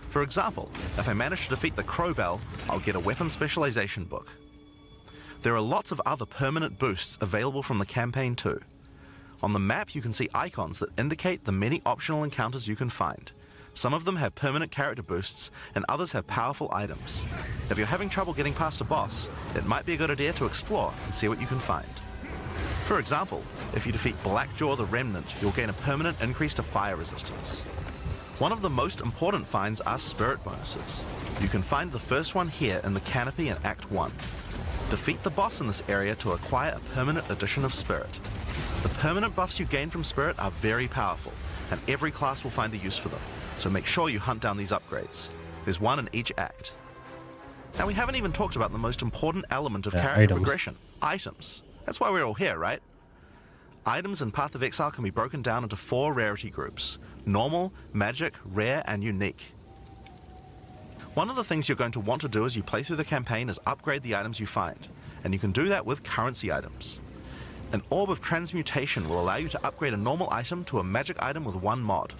For example, if I manage to defeat the Crowbell, I'll get a weapon specialization book. There are lots of other permanent boosts available from the campaign too. On the map you can see icons that indicate the many optional encounters you can find. Some of them have permanent character boosts, and others have powerful items. If you're having trouble getting past a boss, it might be a good idea to explore and see what you can find. For example, if you defeat Blackjaw the Remnant, you'll gain a permanent increase to fire resistance. One of the most important finds are spirit bonuses. You can find the first one here in the canopy in Act 1. Defeat the boss in this area to acquire a permanent addition of spirit. The permanent buffs you gain from spirit are very powerful, and every class will find a use for them, so make sure you hunt down these upgrades. There's one in each act. Now we haven't even talked about the most important element of character progression, items. That's why we're all here, right? Items in Path of Exile can be broken down into 4 rarity groups: normal, magic, rare, and unique. One of the things you're going to want to do as you play through the campaign is upgrade the items you find, and you can do that with currency items. An Orb of Transmutation will allow you to upgrade a normal item to a magic item with 1 mod.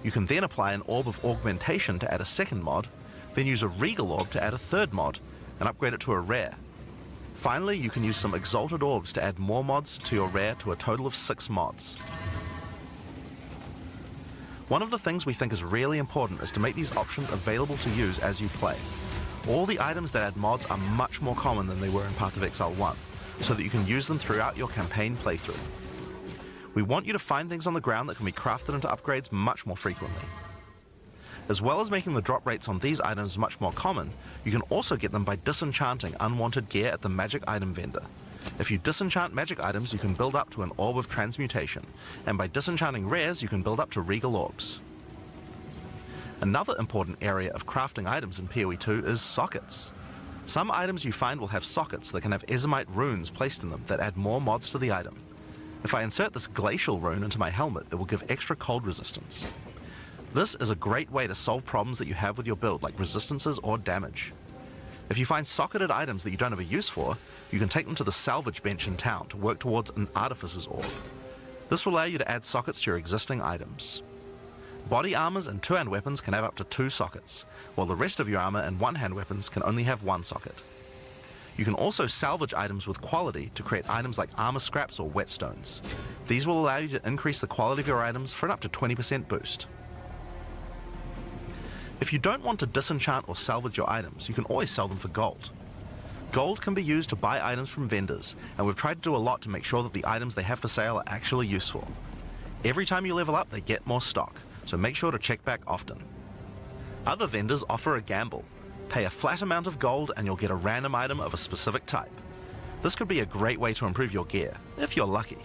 You can then apply an Orb of Augmentation to add a second mod, then use a Regal Orb to add a third mod, and upgrade it to a rare. Finally, you can use some Exalted Orbs to add more mods to your rare to a total of 6 mods. One of the things we think is really important is to make these options available to use as you play. All the items that add mods are much more common than they were in Path of Exile 1, so that you can use them throughout your campaign playthrough. We want you to find things on the ground that can be crafted into upgrades much more frequently. As well as making the drop rates on these items much more common, you can also get them by disenchanting unwanted gear at the magic item vendor. If you disenchant magic items, you can build up to an Orb of Transmutation, and by disenchanting rares, you can build up to Regal Orbs. Another important area of crafting items in PoE 2 is sockets. Some items you find will have sockets that can have Ezomite runes placed in them that add more mods to the item. If I insert this glacial rune into my helmet, it will give extra cold resistance. This is a great way to solve problems that you have with your build, like resistances or damage. If you find socketed items that you don't have a use for, you can take them to the salvage bench in town to work towards an Artificer's Orb. This will allow you to add sockets to your existing items. Body armors and two-hand weapons can have up to 2 sockets, while the rest of your armor and one-hand weapons can only have 1 socket. You can also salvage items with quality to create items like armor scraps or whetstones. These will allow you to increase the quality of your items for an up to 20% boost. If you don't want to disenchant or salvage your items, you can always sell them for gold. Gold can be used to buy items from vendors, and we've tried to do a lot to make sure that the items they have for sale are actually useful. Every time you level up, they get more stock, so make sure to check back often. Other vendors offer a gamble. Pay a flat amount of gold and you'll get a random item of a specific type. This could be a great way to improve your gear, if you're lucky.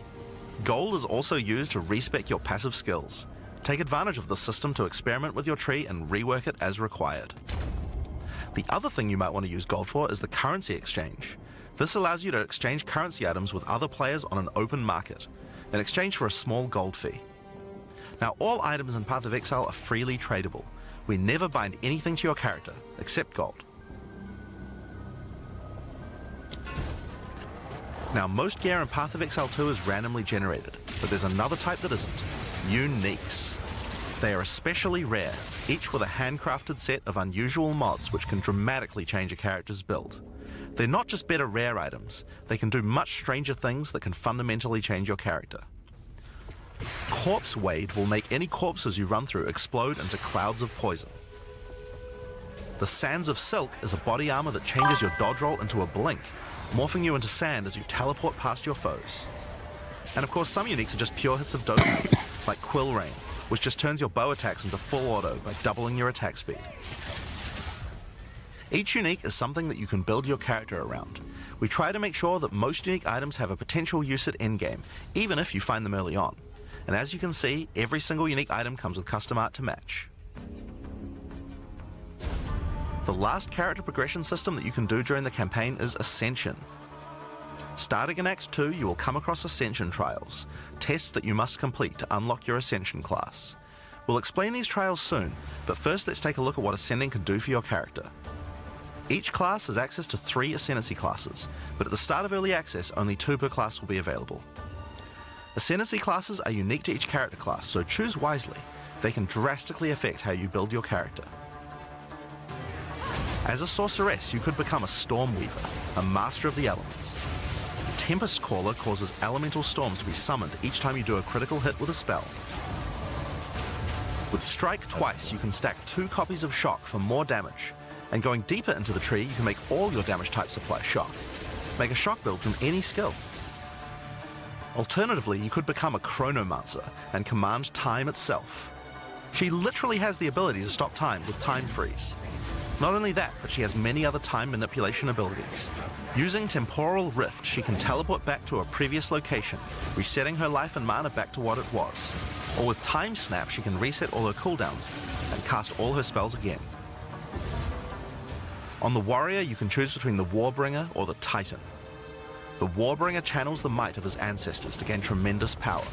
Gold is also used to respec your passive skills. Take advantage of the system to experiment with your tree and rework it as required. The other thing you might want to use gold for is the currency exchange. This allows you to exchange currency items with other players on an open market, in exchange for a small gold fee. Now, all items in Path of Exile are freely tradable. We never bind anything to your character, except gold. Now, most gear in Path of Exile 2 is randomly generated, but there's another type that isn't. Uniques. They are especially rare, each with a handcrafted set of unusual mods which can dramatically change a character's build. They're not just better rare items, they can do much stranger things that can fundamentally change your character. Corpse Wade will make any corpses you run through explode into clouds of poison. The Sands of Silk is a body armor that changes your dodge roll into a blink, morphing you into sand as you teleport past your foes. And of course, some uniques are just pure hits of dopamine, like Quill Rain, which just turns your bow attacks into full auto by doubling your attack speed. Each unique is something that you can build your character around. We try to make sure that most unique items have a potential use at endgame, even if you find them early on. And as you can see, every single unique item comes with custom art to match. The last character progression system that you can do during the campaign is Ascension. Starting in Act 2, you will come across Ascension trials, tests that you must complete to unlock your Ascension class. We'll explain these trials soon, but first let's take a look at what Ascending can do for your character. Each class has access to 3 Ascendancy classes, but at the start of Early Access, only 2 per class will be available. Ascendancy classes are unique to each character class, so choose wisely. They can drastically affect how you build your character. As a sorceress, you could become a Stormweaver, a master of the elements. Tempest Caller causes elemental storms to be summoned each time you do a critical hit with a spell. With Strike Twice, you can stack 2 copies of Shock for more damage, and going deeper into the tree, you can make all your damage types apply Shock. Make a Shock build from any skill. Alternatively, you could become a Chronomancer and command time itself. She literally has the ability to stop time with Time Freeze. Not only that, but she has many other time manipulation abilities. Using Temporal Rift, she can teleport back to a previous location, resetting her life and mana back to what it was. Or with Time Snap, she can reset all her cooldowns and cast all her spells again. On the Warrior, you can choose between the Warbringer or the Titan. The Warbringer channels the might of his ancestors to gain tremendous power.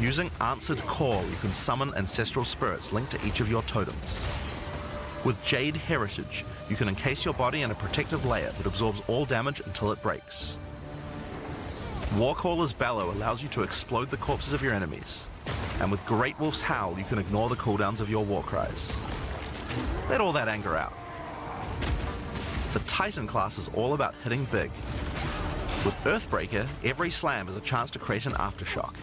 Using Answered Call, you can summon ancestral spirits linked to each of your totems. With Jade Heritage, you can encase your body in a protective layer that absorbs all damage until it breaks. Warcaller's Bellow allows you to explode the corpses of your enemies. And with Great Wolf's Howl, you can ignore the cooldowns of your war cries. Let all that anger out. The Titan class is all about hitting big. With Earthbreaker, every slam is a chance to create an aftershock.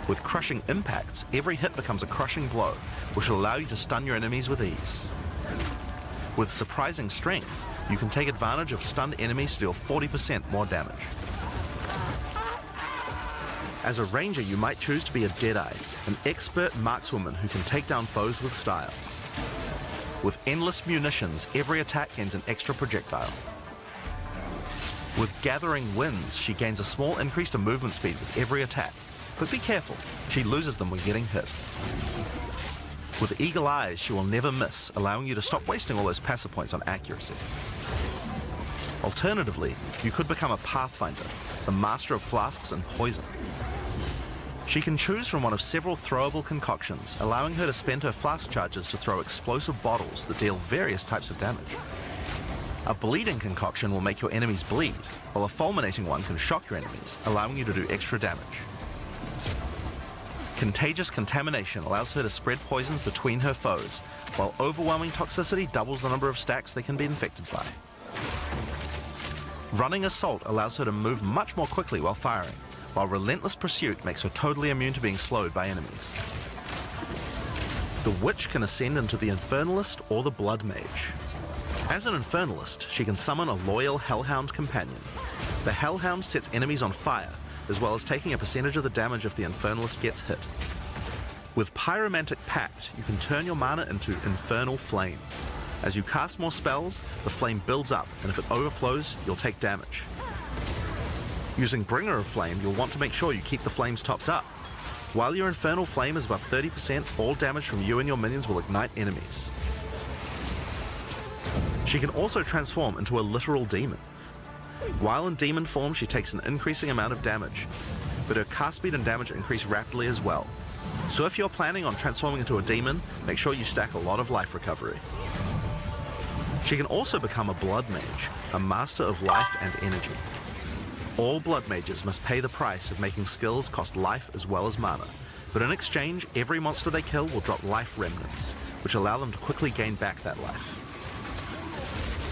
With crushing impacts, every hit becomes a crushing blow, which will allow you to stun your enemies with ease. With surprising strength, you can take advantage of stunned enemies to deal 40% more damage. As a ranger, you might choose to be a Deadeye, an expert markswoman who can take down foes with style. With endless munitions, every attack gains an extra projectile. With Gathering Winds, she gains a small increase to movement speed with every attack, but be careful, she loses them when getting hit. With Eagle Eyes, she will never miss, allowing you to stop wasting all those passive points on accuracy. Alternatively, you could become a Pathfinder, the master of flasks and poison. She can choose from one of several throwable concoctions, allowing her to spend her flask charges to throw explosive bottles that deal various types of damage. A bleeding concoction will make your enemies bleed, while a fulminating one can shock your enemies, allowing you to do extra damage. Contagious Contamination allows her to spread poisons between her foes, while Overwhelming Toxicity doubles the number of stacks they can be infected by. Running Assault allows her to move much more quickly while firing, while Relentless Pursuit makes her totally immune to being slowed by enemies. The Witch can ascend into the Infernalist or the Blood Mage. As an Infernalist, she can summon a loyal Hellhound companion. The Hellhound sets enemies on fire, as well as taking a percentage of the damage if the Infernalist gets hit. With Pyromantic Pact, you can turn your mana into Infernal Flame. As you cast more spells, the flame builds up, and if it overflows, you'll take damage. Using Bringer of Flame, you'll want to make sure you keep the flames topped up. While your Infernal Flame is above 30%, all damage from you and your minions will ignite enemies. She can also transform into a literal demon. While in demon form, she takes an increasing amount of damage, but her cast speed and damage increase rapidly as well. So if you're planning on transforming into a demon, make sure you stack a lot of life recovery. She can also become a Blood Mage, a master of life and energy. All Blood Mages must pay the price of making skills cost life as well as mana, but in exchange, every monster they kill will drop life remnants, which allow them to quickly gain back that life.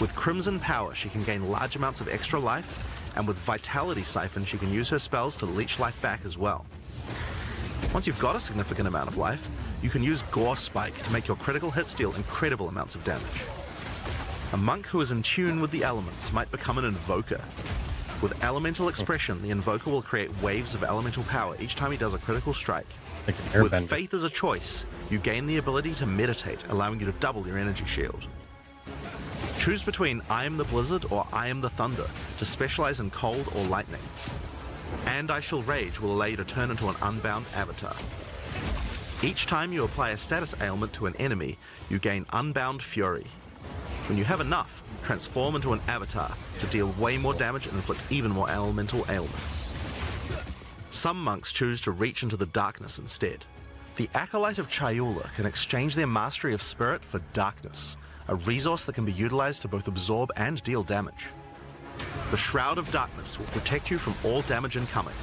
With Crimson Power, she can gain large amounts of extra life, and with Vitality Siphon, she can use her spells to leech life back as well. Once you've got a significant amount of life, you can use Gore Spike to make your critical hits deal incredible amounts of damage. A monk who is in tune with the elements might become an Invoker. With Elemental Expression, the Invoker will create waves of elemental power each time he does a critical strike. Like an airbender. With Faith as a choice, you gain the ability to meditate, allowing you to double your energy shield. Choose between I am the Blizzard or I am the Thunder to specialize in cold or lightning. And I Shall Rage will allow you to turn into an unbound avatar. Each time you apply a status ailment to an enemy, you gain Unbound Fury. When you have enough, transform into an avatar to deal way more damage and inflict even more elemental ailments. Some monks choose to reach into the darkness instead. The Acolyte of Chayula can exchange their mastery of spirit for darkness, a resource that can be utilized to both absorb and deal damage. The Shroud of Darkness will protect you from all damage incoming,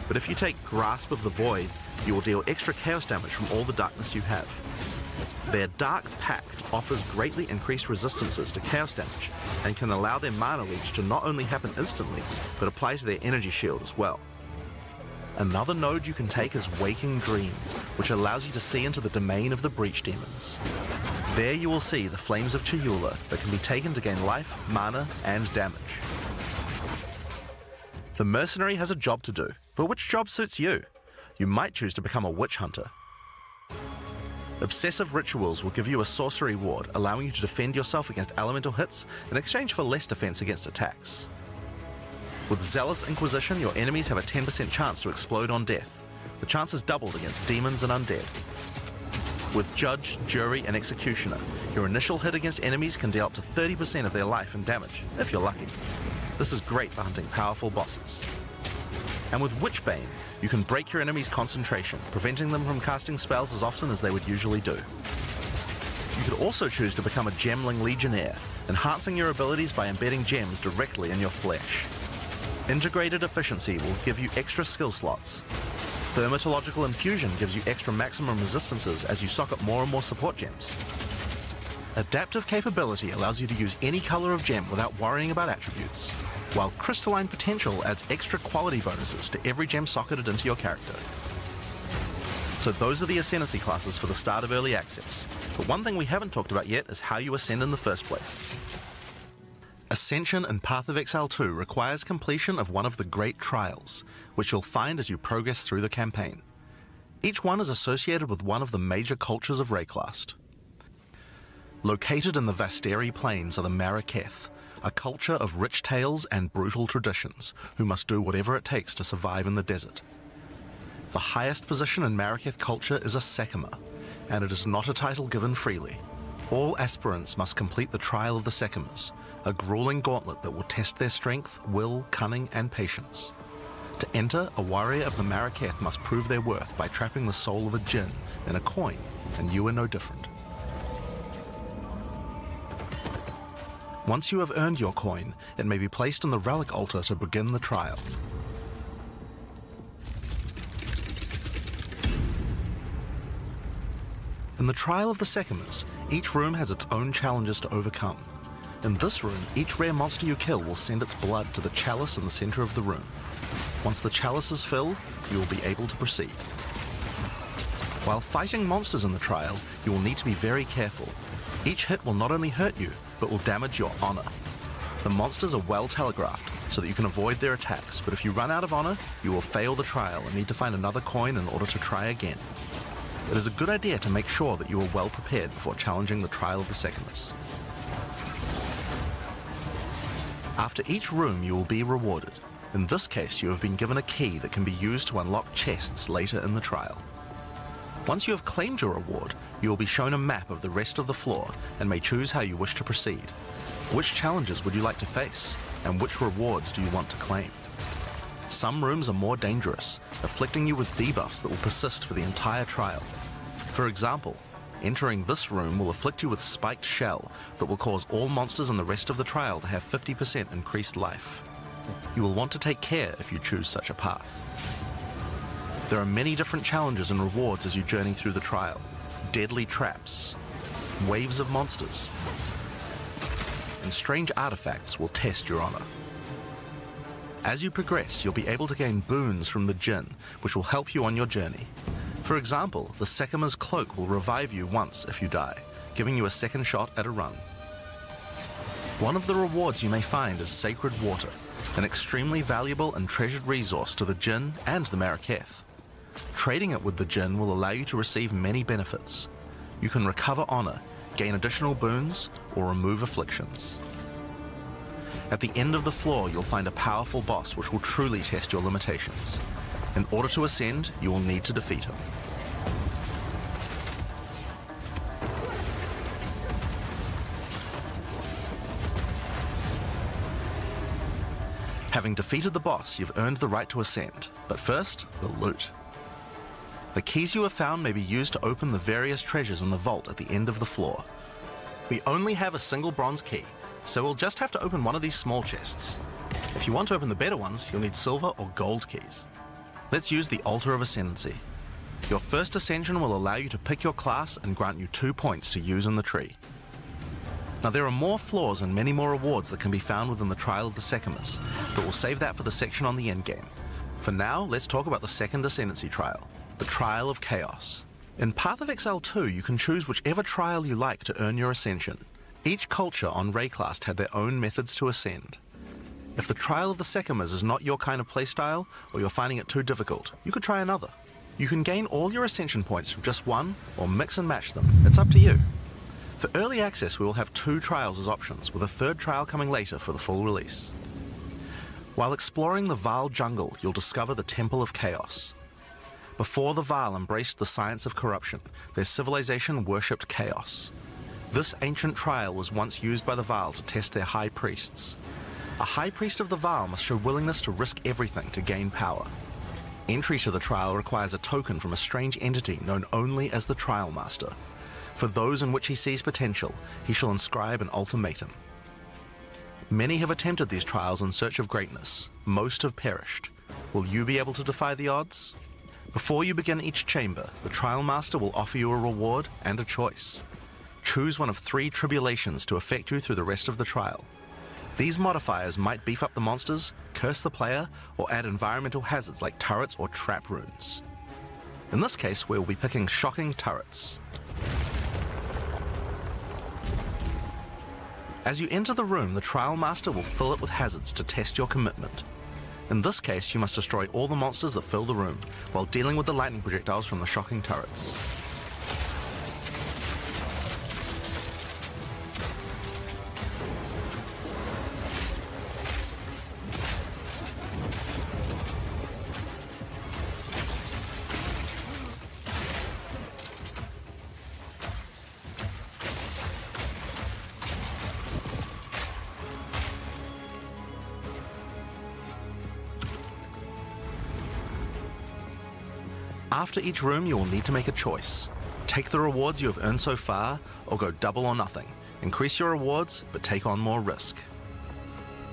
but if you take Grasp of the Void, you will deal extra chaos damage from all the darkness you have. Their Dark Pact offers greatly increased resistances to chaos damage and can allow their mana leech to not only happen instantly, but apply to their energy shield as well. Another node you can take is Waking Dream, which allows you to see into the domain of the Breach Demons. There you will see the Flames of Chayula that can be taken to gain life, mana, and damage. The Mercenary has a job to do, but which job suits you? You might choose to become a Witch Hunter. Obsessive Rituals will give you a sorcery ward, allowing you to defend yourself against elemental hits in exchange for less defense against attacks. With Zealous Inquisition, your enemies have a 10% chance to explode on death. The chance is doubled against demons and undead. With Judge, Jury, and Executioner, your initial hit against enemies can deal up to 30% of their life and damage, if you're lucky. This is great for hunting powerful bosses. And with Witchbane, you can break your enemy's concentration, preventing them from casting spells as often as they would usually do. You could also choose to become a Gemling Legionnaire, enhancing your abilities by embedding gems directly in your flesh. Integrated Efficiency will give you extra skill slots. Thermatological Infusion gives you extra maximum resistances as you sock up more and more support gems. Adaptive Capability allows you to use any color of gem without worrying about attributes, while Crystalline Potential adds extra quality bonuses to every gem socketed into your character. So those are the Ascendancy classes for the start of Early Access. But one thing we haven't talked about yet is how you ascend in the first place. Ascension in Path of Exile 2 requires completion of one of the Great Trials, which you'll find as you progress through the campaign. Each one is associated with one of the major cultures of Rayclast. Located in the Vasteri Plains are the Maraketh, a culture of rich tales and brutal traditions, who must do whatever it takes to survive in the desert. The highest position in Maraketh culture is a Sekima, and it is not a title given freely. All aspirants must complete the Trial of the Sekimas, a grueling gauntlet that will test their strength, will, cunning, and patience. To enter, a warrior of the Maraketh must prove their worth by trapping the soul of a djinn in a coin, and you are no different. Once you have earned your coin, it may be placed in the relic altar to begin the trial. In the Trial of the Sekimas, each room has its own challenges to overcome. In this room, each rare monster you kill will send its blood to the chalice in the center of the room. Once the chalice is filled, you will be able to proceed. While fighting monsters in the trial, you will need to be very careful. Each hit will not only hurt you, but will damage your honor. The monsters are well telegraphed, so that you can avoid their attacks, but if you run out of honor, you will fail the trial and need to find another coin in order to try again. It is a good idea to make sure that you are well prepared before challenging the Trial of the Sekimas. After each room, you will be rewarded. In this case, you have been given a key that can be used to unlock chests later in the trial. Once you have claimed your reward, you will be shown a map of the rest of the floor and may choose how you wish to proceed. Which challenges would you like to face, and which rewards do you want to claim? Some rooms are more dangerous, afflicting you with debuffs that will persist for the entire trial. For example, entering this room will afflict you with Spiked Shell that will cause all monsters in the rest of the trial to have 50% increased life. You will want to take care if you choose such a path. There are many different challenges and rewards as you journey through the trial. Deadly traps, waves of monsters, and strange artifacts will test your honor. As you progress, you'll be able to gain boons from the djinn, which will help you on your journey. For example, the Sekima's cloak will revive you once if you die, giving you a second shot at a run. One of the rewards you may find is Sacred Water, an extremely valuable and treasured resource to the djinn and the Maraketh. Trading it with the djinn will allow you to receive many benefits. You can recover honor, gain additional boons, or remove afflictions. At the end of the floor, you'll find a powerful boss which will truly test your limitations. In order to ascend, you will need to defeat him. Having defeated the boss, you've earned the right to ascend. But first, the loot. The keys you have found may be used to open the various treasures in the vault at the end of the floor. We only have a single bronze key, so we'll just have to open one of these small chests. If you want to open the better ones, you'll need silver or gold keys. Let's use the Altar of Ascendancy. Your first ascension will allow you to pick your class and grant you 2 points to use in the tree. Now there are more floors and many more rewards that can be found within the Trial of the Sekimas, but we'll save that for the section on the endgame. For now, let's talk about the second Ascendancy trial, the Trial of Chaos. In Path of Exile 2, you can choose whichever trial you like to earn your ascension. Each culture on Rayclast had their own methods to ascend. If the Trial of the Sekimas is not your kind of playstyle, or you're finding it too difficult, you could try another. You can gain all your ascension points from just one, or mix and match them. It's up to you. For early access, we will have 2 trials as options, with a 3rd trial coming later for the full release. While exploring the Vaal jungle, you'll discover the Temple of Chaos. Before the Vaal embraced the science of corruption, their civilization worshipped chaos. This ancient trial was once used by the Vaal to test their high priests. A high priest of the Vaal must show willingness to risk everything to gain power. Entry to the trial requires a token from a strange entity known only as the Trial Master. For those in which he sees potential, he shall inscribe an ultimatum. Many have attempted these trials in search of greatness. Most have perished. Will you be able to defy the odds? Before you begin each chamber, the Trial Master will offer you a reward and a choice. Choose one of 3 tribulations to affect you through the rest of the trial. These modifiers might beef up the monsters, curse the player, or add environmental hazards like turrets or trap runes. In this case, we'll be picking shocking turrets. As you enter the room, the Trial Master will fill it with hazards to test your commitment. In this case, you must destroy all the monsters that fill the room, while dealing with the lightning projectiles from the shocking turrets. After each room, you will need to make a choice. Take the rewards you have earned so far, or go double or nothing. Increase your rewards, but take on more risk.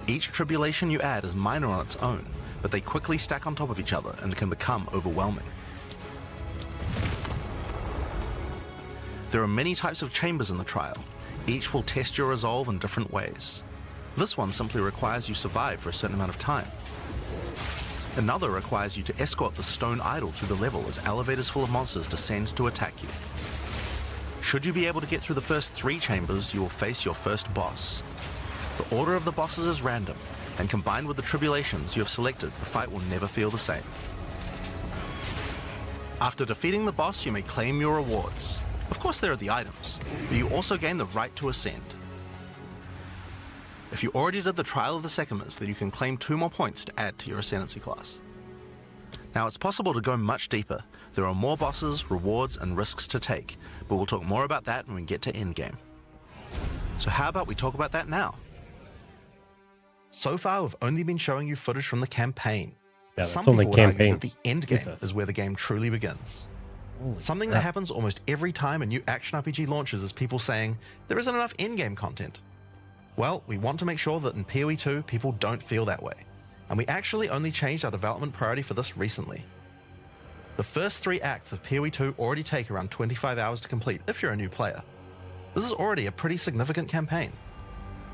Each tribulation you add is minor on its own, but they quickly stack on top of each other and can become overwhelming. There are many types of chambers in the trial. Each will test your resolve in different ways. This one simply requires you survive for a certain amount of time. Another requires you to escort the stone idol through the level as elevators full of monsters descend to attack you. Should you be able to get through the first 3 chambers, you will face your first boss. The order of the bosses is random, and combined with the tribulations you have selected, the fight will never feel the same. After defeating the boss, you may claim your rewards. Of course there are the items, but you also gain the right to ascend. If you already did the Trial of the Secamers, then you can claim 2 more points to add to your Ascendancy class. Now it's possible to go much deeper. There are more bosses, rewards, and risks to take, but we'll talk more about that when we get to endgame. So how about we talk about that now? So far we've only been showing you footage from the campaign. Yeah, Some that's only people would argue campaign. that the endgame is where the game truly begins. Something that happens almost every time a new action RPG launches is people saying, there isn't enough endgame content. Well, we want to make sure that in PoE 2, people don't feel that way. And we actually only changed our development priority for this recently. The first 3 acts of PoE 2 already take around 25 hours to complete if you're a new player. This is already a pretty significant campaign.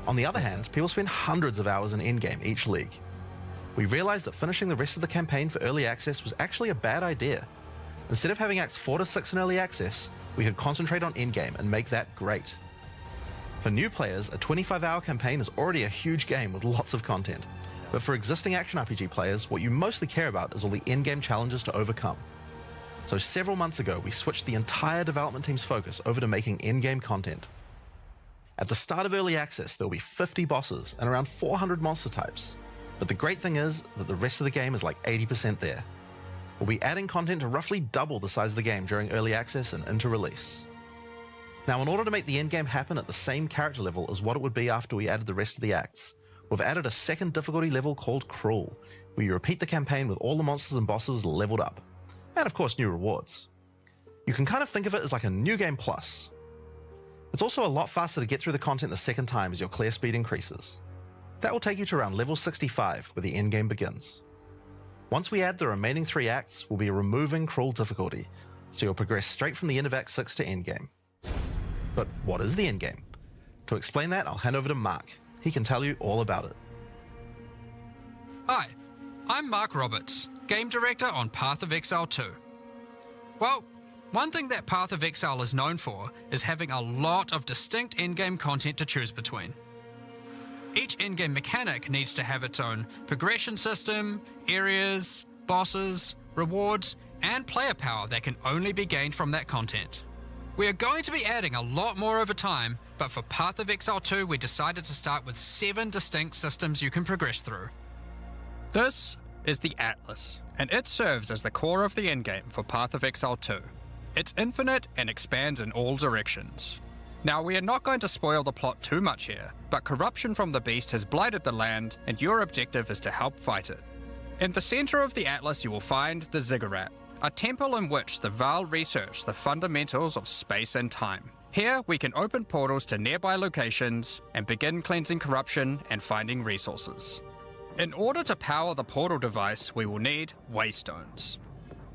On the other hand, people spend hundreds of hours in endgame each league. We realized that finishing the rest of the campaign for early access was actually a bad idea. Instead of having acts 4 to 6 in early access, we could concentrate on endgame and make that great. For new players, a 25-hour campaign is already a huge game with lots of content. But for existing action RPG players, what you mostly care about is all the endgame challenges to overcome. So several months ago, we switched the entire development team's focus over to making endgame content. At the start of early access, there will be 50 bosses and around 400 monster types. But the great thing is that the rest of the game is like 80% there. We'll be adding content to roughly double the size of the game during early access and into release. Now, in order to make the endgame happen at the same character level as what it would be after we added the rest of the acts, we've added a second difficulty level called Cruel, where you repeat the campaign with all the monsters and bosses leveled up. And of course, new rewards. You can kind of think of it as like a new game plus. It's also a lot faster to get through the content the second time as your clear speed increases. That will take you to around level 65, where the endgame begins. Once we add the remaining 3 acts, we'll be removing Cruel difficulty, so you'll progress straight from the end of Act 6 to endgame. But what is the endgame? To explain that, I'll hand over to Mark. He can tell you all about it. Hi, I'm Mark Roberts, Game Director on Path of Exile 2. Well, one thing that Path of Exile is known for is having a lot of distinct endgame content to choose between. Each endgame mechanic needs to have its own progression system, areas, bosses, rewards, and player power that can only be gained from that content. We are going to be adding a lot more over time, but for Path of Exile 2 we decided to start with 7 distinct systems you can progress through. This is the Atlas, and it serves as the core of the endgame for Path of Exile 2. It's infinite and expands in all directions. Now, we are not going to spoil the plot too much here, but corruption from the beast has blighted the land, and your objective is to help fight it. In the center of the Atlas you will find the Ziggurat, a temple in which the Vaal research the fundamentals of space and time. Here, we can open portals to nearby locations and begin cleansing corruption and finding resources. In order to power the portal device, we will need waystones.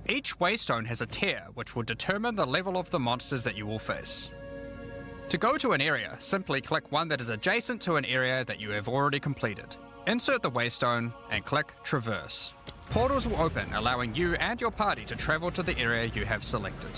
Each waystone has a tier which will determine the level of the monsters that you will face. To go to an area, simply click one that is adjacent to an area that you have already completed. Insert the waystone and click Traverse. Portals will open, allowing you and your party to travel to the area you have selected.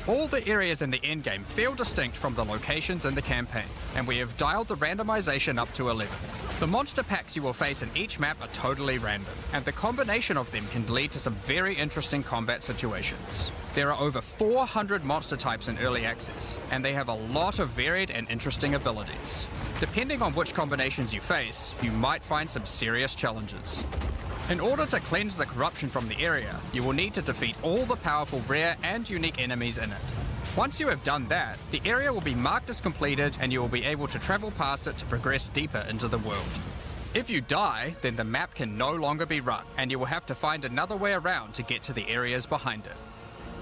All the areas in the endgame feel distinct from the locations in the campaign, and we have dialed the randomization up to 11. The monster packs you will face in each map are totally random, and the combination of them can lead to some very interesting combat situations. There are over 400 monster types in early access, and they have a lot of varied and interesting abilities. Depending on which combinations you face, you might find some serious challenges. In order to cleanse the corruption from the area, you will need to defeat all the powerful rare and unique enemies in it. Once you have done that, the area will be marked as completed and you will be able to travel past it to progress deeper into the world. If you die, then the map can no longer be run, and you will have to find another way around to get to the areas behind it.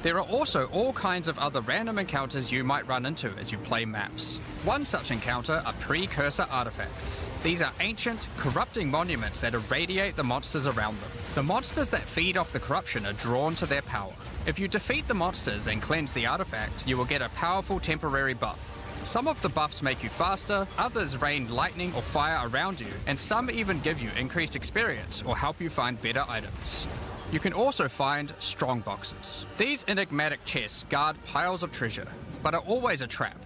There are also all kinds of other random encounters you might run into as you play maps. One such encounter are precursor artifacts. These are ancient, corrupting monuments that irradiate the monsters around them. The monsters that feed off the corruption are drawn to their power. If you defeat the monsters and cleanse the artifact, you will get a powerful temporary buff. Some of the buffs make you faster, others rain lightning or fire around you, and some even give you increased experience or help you find better items. You can also find strong boxes. These enigmatic chests guard piles of treasure, but are always a trap.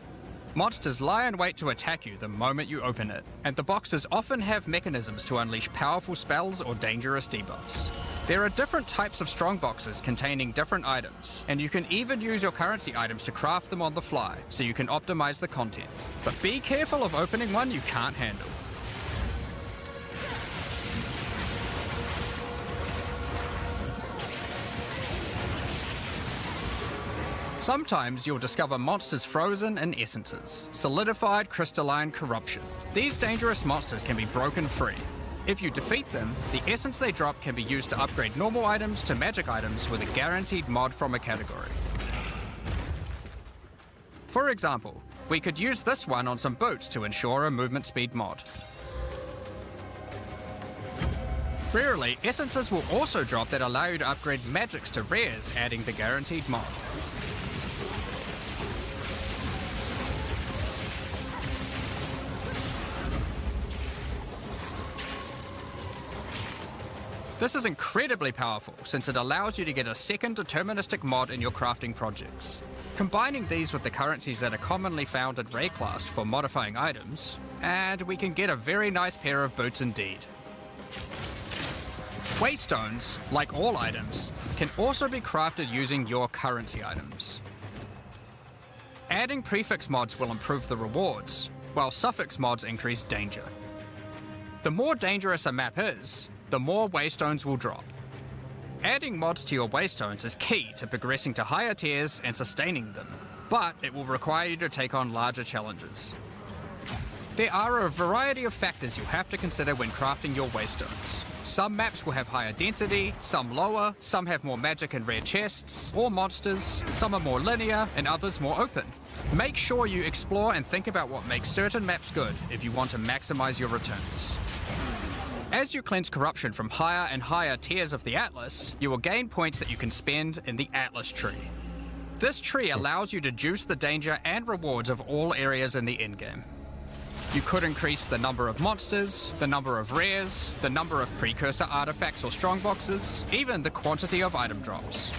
Monsters lie in wait to attack you the moment you open it, and the boxes often have mechanisms to unleash powerful spells or dangerous debuffs. There are different types of strong boxes containing different items, and you can even use your currency items to craft them on the fly, so you can optimize the content. But be careful of opening one you can't handle. Sometimes you'll discover monsters frozen in essences, solidified crystalline corruption. These dangerous monsters can be broken free. If you defeat them, the essence they drop can be used to upgrade normal items to magic items with a guaranteed mod from a category. For example, we could use this one on some boots to ensure a movement speed mod. Rarely, essences will also drop that allow you to upgrade magics to rares, adding the guaranteed mod. This is incredibly powerful, since it allows you to get a second deterministic mod in your crafting projects. Combining these with the currencies that are commonly found in Rayclast for modifying items, and we can get a very nice pair of boots indeed. Waystones, like all items, can also be crafted using your currency items. Adding prefix mods will improve the rewards, while suffix mods increase danger. The more dangerous a map is, the more waystones will drop. Adding mods to your waystones is key to progressing to higher tiers and sustaining them, but it will require you to take on larger challenges. There are a variety of factors you'll have to consider when crafting your waystones. Some maps will have higher density, some lower, some have more magic and rare chests, or monsters, some are more linear, and others more open. Make sure you explore and think about what makes certain maps good if you want to maximize your returns. As you cleanse corruption from higher and higher tiers of the Atlas, you will gain points that you can spend in the Atlas tree. This tree allows you to juice the danger and rewards of all areas in the endgame. You could increase the number of monsters, the number of rares, the number of precursor artifacts or strongboxes, even the quantity of item drops.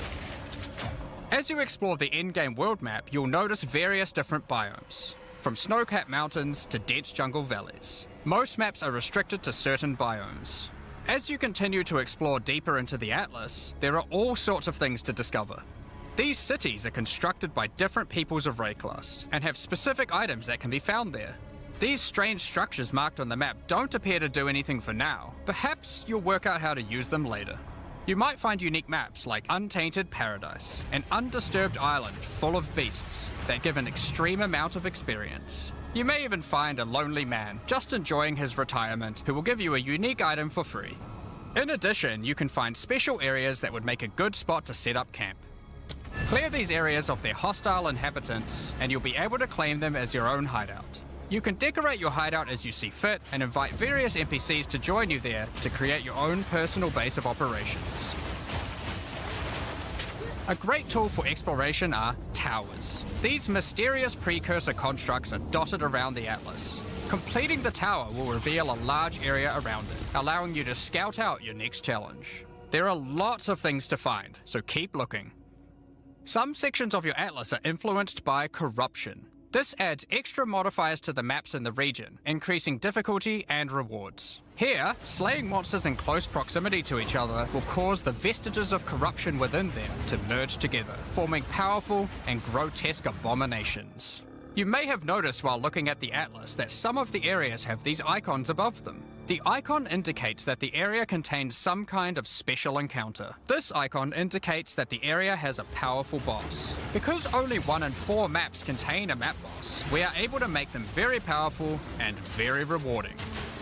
As you explore the endgame world map, you'll notice various different biomes, from snow-capped mountains to dense jungle valleys. Most maps are restricted to certain biomes. As you continue to explore deeper into the Atlas, there are all sorts of things to discover. These cities are constructed by different peoples of Rayclast, and have specific items that can be found there. These strange structures marked on the map don't appear to do anything for now. Perhaps you'll work out how to use them later. You might find unique maps like Untainted Paradise, an undisturbed island full of beasts that give an extreme amount of experience. You may even find a lonely man just enjoying his retirement who will give you a unique item for free. In addition, you can find special areas that would make a good spot to set up camp. Clear these areas of their hostile inhabitants, and you'll be able to claim them as your own hideout. You can decorate your hideout as you see fit and invite various NPCs to join you there to create your own personal base of operations. A great tool for exploration are towers. These mysterious precursor constructs are dotted around the Atlas. Completing the tower will reveal a large area around it, allowing you to scout out your next challenge. There are lots of things to find, so keep looking. Some sections of your atlas are influenced by corruption. This adds extra modifiers to the maps in the region, increasing difficulty and rewards. Here, slaying monsters in close proximity to each other will cause the vestiges of corruption within them to merge together, forming powerful and grotesque abominations. You may have noticed while looking at the atlas that some of the areas have these icons above them. The icon indicates that the area contains some kind of special encounter. This icon indicates that the area has a powerful boss. Because only 1 in 4 maps contain a map boss, we are able to make them very powerful and very rewarding.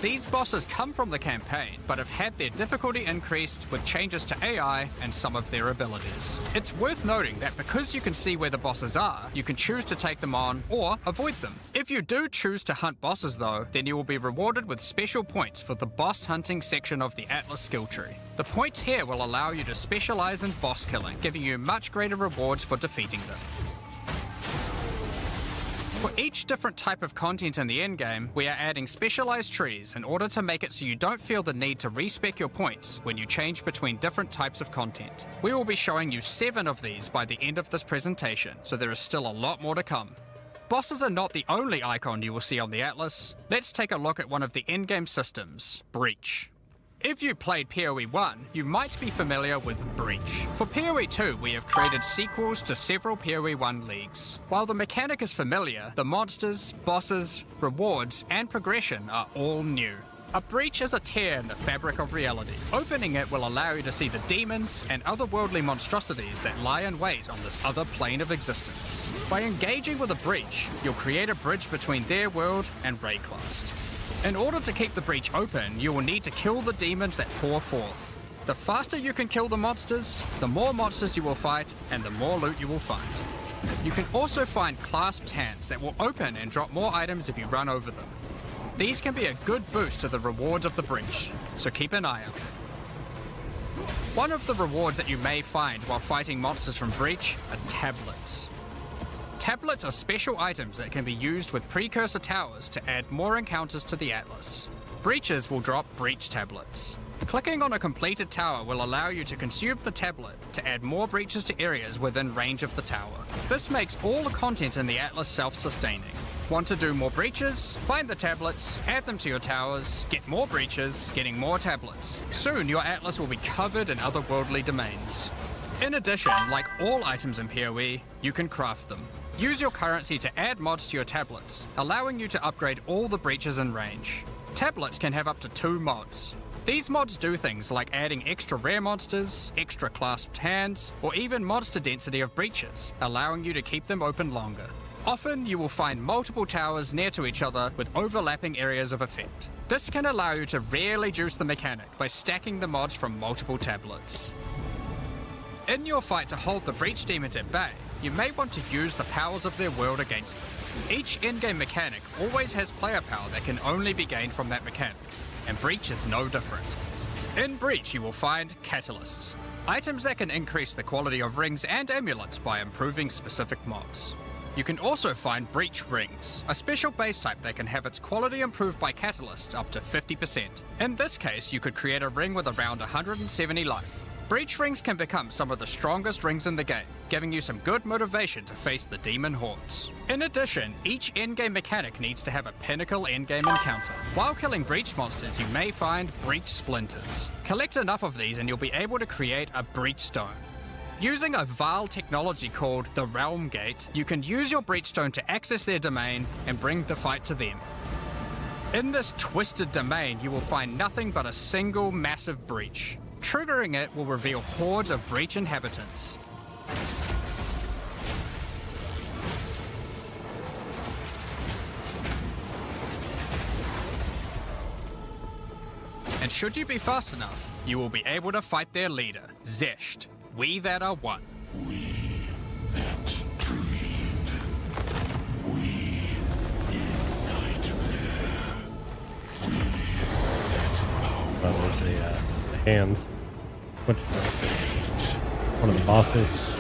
These bosses come from the campaign, but have had their difficulty increased with changes to AI and some of their abilities. It's worth noting that because you can see where the bosses are, you can choose to take them on or avoid them. If you do choose to hunt bosses though, then you will be rewarded with special points for the boss hunting section of the Atlas skill tree. The points here will allow you to specialize in boss killing, giving you much greater rewards for defeating them. For each different type of content in the endgame, we are adding specialized trees in order to make it so you don't feel the need to respec your points when you change between different types of content. We will be showing you 7 of these by the end of this presentation, so there is still a lot more to come. Bosses are not the only icon you will see on the Atlas. Let's take a look at one of the endgame systems, Breach. If you played POE 1, you might be familiar with Breach. For POE 2, we have created sequels to several POE 1 leagues. While the mechanic is familiar, the monsters, bosses, rewards, and progression are all new. A breach is a tear in the fabric of reality. Opening it will allow you to see the demons and otherworldly monstrosities that lie in wait on this other plane of existence. By engaging with a breach, you'll create a bridge between their world and Rayclast. In order to keep the breach open, you will need to kill the demons that pour forth. The faster you can kill the monsters, the more monsters you will fight, and the more loot you will find. You can also find clasped hands that will open and drop more items if you run over them. These can be a good boost to the rewards of the breach, so keep an eye out. One of the rewards that you may find while fighting monsters from Breach are tablets. Tablets are special items that can be used with precursor towers to add more encounters to the Atlas. Breaches will drop breach tablets. Clicking on a completed tower will allow you to consume the tablet to add more breaches to areas within range of the tower. This makes all the content in the Atlas self-sustaining. Want to do more breaches? Find the tablets, add them to your towers, get more breaches, getting more tablets. Soon your Atlas will be covered in otherworldly domains. In addition, like all items in PoE, you can craft them. Use your currency to add mods to your tablets, allowing you to upgrade all the breaches in range. Tablets can have up to 2 mods. These mods do things like adding extra rare monsters, extra clasped hands, or even monster density of breaches, allowing you to keep them open longer. Often, you will find multiple towers near to each other with overlapping areas of effect. This can allow you to rarely juice the mechanic by stacking the mods from multiple tablets. In your fight to hold the breach demons at bay, you may want to use the powers of their world against them. Each endgame mechanic always has player power that can only be gained from that mechanic, and Breach is no different. In Breach, you will find catalysts, items that can increase the quality of rings and amulets by improving specific mods. You can also find Breach Rings, a special base type that can have its quality improved by catalysts up to 50%. In this case, you could create a ring with around 170 life. Breach Rings can become some of the strongest rings in the game, giving you some good motivation to face the demon hordes. In addition, each endgame mechanic needs to have a pinnacle endgame encounter. While killing Breach monsters, you may find Breach Splinters. Collect enough of these and you'll be able to create a Breach Stone. Using a Vaal technology called the Realm Gate, you can use your Breachstone to access their domain and bring the fight to them. In this twisted domain, you will find nothing but a single massive breach. Triggering it will reveal hordes of breach inhabitants. And should you be fast enough, you will be able to fight their leader, Zesht. We that are one. We that dreamed. We in nightmare. We that power. There's the hands. Which one of the bosses?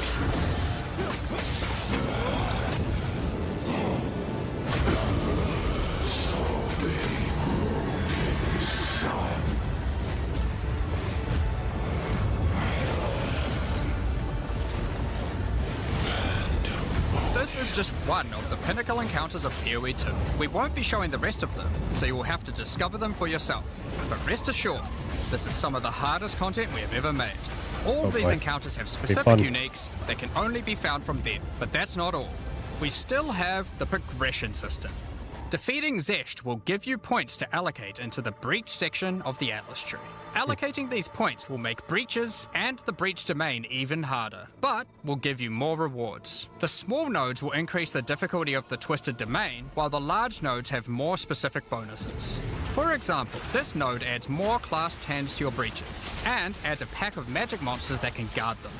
This is just one of the pinnacle encounters of POE 2. We won't be showing the rest of them, so you will have to discover them for yourself. But rest assured, this is some of the hardest content we have ever made. All these encounters have specific uniques that can only be found from them, but that's not all. We still have the progression system. Defeating Zesht will give you points to allocate into the breach section of the Atlas tree. Allocating these points will make breaches and the breach domain even harder, but will give you more rewards. The small nodes will increase the difficulty of the twisted domain, while the large nodes have more specific bonuses. For example, this node adds more clasped hands to your breaches, and adds a pack of magic monsters that can guard them.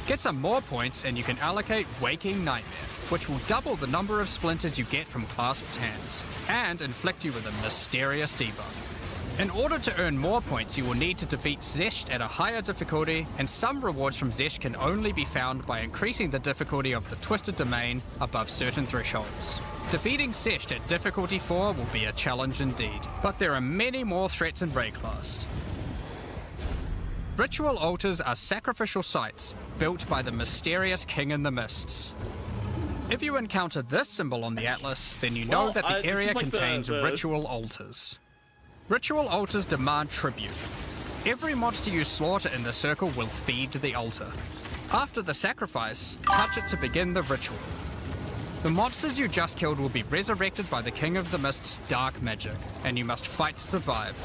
Get some more points and you can allocate Waking Nightmare, which will double the number of splinters you get from clasped hands, and inflict you with a mysterious debuff. In order to earn more points, you will need to defeat Zesht at a higher difficulty, and some rewards from Zesht can only be found by increasing the difficulty of the Twisted Domain above certain thresholds. Defeating Zesht at difficulty 4 will be a challenge indeed, but there are many more threats in Rayclast. Ritual altars are sacrificial sites built by the mysterious King in the Mists. If you encounter this symbol on the Atlas, then you know that the area contains ritual altars. Ritual altars demand tribute. Every monster you slaughter in the circle will feed the altar. After the sacrifice, touch it to begin the ritual. The monsters you just killed will be resurrected by the King of the Mist's dark magic, and you must fight to survive.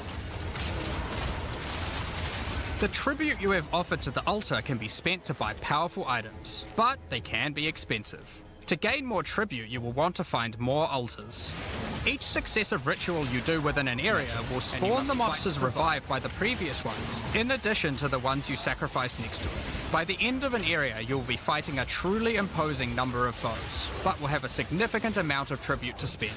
The tribute you have offered to the altar can be spent to buy powerful items, but they can be expensive. To gain more tribute, you will want to find more altars. Each successive ritual you do within an area will spawn the monsters revived by the previous ones, in addition to the ones you sacrifice next to it. By the end of an area, you will be fighting a truly imposing number of foes, but will have a significant amount of tribute to spend.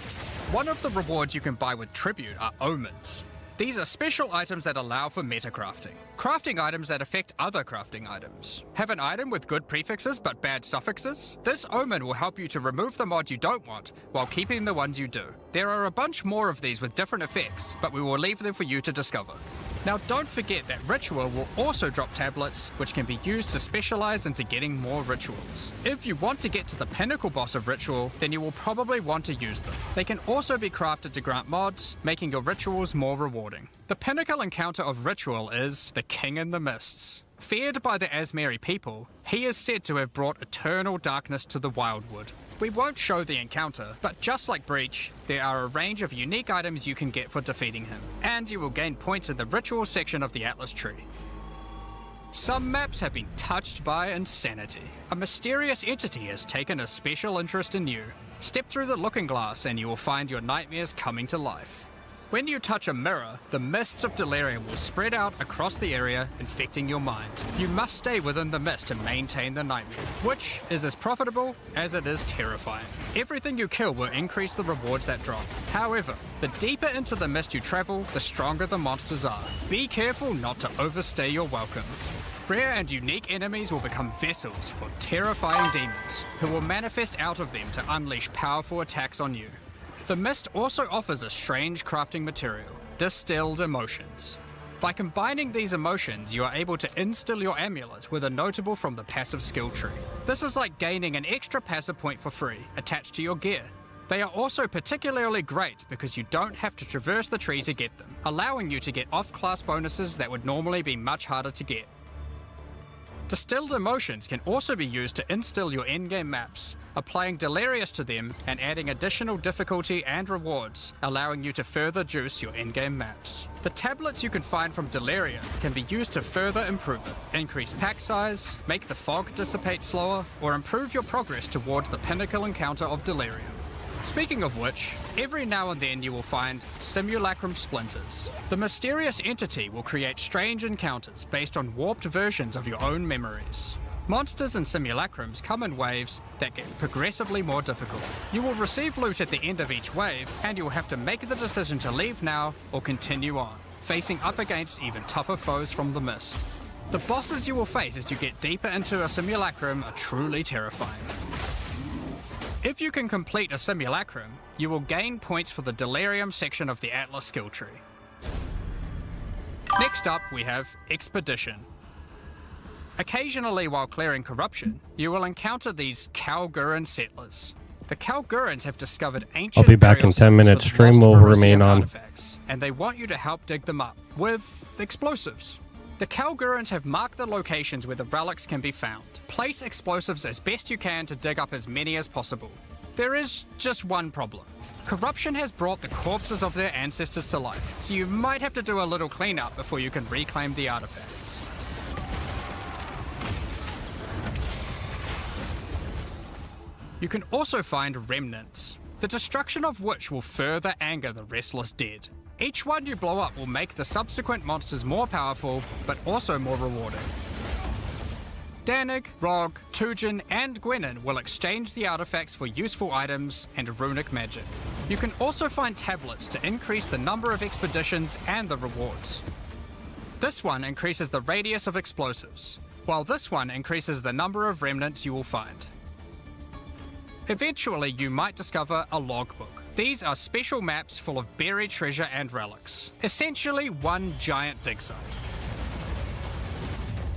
One of the rewards you can buy with tribute are omens. These are special items that allow for metacrafting. Crafting items that affect other crafting items. Have an item with good prefixes but bad suffixes? This omen will help you to remove the mod you don't want, while keeping the ones you do. There are a bunch more of these with different effects, but we will leave them for you to discover. Now don't forget that Ritual will also drop tablets, which can be used to specialize into getting more rituals. If you want to get to the pinnacle boss of Ritual, then you will probably want to use them. They can also be crafted to grant mods, making your rituals more rewarding. The pinnacle encounter of Ritual is the King in the Mists. Feared by the Azmeri people, he is said to have brought eternal darkness to the Wildwood. We won't show the encounter, but just like Breach, there are a range of unique items you can get for defeating him, and you will gain points in the ritual section of the Atlas tree. Some maps have been touched by insanity. A mysterious entity has taken a special interest in you. Step through the looking glass and you will find your nightmares coming to life. When you touch a mirror, the mists of delirium will spread out across the area, infecting your mind. You must stay within the mist to maintain the nightmare, which is as profitable as it is terrifying. Everything you kill will increase the rewards that drop. However, the deeper into the mist you travel, the stronger the monsters are. Be careful not to overstay your welcome. Rare and unique enemies will become vessels for terrifying demons, who will manifest out of them to unleash powerful attacks on you. The mist also offers a strange crafting material, distilled emotions. By combining these emotions, you are able to instill your amulet with a notable from the passive skill tree. This is like gaining an extra passive point for free, attached to your gear. They are also particularly great because you don't have to traverse the tree to get them, allowing you to get off-class bonuses that would normally be much harder to get. Distilled emotions can also be used to instill your endgame maps, applying Delirious to them and adding additional difficulty and rewards, allowing you to further juice your endgame maps. The tablets you can find from Delirium can be used to further improve it, increase pack size, make the fog dissipate slower, or improve your progress towards the pinnacle encounter of Delirium. Speaking of which, every now and then you will find simulacrum splinters. The mysterious entity will create strange encounters based on warped versions of your own memories. Monsters and simulacrums come in waves that get progressively more difficult. You will receive loot at the end of each wave, and you will have to make the decision to leave now or continue on, facing up against even tougher foes from the mist. The bosses you will face as you get deeper into a simulacrum are truly terrifying. If you can complete a simulacrum, you will gain points for the Delirium section of the Atlas skill tree. Next up, we have Expedition. Occasionally, while clearing corruption, you will encounter these Kalguran settlers. The Kalgurans have discovered ancient I'll be back in 10 minutes. Stream will remain on. Artifacts, and they want you to help dig them up with explosives. The Kalgurans have marked the locations where the relics can be found. Place explosives as best you can to dig up as many as possible. There is just one problem. Corruption has brought the corpses of their ancestors to life, so you might have to do a little cleanup before you can reclaim the artifacts. You can also find remnants, the destruction of which will further anger the restless dead. Each one you blow up will make the subsequent monsters more powerful, but also more rewarding. Danig, Rog, Tujin, and Gwenin will exchange the artifacts for useful items and runic magic. You can also find tablets to increase the number of expeditions and the rewards. This one increases the radius of explosives, while this one increases the number of remnants you will find. Eventually, you might discover a logbook. These are special maps full of buried treasure and relics, essentially one giant dig site.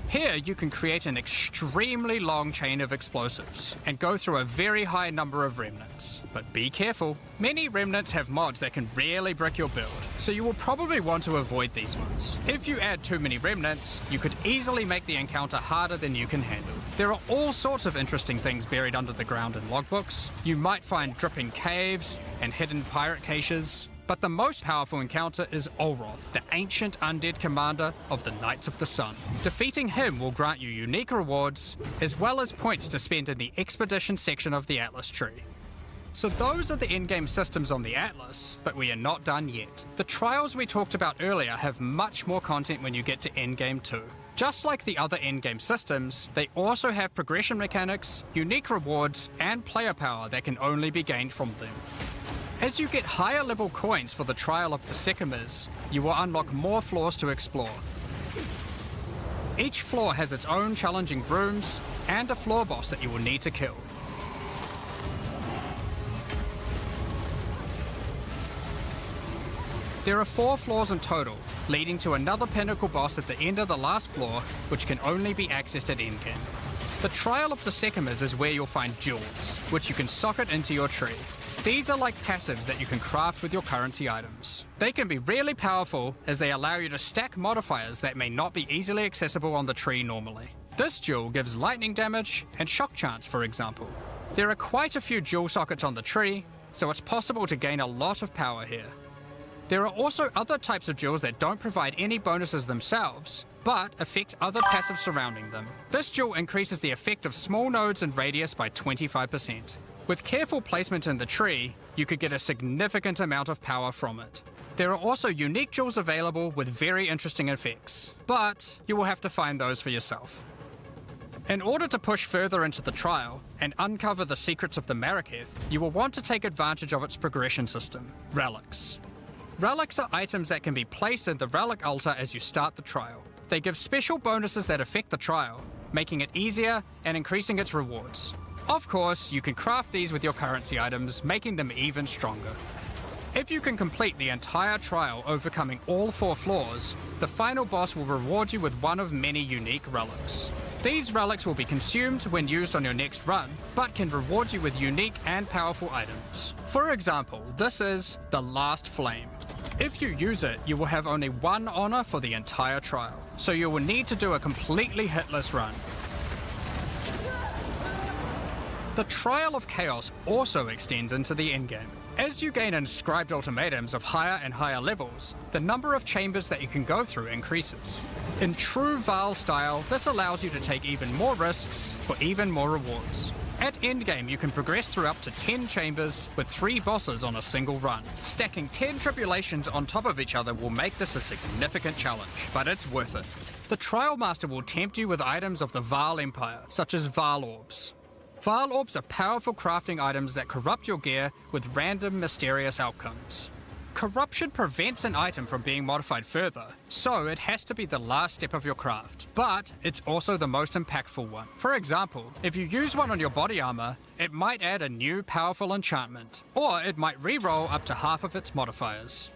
Here you can create an extremely long chain of explosives and go through a very high number of remnants. But be careful, many remnants have mods that can really brick your build, so you will probably want to avoid these ones. If you add too many remnants, you could easily make the encounter harder than you can handle. There are all sorts of interesting things buried under the ground in logbooks. You might find dripping caves and hidden pirate caches. But the most powerful encounter is Olroth, the ancient undead commander of the Knights of the Sun. Defeating him will grant you unique rewards, as well as points to spend in the expedition section of the Atlas tree. So those are the in-game systems on the Atlas, but we are not done yet. The trials we talked about earlier have much more content when you get to endgame too. Just like the other endgame systems, they also have progression mechanics, unique rewards, and player power that can only be gained from them. As you get higher level coins for the Trial of the Sycamores, you will unlock more floors to explore. Each floor has its own challenging rooms and a floor boss that you will need to kill. There are 4 floors in total, leading to another pinnacle boss at the end of the last floor, which can only be accessed at endgame. The Trial of the Sycamores is where you'll find jewels, which you can socket into your tree. These are like passives that you can craft with your currency items. They can be really powerful as they allow you to stack modifiers that may not be easily accessible on the tree normally. This jewel gives lightning damage and shock chance, for example. There are quite a few jewel sockets on the tree, so it's possible to gain a lot of power here. There are also other types of jewels that don't provide any bonuses themselves, but affect other passives surrounding them. This jewel increases the effect of small nodes and radius by 25%. With careful placement in the tree, you could get a significant amount of power from it. There are also unique jewels available with very interesting effects, but you will have to find those for yourself. In order to push further into the trial and uncover the secrets of the Maraketh, you will want to take advantage of its progression system, relics. Relics are items that can be placed in the relic altar as you start the trial. They give special bonuses that affect the trial, making it easier and increasing its rewards. Of course, you can craft these with your currency items, making them even stronger. If you can complete the entire trial overcoming all 4 floors, the final boss will reward you with one of many unique relics. These relics will be consumed when used on your next run, but can reward you with unique and powerful items. For example, this is the Last Flame. If you use it, you will have only 1 honor for the entire trial, so you will need to do a completely hitless run. The Trial of Chaos also extends into the endgame. As you gain inscribed ultimatums of higher and higher levels, the number of chambers that you can go through increases. In true Vaal style, this allows you to take even more risks for even more rewards. At endgame, you can progress through up to 10 chambers with 3 bosses on a single run. Stacking 10 tribulations on top of each other will make this a significant challenge, but it's worth it. The Trial Master will tempt you with items of the Vaal Empire, such as Vaal Orbs. Vaal Orbs are powerful crafting items that corrupt your gear with random, mysterious outcomes. Corruption prevents an item from being modified further, so it has to be the last step of your craft. But it's also the most impactful one. For example, if you use one on your body armor, it might add a new powerful enchantment, or it might re-roll up to half of its modifiers.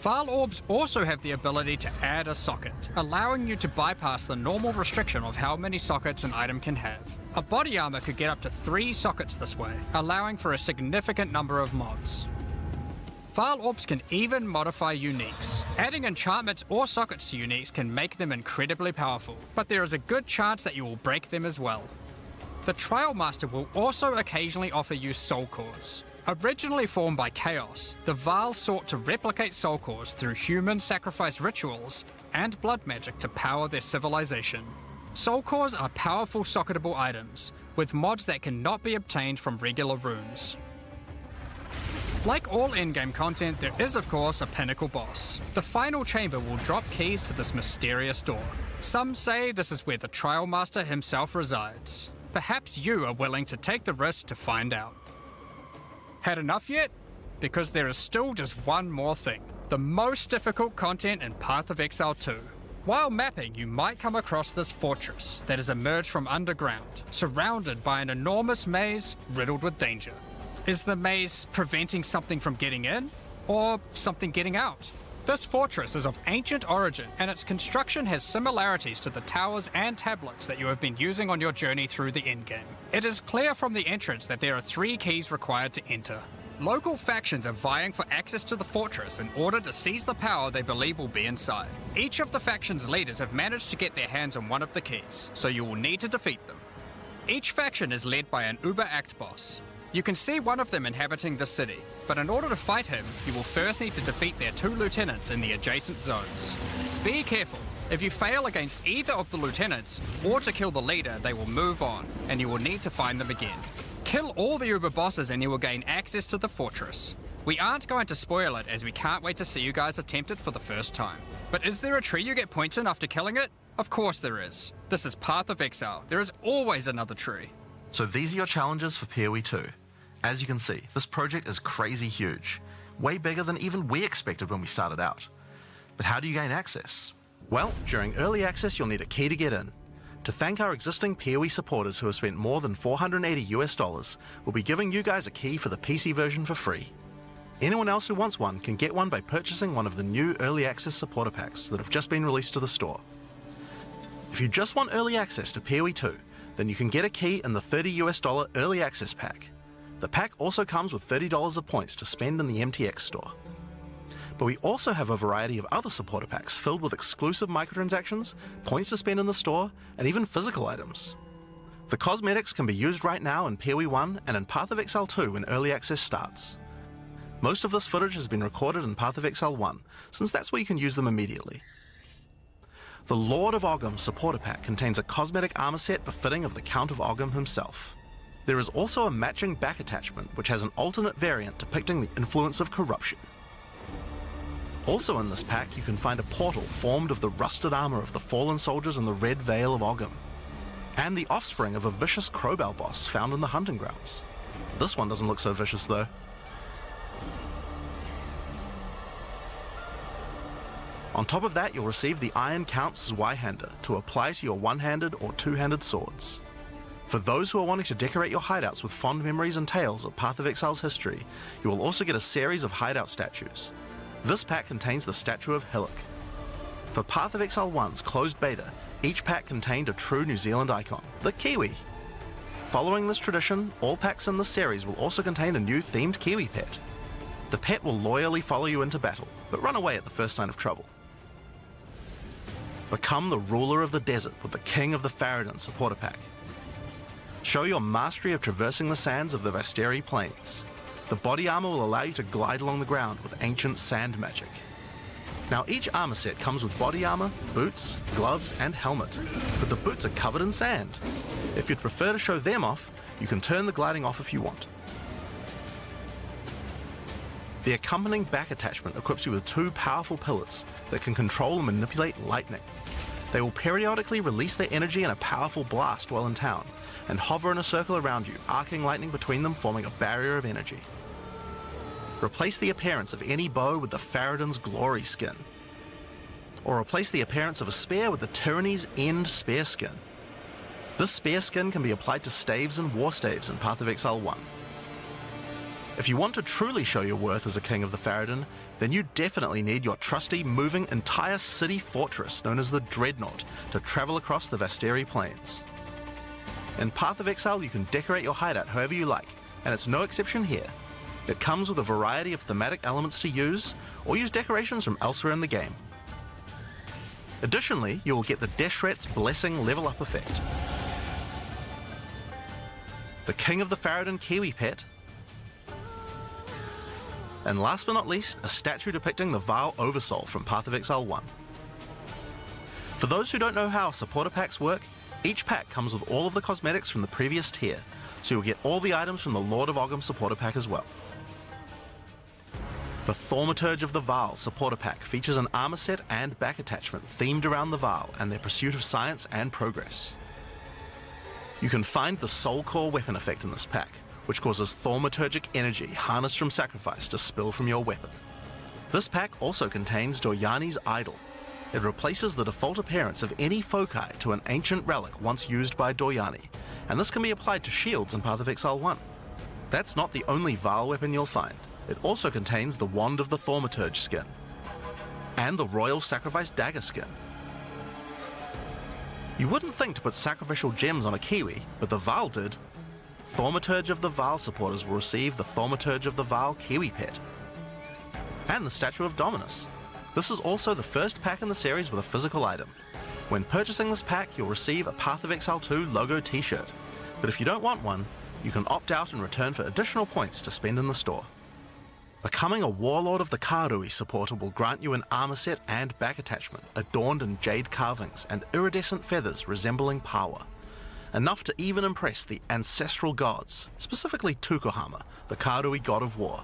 File orbs also have the ability to add a socket, allowing you to bypass the normal restriction of how many sockets an item can have. A body armor could get up to 3 sockets this way, allowing for a significant number of mods. File orbs can even modify uniques. Adding enchantments or sockets to uniques can make them incredibly powerful, but there is a good chance that you will break them as well. The Trial Master will also occasionally offer you soul cores. Originally formed by Chaos, the Vaal sought to replicate soul cores through human sacrifice rituals and blood magic to power their civilization. Soul cores are powerful socketable items, with mods that cannot be obtained from regular runes. Like all in-game content, there is of course a pinnacle boss. The final chamber will drop keys to this mysterious door. Some say this is where the Trial Master himself resides. Perhaps you are willing to take the risk to find out. Had enough yet? Because there is still just one more thing. The most difficult content in Path of Exile 2. While mapping, you might come across this fortress that has emerged from underground, surrounded by an enormous maze riddled with danger. Is the maze preventing something from getting in, or something getting out? This fortress is of ancient origin, and its construction has similarities to the towers and tablets that you have been using on your journey through the endgame. It is clear from the entrance that there are 3 keys required to enter. Local factions are vying for access to the fortress in order to seize the power they believe will be inside. Each of the faction's leaders have managed to get their hands on one of the keys, so you will need to defeat them. Each faction is led by an Uber Act boss. You can see one of them inhabiting the city, but in order to fight him, you will first need to defeat their 2 lieutenants in the adjacent zones. Be careful. If you fail against either of the lieutenants, or to kill the leader, they will move on, and you will need to find them again. Kill all the Uber bosses and you will gain access to the fortress. We aren't going to spoil it, as we can't wait to see you guys attempt it for the first time. But is there a tree you get points in after killing it? Of course there is. This is Path of Exile. There is always another tree. So these are your challenges for POE 2. As you can see, this project is crazy huge, way bigger than even we expected when we started out. But how do you gain access? Well, during early access you'll need a key to get in. To thank our existing POE supporters who have spent more than $480, we'll be giving you guys a key for the PC version for free. Anyone else who wants one can get one by purchasing one of the new early access supporter packs that have just been released to the store. If you just want early access to POE 2, then you can get a key in the $30 early access pack. The pack also comes with $30 of points to spend in the MTX store. But we also have a variety of other supporter packs filled with exclusive microtransactions, points to spend in the store, and even physical items. The cosmetics can be used right now in POE 1 and in Path of Exile 2 when early access starts. Most of this footage has been recorded in Path of Exile 1, since that's where you can use them immediately. The Lord of Ogham supporter pack contains a cosmetic armor set befitting of the Count of Ogham himself. There is also a matching back attachment which has an alternate variant depicting the influence of corruption. Also in this pack you can find a portal formed of the rusted armor of the fallen soldiers in the Red Vale of Ogham, and the offspring of a vicious crowbell boss found in the hunting grounds. This one doesn't look so vicious though. On top of that you'll receive the Iron Count's Zweihander to apply to your one-handed or two-handed swords. For those who are wanting to decorate your hideouts with fond memories and tales of Path of Exile's history, you will also get a series of hideout statues. This pack contains the statue of Hillock. For Path of Exile 1's closed beta, each pack contained a true New Zealand icon, the Kiwi. Following this tradition, all packs in this series will also contain a new themed Kiwi pet. The pet will loyally follow you into battle, but run away at the first sign of trouble. Become the ruler of the desert with the King of the Faradin supporter pack. Show your mastery of traversing the sands of the Vasteri Plains. The body armor will allow you to glide along the ground with ancient sand magic. Now each armor set comes with body armor, boots, gloves and helmet, but the boots are covered in sand. If you'd prefer to show them off, you can turn the gliding off if you want. The accompanying back attachment equips you with 2 powerful pillars that can control and manipulate lightning. They will periodically release their energy in a powerful blast while in town, and hover in a circle around you, arcing lightning between them, forming a barrier of energy. Replace the appearance of any bow with the Faradin's Glory skin, or replace the appearance of a spear with the Tyranny's End spear skin. This spear skin can be applied to staves and war staves in Path of Exile 1. If you want to truly show your worth as a king of the Farad'n, then you definitely need your trusty moving entire city fortress known as the Dreadnought to travel across the Vasteri Plains. In Path of Exile, you can decorate your hideout however you like, and it's no exception here. It comes with a variety of thematic elements to use, or use decorations from elsewhere in the game. Additionally, you will get the Deshret's Blessing level up effect, the King of the Farad'n Kiwi pet, and last but not least, a statue depicting the Vaal Oversoul from Path of Exile 1. For those who don't know how supporter packs work, each pack comes with all of the cosmetics from the previous tier, so you'll get all the items from the Lord of Ogham supporter pack as well. The Thaumaturge of the Vaal supporter pack features an armor set and back attachment themed around the Vaal and their pursuit of science and progress. You can find the Soul Core weapon effect in this pack, which causes thaumaturgic energy harnessed from sacrifice to spill from your weapon. This pack also contains Doryani's Idol. It replaces the default appearance of any foci to an ancient relic once used by Doryani, and this can be applied to shields in Path of Exile 1. That's not the only Vaal weapon you'll find. It also contains the Wand of the Thaumaturge skin, and the Royal Sacrifice Dagger skin. You wouldn't think to put sacrificial gems on a Kiwi, but the Vaal did. Thaumaturge of the Vaal supporters will receive the Thaumaturge of the Vaal Kiwi pet, and the Statue of Dominus. This is also the first pack in the series with a physical item. When purchasing this pack, you'll receive a Path of Exile 2 logo t-shirt, but if you don't want one, you can opt out in return for additional points to spend in the store. Becoming a Warlord of the Karui supporter will grant you an armor set and back attachment adorned in jade carvings and iridescent feathers resembling power, enough to even impress the ancestral gods, specifically Tukohama, the Karui god of war.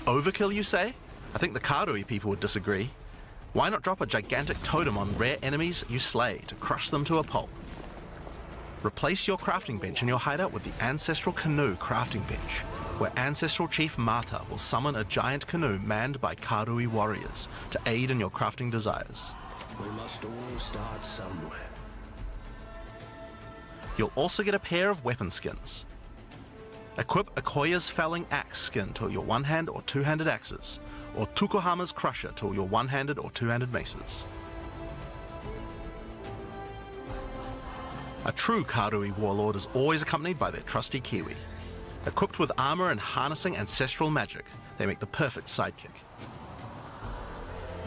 Overkill, you say? I think the Karui people would disagree. Why not drop a gigantic totem on rare enemies you slay to crush them to a pulp? Replace your crafting bench in your hideout with the Ancestral Canoe crafting bench, where Ancestral Chief Mata will summon a giant canoe manned by Karui warriors to aid in your crafting desires. We must all start somewhere. You'll also get a pair of weapon skins. Equip Akoya's Felling Axe skin to your one-hand or two-handed axes, or Tukohama's Crusher to your one-handed or two-handed maces. A true Karui warlord is always accompanied by their trusty Kiwi. Equipped with armor and harnessing ancestral magic, they make the perfect sidekick.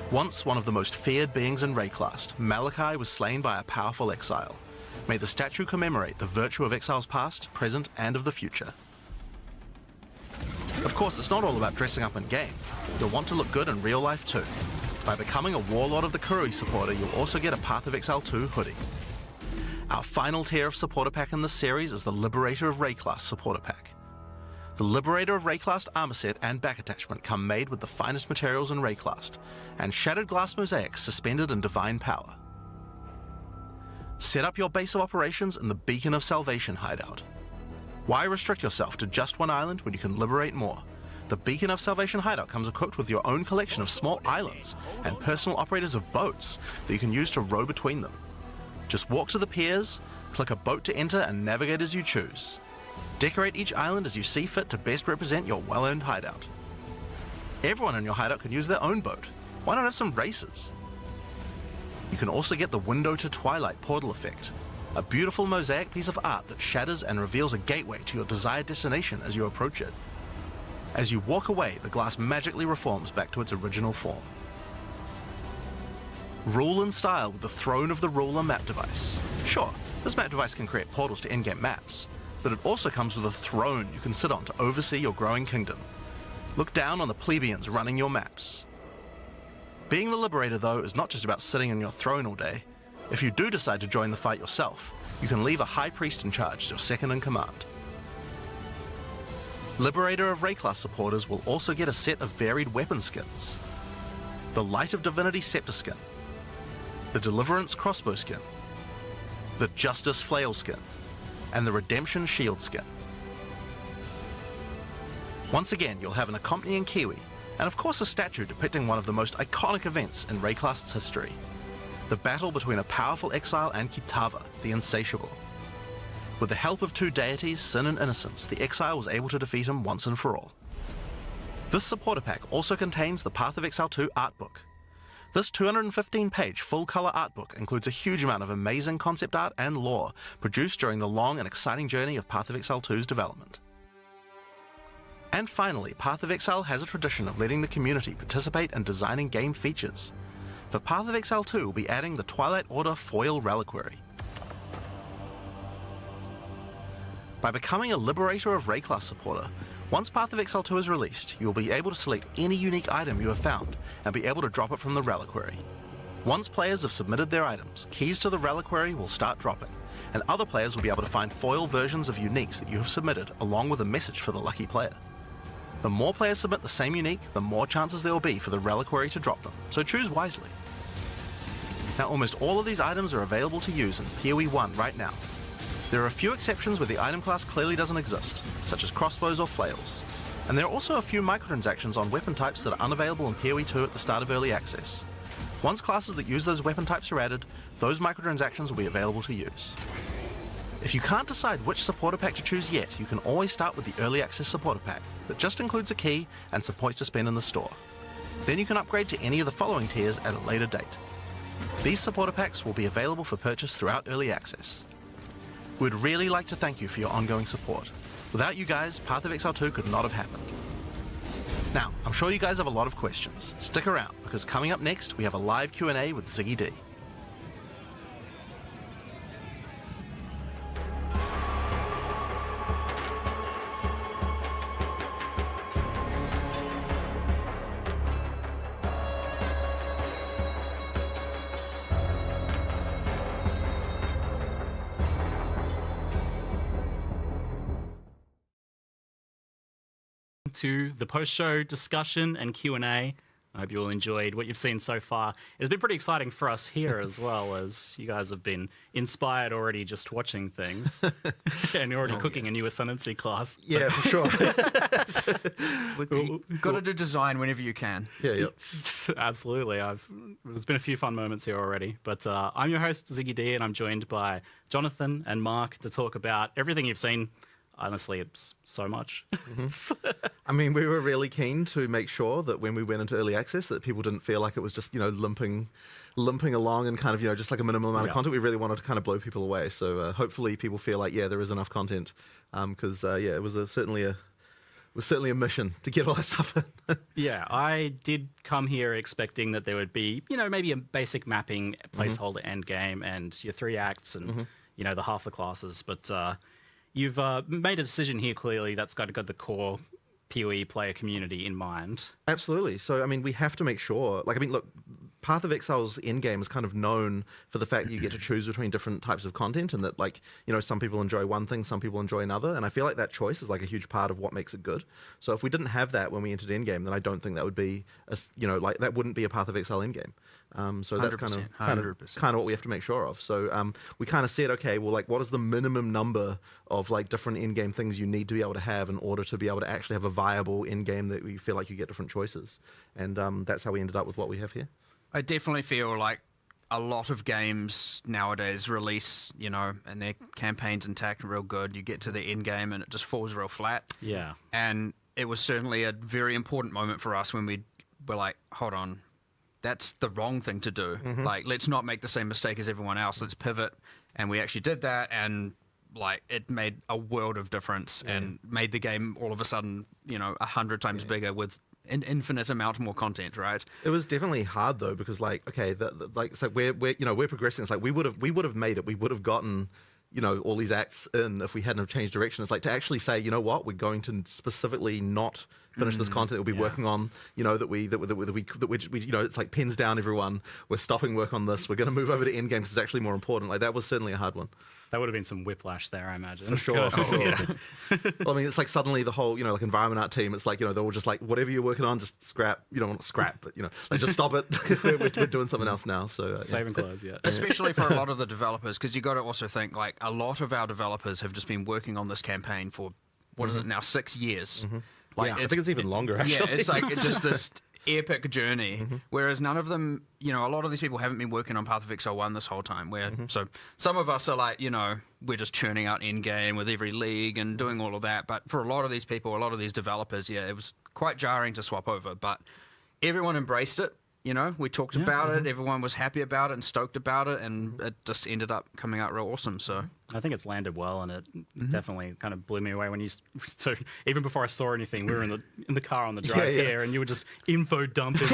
Once one of the most feared beings in Rayclast, Malachi was slain by a powerful exile. May the statue commemorate the virtue of exiles past, present, and of the future. Of course, it's not all about dressing up in game. You'll want to look good in real life too. By becoming a Warlord of the Karui supporter, you'll also get a Path of Exile 2 hoodie. Our final tier of supporter pack in this series is the Liberator of Rayclast supporter pack. The Liberator of Rayclast armor set and back attachment come made with the finest materials in Rayclast, and shattered glass mosaics suspended in divine power. Set up your base of operations in the Beacon of Salvation hideout. Why restrict yourself to just one island when you can liberate more? The Beacon of Salvation hideout comes equipped with your own collection of small islands and personal operators of boats that you can use to row between them. Just walk to the piers, click a boat to enter, and navigate as you choose. Decorate each island as you see fit to best represent your well-earned hideout. Everyone in your hideout can use their own boat. Why not have some races? You can also get the Window to Twilight portal effect, a beautiful mosaic piece of art that shatters and reveals a gateway to your desired destination as you approach it. As you walk away, the glass magically reforms back to its original form. Rule in style with the Throne of the Ruler map device. Sure, this map device can create portals to in-game maps, but it also comes with a throne you can sit on to oversee your growing kingdom. Look down on the plebeians running your maps. Being the Liberator, though, is not just about sitting on your throne all day. If you do decide to join the fight yourself, you can leave a High Priest in charge as your second in command. Liberator of Rayclast supporters will also get a set of varied weapon skins. The Light of Divinity Scepter skin, the Deliverance Crossbow skin, the Justice Flail skin, and the Redemption Shield skin. Once again, you'll have an accompanying Kiwi, and of course a statue depicting one of the most iconic events in Rayclast's history, the battle between a powerful exile and Kitava, the Insatiable. With the help of 2 deities, Sin and Innocence, the Exile was able to defeat him once and for all. This supporter pack also contains the Path of Exile 2 art book. This 215-page full-color art book includes a huge amount of amazing concept art and lore produced during the long and exciting journey of Path of Exile 2's development. And finally, Path of Exile has a tradition of letting the community participate in designing game features. For Path of Exile 2, we'll be adding the Twilight Order Foil Reliquary. By becoming a Liberator of Rayclass supporter, once Path of Exile 2 is released, you will be able to select any unique item you have found and be able to drop it from the Reliquary. Once players have submitted their items, keys to the Reliquary will start dropping, and other players will be able to find foil versions of uniques that you have submitted along with a message for the lucky player. The more players submit the same unique, the more chances there will be for the Reliquary to drop them, so choose wisely. Now, almost all of these items are available to use in POE 1 right now. There are a few exceptions where the item class clearly doesn't exist, such as crossbows or flails. And there are also a few microtransactions on weapon types that are unavailable in PoE 2 at the start of early access. Once classes that use those weapon types are added, those microtransactions will be available to use. If you can't decide which supporter pack to choose yet, you can always start with the early access supporter pack that just includes a key and some points to spend in the store. Then you can upgrade to any of the following tiers at a later date. These supporter packs will be available for purchase throughout early access. We'd really like to thank you for your ongoing support. Without you guys, Path of Exile 2 could not have happened. Now, I'm sure you guys have a lot of questions. Stick around, because coming up next, we have a live Q&A with Ziggy D. To the post-show discussion and Q&A. I hope you all enjoyed what you've seen so far. It's been pretty exciting for us here as well, as you guys have been inspired already just watching things. And you're already cooking a new ascendancy class. Yeah, for sure. We've got to do design whenever you can. Yeah. Absolutely. There's been a few fun moments here already. But I'm your host, Ziggy D, and I'm joined by Jonathan and Mark to talk about everything you've seen. Honestly, it's so much. I mean, we were really keen to make sure that when we went into early access that people didn't feel like it was just, limping along and kind of, just like a minimal amount of content. We really wanted to kind of blow people away. So hopefully people feel like, there is enough content. Because, it was certainly a mission to get all that stuff in. Yeah, I did come here expecting that there would be, maybe a basic mapping placeholder end game and your 3 acts and, the half the classes. But you've made a decision here, clearly, that's got the core PoE player community in mind. Absolutely. So, I mean, we have to make sure, look, Path of Exile's endgame is kind of known for the fact that you get to choose between different types of content and that, some people enjoy one thing, some people enjoy another. And I feel like that choice is a huge part of what makes it good. So if we didn't have that when we entered endgame, then I don't think that would be, that wouldn't be a Path of Exile endgame. So that's kind of what we have to make sure of. So we kind of said, okay, well, what is the minimum number of different in-game things you need to be able to have in order to be able to actually have a viable in-game that we feel like you get different choices. And that's how we ended up with what we have here. I definitely feel like a lot of games nowadays release, and their campaign's intact and real good. You get to the end game and it just falls real flat. Yeah. And it was certainly a very important moment for us when we were like, hold on, that's the wrong thing to do. Let's not make the same mistake as everyone else. Let's pivot. And we actually did that, and it made a world of difference and made the game all of a sudden, 100 times bigger with an infinite amount more content, right? It was definitely hard though, because it's we're progressing. It's we would have made it. We would have gotten, all these acts in if we hadn't have changed direction. It's to actually say, we're going to specifically not finish this content that we'll be working on, it's like pins down everyone. We're stopping work on this. We're going to move over to endgame because it's actually more important. That was certainly a hard one. That would have been some whiplash there, I imagine. For sure. Well, I mean, it's suddenly the whole, environment art team, it's they're all just whatever you're working on, just scrap. You don't want to scrap, but, just stop it. we're doing something else now. So saving clothes, yeah. Especially for a lot of the developers, because you got to also think, a lot of our developers have just been working on this campaign for, what is it now, 6 years. I think it's even longer, actually. Yeah, it's just this epic journey, whereas none of them, you know, a lot of these people haven't been working on Path of Exile 1 this whole time, where, so some of us are like, you know, we're just churning out endgame with every league and doing all of that, but for a lot of these people, a lot of these developers, yeah, it was quite jarring to swap over, but everyone embraced it. You know, we talked about it, everyone was happy about it and stoked about it, and it just ended up coming out real awesome. So I think it's landed well, and it definitely kind of blew me away when you. So even before I saw anything, we were in the car on the drive here, and you were just info dumping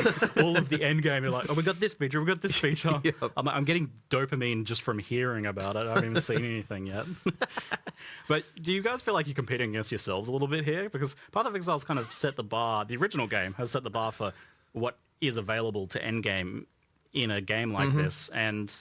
all of the end game. You're like, oh, we got this feature, we got this feature. I'm getting dopamine just from hearing about it. I haven't even seen anything yet. But do you guys feel like you're competing against yourselves a little bit here? Because Path of Exile's kind of set the bar. The original game has set the bar for what is available to endgame in a game like this, and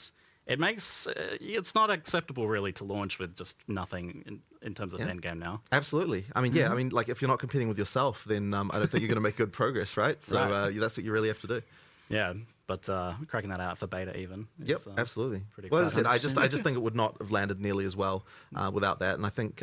it makes it's not acceptable really to launch with just nothing in terms of endgame now. Absolutely. I mean, I mean, like if you're not competing with yourself, then I don't think you're going to make good progress, right? So that's what you really have to do. Yeah, but cracking that out for beta even. Yep, absolutely. Pretty well, exciting. as I said, I just think it would not have landed nearly as well without that. And I think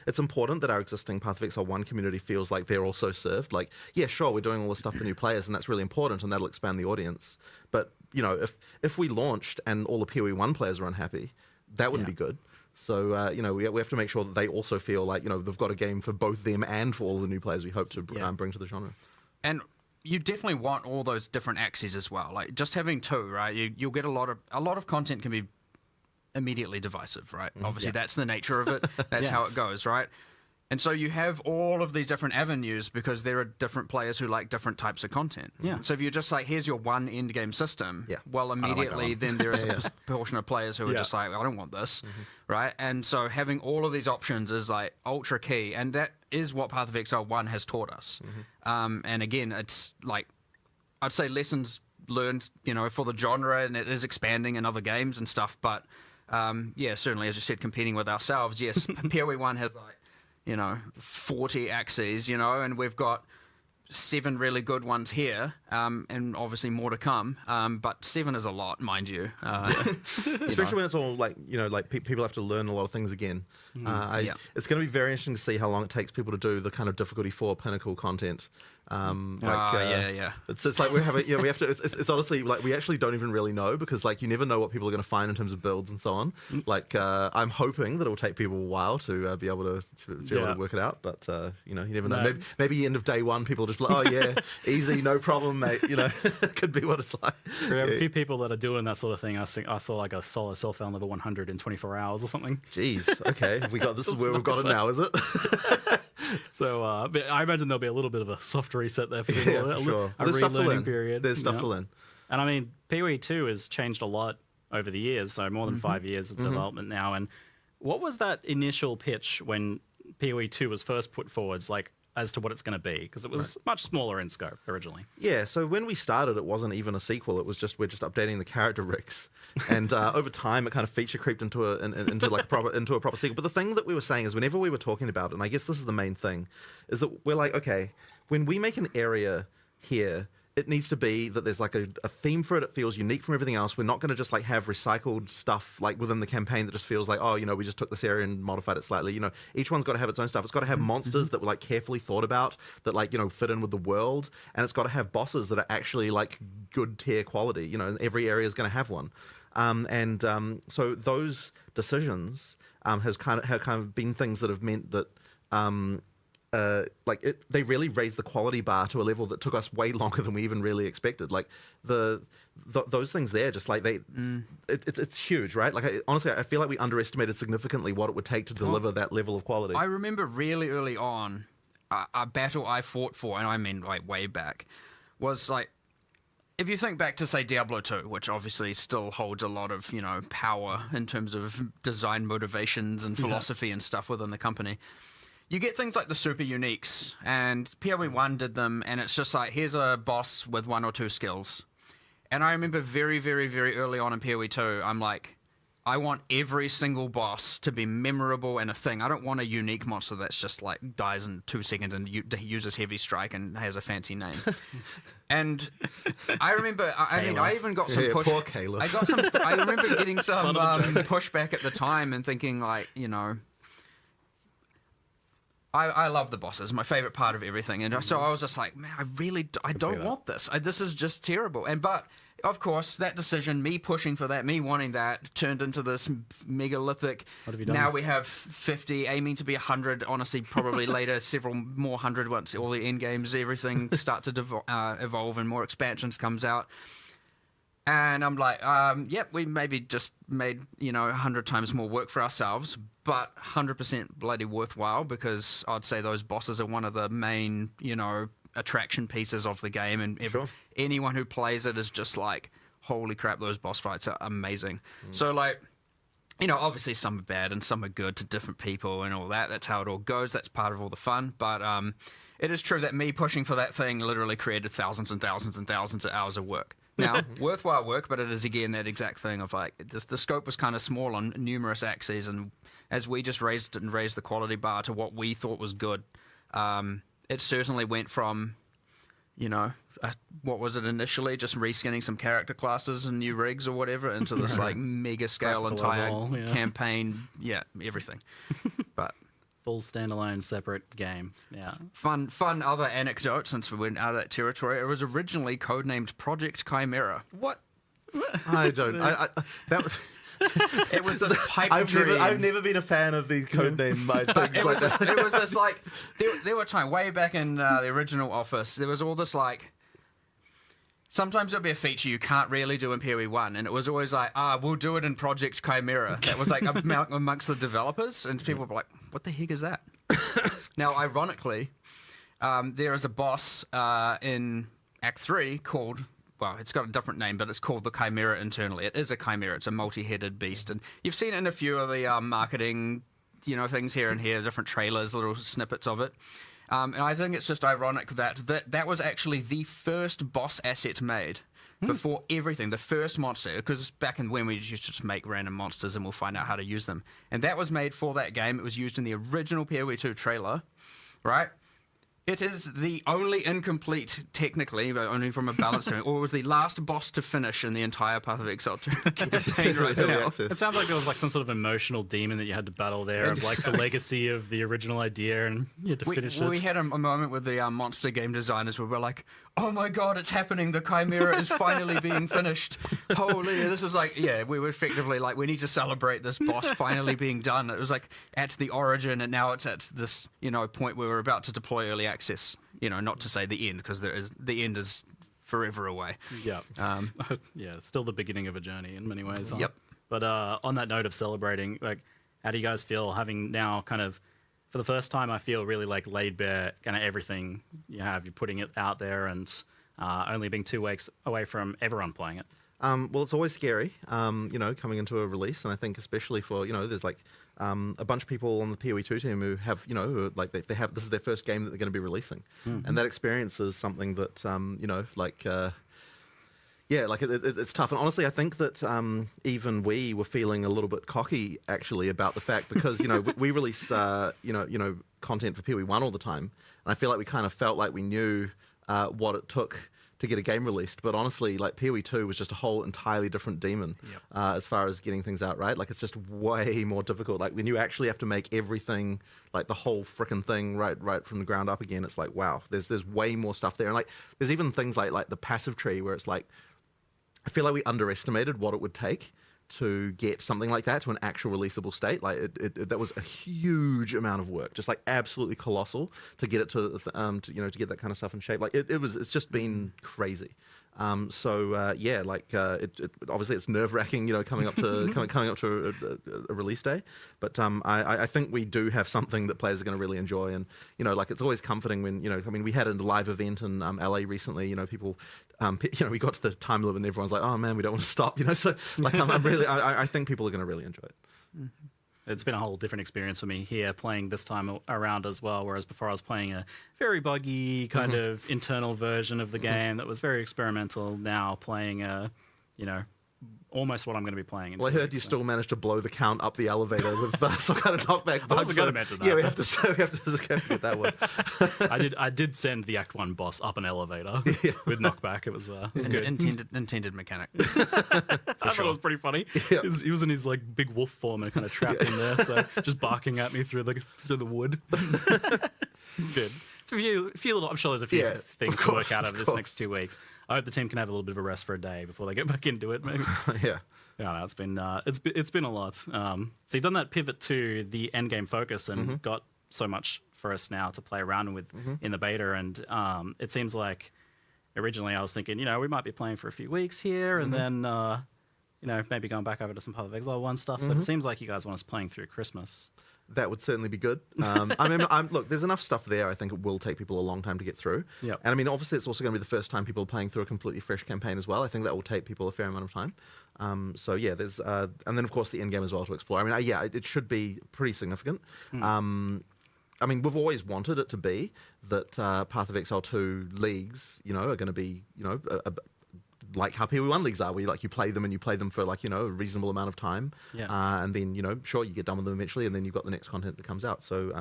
it's important that our existing Path of Exile 1 community feels like they're also served. Like, yeah, sure, we're doing all this stuff for new players, and that's really important, and that'll expand the audience. But, you know, if we launched and all the POE 1 players are unhappy, that wouldn't be good. So, you know, we have to make sure that they also feel like, you know, they've got a game for both them and for all the new players we hope to bring to the genre. And you definitely want all those different axes as well. Like just having two, right? You'll get a lot of content can be immediately divisive, right? Obviously, that's the nature of it. That's how it goes, right? And so you have all of these different avenues because there are different players who like different types of content. So if you're just like, here's your one end game system, well, immediately then there is a portion of players who are just like, I don't want this, right? And so having all of these options is like ultra key, and that is what Path of Exile 1 has taught us. And again, it's like, I'd say lessons learned, you know, for the genre, and it is expanding in other games and stuff. But yeah, certainly, as you said, competing with ourselves, yes, POE 1 has like, you know, 40 axes, you know, and we've got 7 really good ones here, and obviously more to come. But 7 is a lot, mind you. Especially when it's all like, you know, like people have to learn a lot of things again. It's going to be very interesting to see how long it takes people to do the kind of difficulty 4 pinnacle content. It's like we have a, you know, we have to. It's honestly like we actually don't even really know, because like you never know what people are going to find in terms of builds and so on. Like I'm hoping that it will take people a while to be able to work it out, but you know, you never know. Maybe end of day 1, people just like, oh yeah, easy, no problem, mate. You know, it could be what it's like. We have a few people that are doing that sort of thing. I saw like a solo self-found level 100 in 24 hours or something. Jeez, okay, this is where we've got it now, is it? So but I imagine there'll be a little bit of a soft reset there for people. For sure. A relearning period. There's stuff to learn. And I mean, POE 2 has changed a lot over the years, so more than 5 years of development now. And what was that initial pitch when POE 2 was first put forwards, like, as to what it's going to be? Because it was much smaller in scope originally. Yeah, so when we started, it wasn't even a sequel. It was just, we're just updating the character rigs. And over time, it kind of feature creeped into a proper sequel. But the thing that we were saying is, whenever we were talking about it, and I guess this is the main thing, is that we're like, okay, when we make an area here, it needs to be that there's like a theme for it. It feels unique from everything else. We're not going to just like have recycled stuff like within the campaign that just feels like, oh, you know, we just took this area and modified it slightly. You know, each one's got to have its own stuff. It's got to have monsters that were like carefully thought about, that like, you know, fit in with the world. And it's got to have bosses that are actually like good tier quality. You know, and every area is going to have one. So those decisions have kind of been things that have meant that they really raised the quality bar to a level that took us way longer than we even really expected. Like those things there, just like it's huge, right? Like honestly, I feel like we underestimated significantly what it would take to deliver that level of quality. I remember really early on, a battle I fought for, and I mean like way back, was like, if you think back to, say, Diablo 2, which obviously still holds a lot of, you know, power in terms of design motivations and philosophy and stuff within the company, you get things like the super uniques, and POE 1 did them, and it's just like, here's a boss with 1 or 2 skills. And I remember very, very, very early on in POE 2, I'm like, I want every single boss to be memorable and a thing. I don't want a unique monster that's just like dies in 2 seconds and uses heavy strike and has a fancy name. And I remember, I mean, I even got some push. Poor Caliph. I remember getting some pushback at the time and thinking like, you know, I love the bosses. My favorite part of everything. And so I was just like, man, I don't want this. This is just terrible. But of course, that decision, me pushing for that, me wanting that, turned into this megalithic. What have you done? Now we have 50, aiming to be 100. Honestly, probably later, several more 100 once all the end games, everything start to evolve and more expansions comes out. And I'm like, yep, we maybe just made 100 times more work for ourselves, but 100% bloody worthwhile, because I'd say those bosses are one of the main attraction pieces of the game, and anyone who plays it is just like, holy crap, those boss fights are amazing. So like, obviously some are bad and some are good to different people and all that. That's how it all goes. That's part of all the fun. But it is true that me pushing for that thing literally created thousands and thousands and thousands of hours of work. Now, worthwhile work, but it is again that exact thing of like, the scope was kind of small on numerous axes, and as we just raised the quality bar to what we thought was good, it certainly went from, what was it initially, just reskinning some character classes and new rigs or whatever, into this like mega scale entire campaign, everything. But full standalone separate game. Yeah. Fun other anecdote, since we went out of that territory. It was originally codenamed Project Chimera. What? I don't. It was this pipe dream. I've never been a fan of these codename things. It was this like, there were times way back in the original Office, there was all this like, sometimes there'll be a feature you can't really do in POE 1, and it was always like, we'll do it in Project Chimera. That was like amongst the developers, and people were like, what the heck is that? Now, ironically, there is a boss in Act 3 called, well, it's got a different name, but it's called the Chimera internally. It is a chimera. It's a multi-headed beast, and you've seen it in a few of the marketing, things here and here, different trailers, little snippets of it. And I think it's just ironic that was actually the first boss asset made before everything, the first monster, because back in when we used to just make random monsters and we'll find out how to use them. And that was made for that game. It was used in the original POE 2 trailer, right? It is the only incomplete, technically, but only from a balance standpoint, or it was the last boss to finish in the entire Path of Exile 2 campaign right now. It sounds like there was like some sort of emotional demon that you had to battle there, of like the legacy of the original idea, and you had to finish it. We had a moment with the monster game designers where we're like, oh my god, it's happening, the Chimera is finally being finished. Holy, this is like, we were effectively like, we need to celebrate this boss finally being done. It was like at the origin, and now it's at this, point where we're about to deploy early access. Not to say the end, because the end is forever away. Yeah. It's still the beginning of a journey in many ways. Yep. But on that note of celebrating, like, how do you guys feel having now kind of, for the first time, I feel really like laid bare kind of everything you have. You're putting it out there, and only being 2 weeks away from everyone playing it. Well, it's always scary, coming into a release, and I think especially for, there's like a bunch of people on the POE 2 team who have, they have, this is their first game that they're going to be releasing, and that experience is something that, it's tough. And honestly, I think that even we were feeling a little bit cocky, actually, about the fact, because, we release, content for POE 1 all the time, and I feel like we kind of felt like we knew what it took to get a game released, but honestly, like, POE 2 was just a whole entirely different demon as far as getting things out, right? Like, it's just way more difficult. Like, when you actually have to make everything, like the whole frickin' thing right from the ground up again, it's like, wow, there's way more stuff there. And like, there's even things like the passive tree, where it's like, I feel like we underestimated what it would take to get something like that to an actual releasable state. Like, that was a huge amount of work, just like absolutely colossal, to get it to get that kind of stuff in shape. Like, it's just been crazy. Obviously it's nerve-wracking, coming up to a release day, but I think we do have something that players are going to really enjoy. And it's always comforting when we had a live event in LA recently. People, we got to the time limit and everyone's like, oh man, we don't want to stop. So like, I think people are going to really enjoy it. Mm-hmm. It's been a whole different experience for me here playing this time around as well, whereas before I was playing a very buggy kind of internal version of the game that was very experimental. Now playing a, almost what I'm going to be playing. In Well, I 2 heard weeks, you so. still managed to blow the count up the elevator with some kind of knockback I bug. wasn't going to mention that. Yeah, we have to get that one. I did send the Act 1 boss up an elevator with knockback. It was good. Intended mechanic. I thought it was pretty funny. Yeah. He was in his like big wolf form and kind of trapped in there, so just barking at me through the wood. It's good. It's a few little. I'm sure there's a few things to work out over this next 2 weeks. I hope the team can have a little bit of a rest for a day before they get back into it. Maybe. Yeah. Yeah, it's been a lot. So you've done that pivot to the end game focus and got so much for us now to play around with in the beta, and it seems like originally I was thinking, we might be playing for a few weeks here, and then maybe going back over to some Path of Exile 1 stuff. But it seems like you guys want us playing through Christmas. That would certainly be good. Look, there's enough stuff there. I think it will take people a long time to get through. Yep. And I mean, obviously, it's also going to be the first time people are playing through a completely fresh campaign as well. I think that will take people a fair amount of time. So yeah, there's and then of course the end game as well to explore. I mean, it should be pretty significant. I mean, we've always wanted it to be that Path of Exile 2 leagues, are going to be, like how POE 1 leagues are, where you play them and you play them for a reasonable amount of time. Yeah. And then, sure, you get done with them eventually, and then you've got the next content that comes out. So,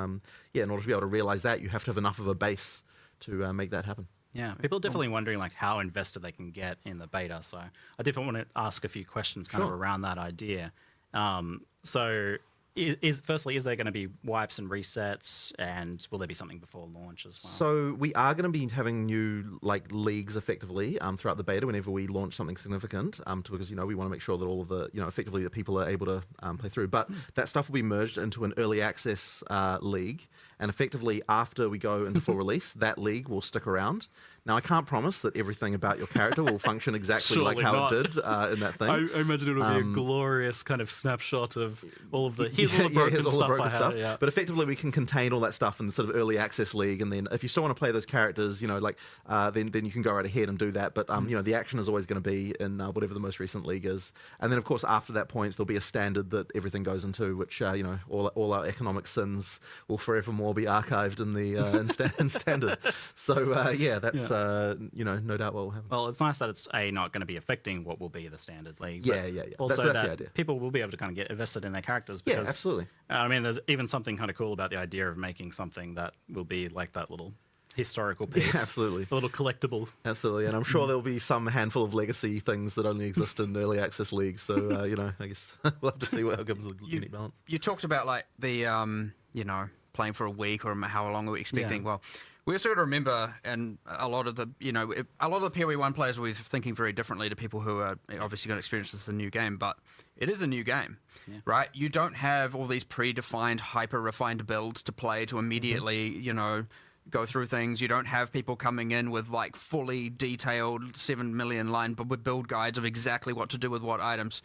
in order to be able to realize that, you have to have enough of a base to make that happen. Yeah, people are definitely wondering how invested they can get in the beta. So I definitely want to ask a few questions kind of around that idea. So firstly, is there going to be wipes and resets, and will there be something before launch as well? So we are going to be having new leagues effectively throughout the beta whenever we launch something significant, because we want to make sure that all of the effectively that people are able to play through. But that stuff will be merged into an early access league, and effectively after we go into full release, that league will stick around. Now, I can't promise that everything about your character will function exactly like how it did in that thing. I imagine it'll be a glorious kind of snapshot of all of the here's all the broken stuff. Yeah. But effectively, we can contain all that stuff in the sort of early access league, and then if you still want to play those characters, then you can go right ahead and do that. But the action is always going to be in whatever the most recent league is, and then of course after that point there'll be a standard that everything goes into, which all our economic sins will forevermore be archived in the in standard. So that's. No doubt what will happen. Well, it's nice that it's not going to be affecting what will be the standard league. Yeah. Also, that's the idea. People will be able to kind of get invested in their characters. Because, absolutely. I mean, there's even something kind of cool about the idea of making something that will be like that little historical piece. Yeah, absolutely. A little collectible. Absolutely. And I'm sure there'll be some handful of legacy things that only exist in early access leagues. So, I guess we'll have to see what gives a unique balance. You talked about the, playing for a week or how long are we expecting. Yeah. Well, we also got to remember, and a lot of the POE 1 players will be thinking very differently to people who are obviously going to experience this as a new game, but it is a new game, right? You don't have all these predefined, hyper-refined builds to play to immediately, go through things. You don't have people coming in with fully detailed 7 million line build guides of exactly what to do with what items.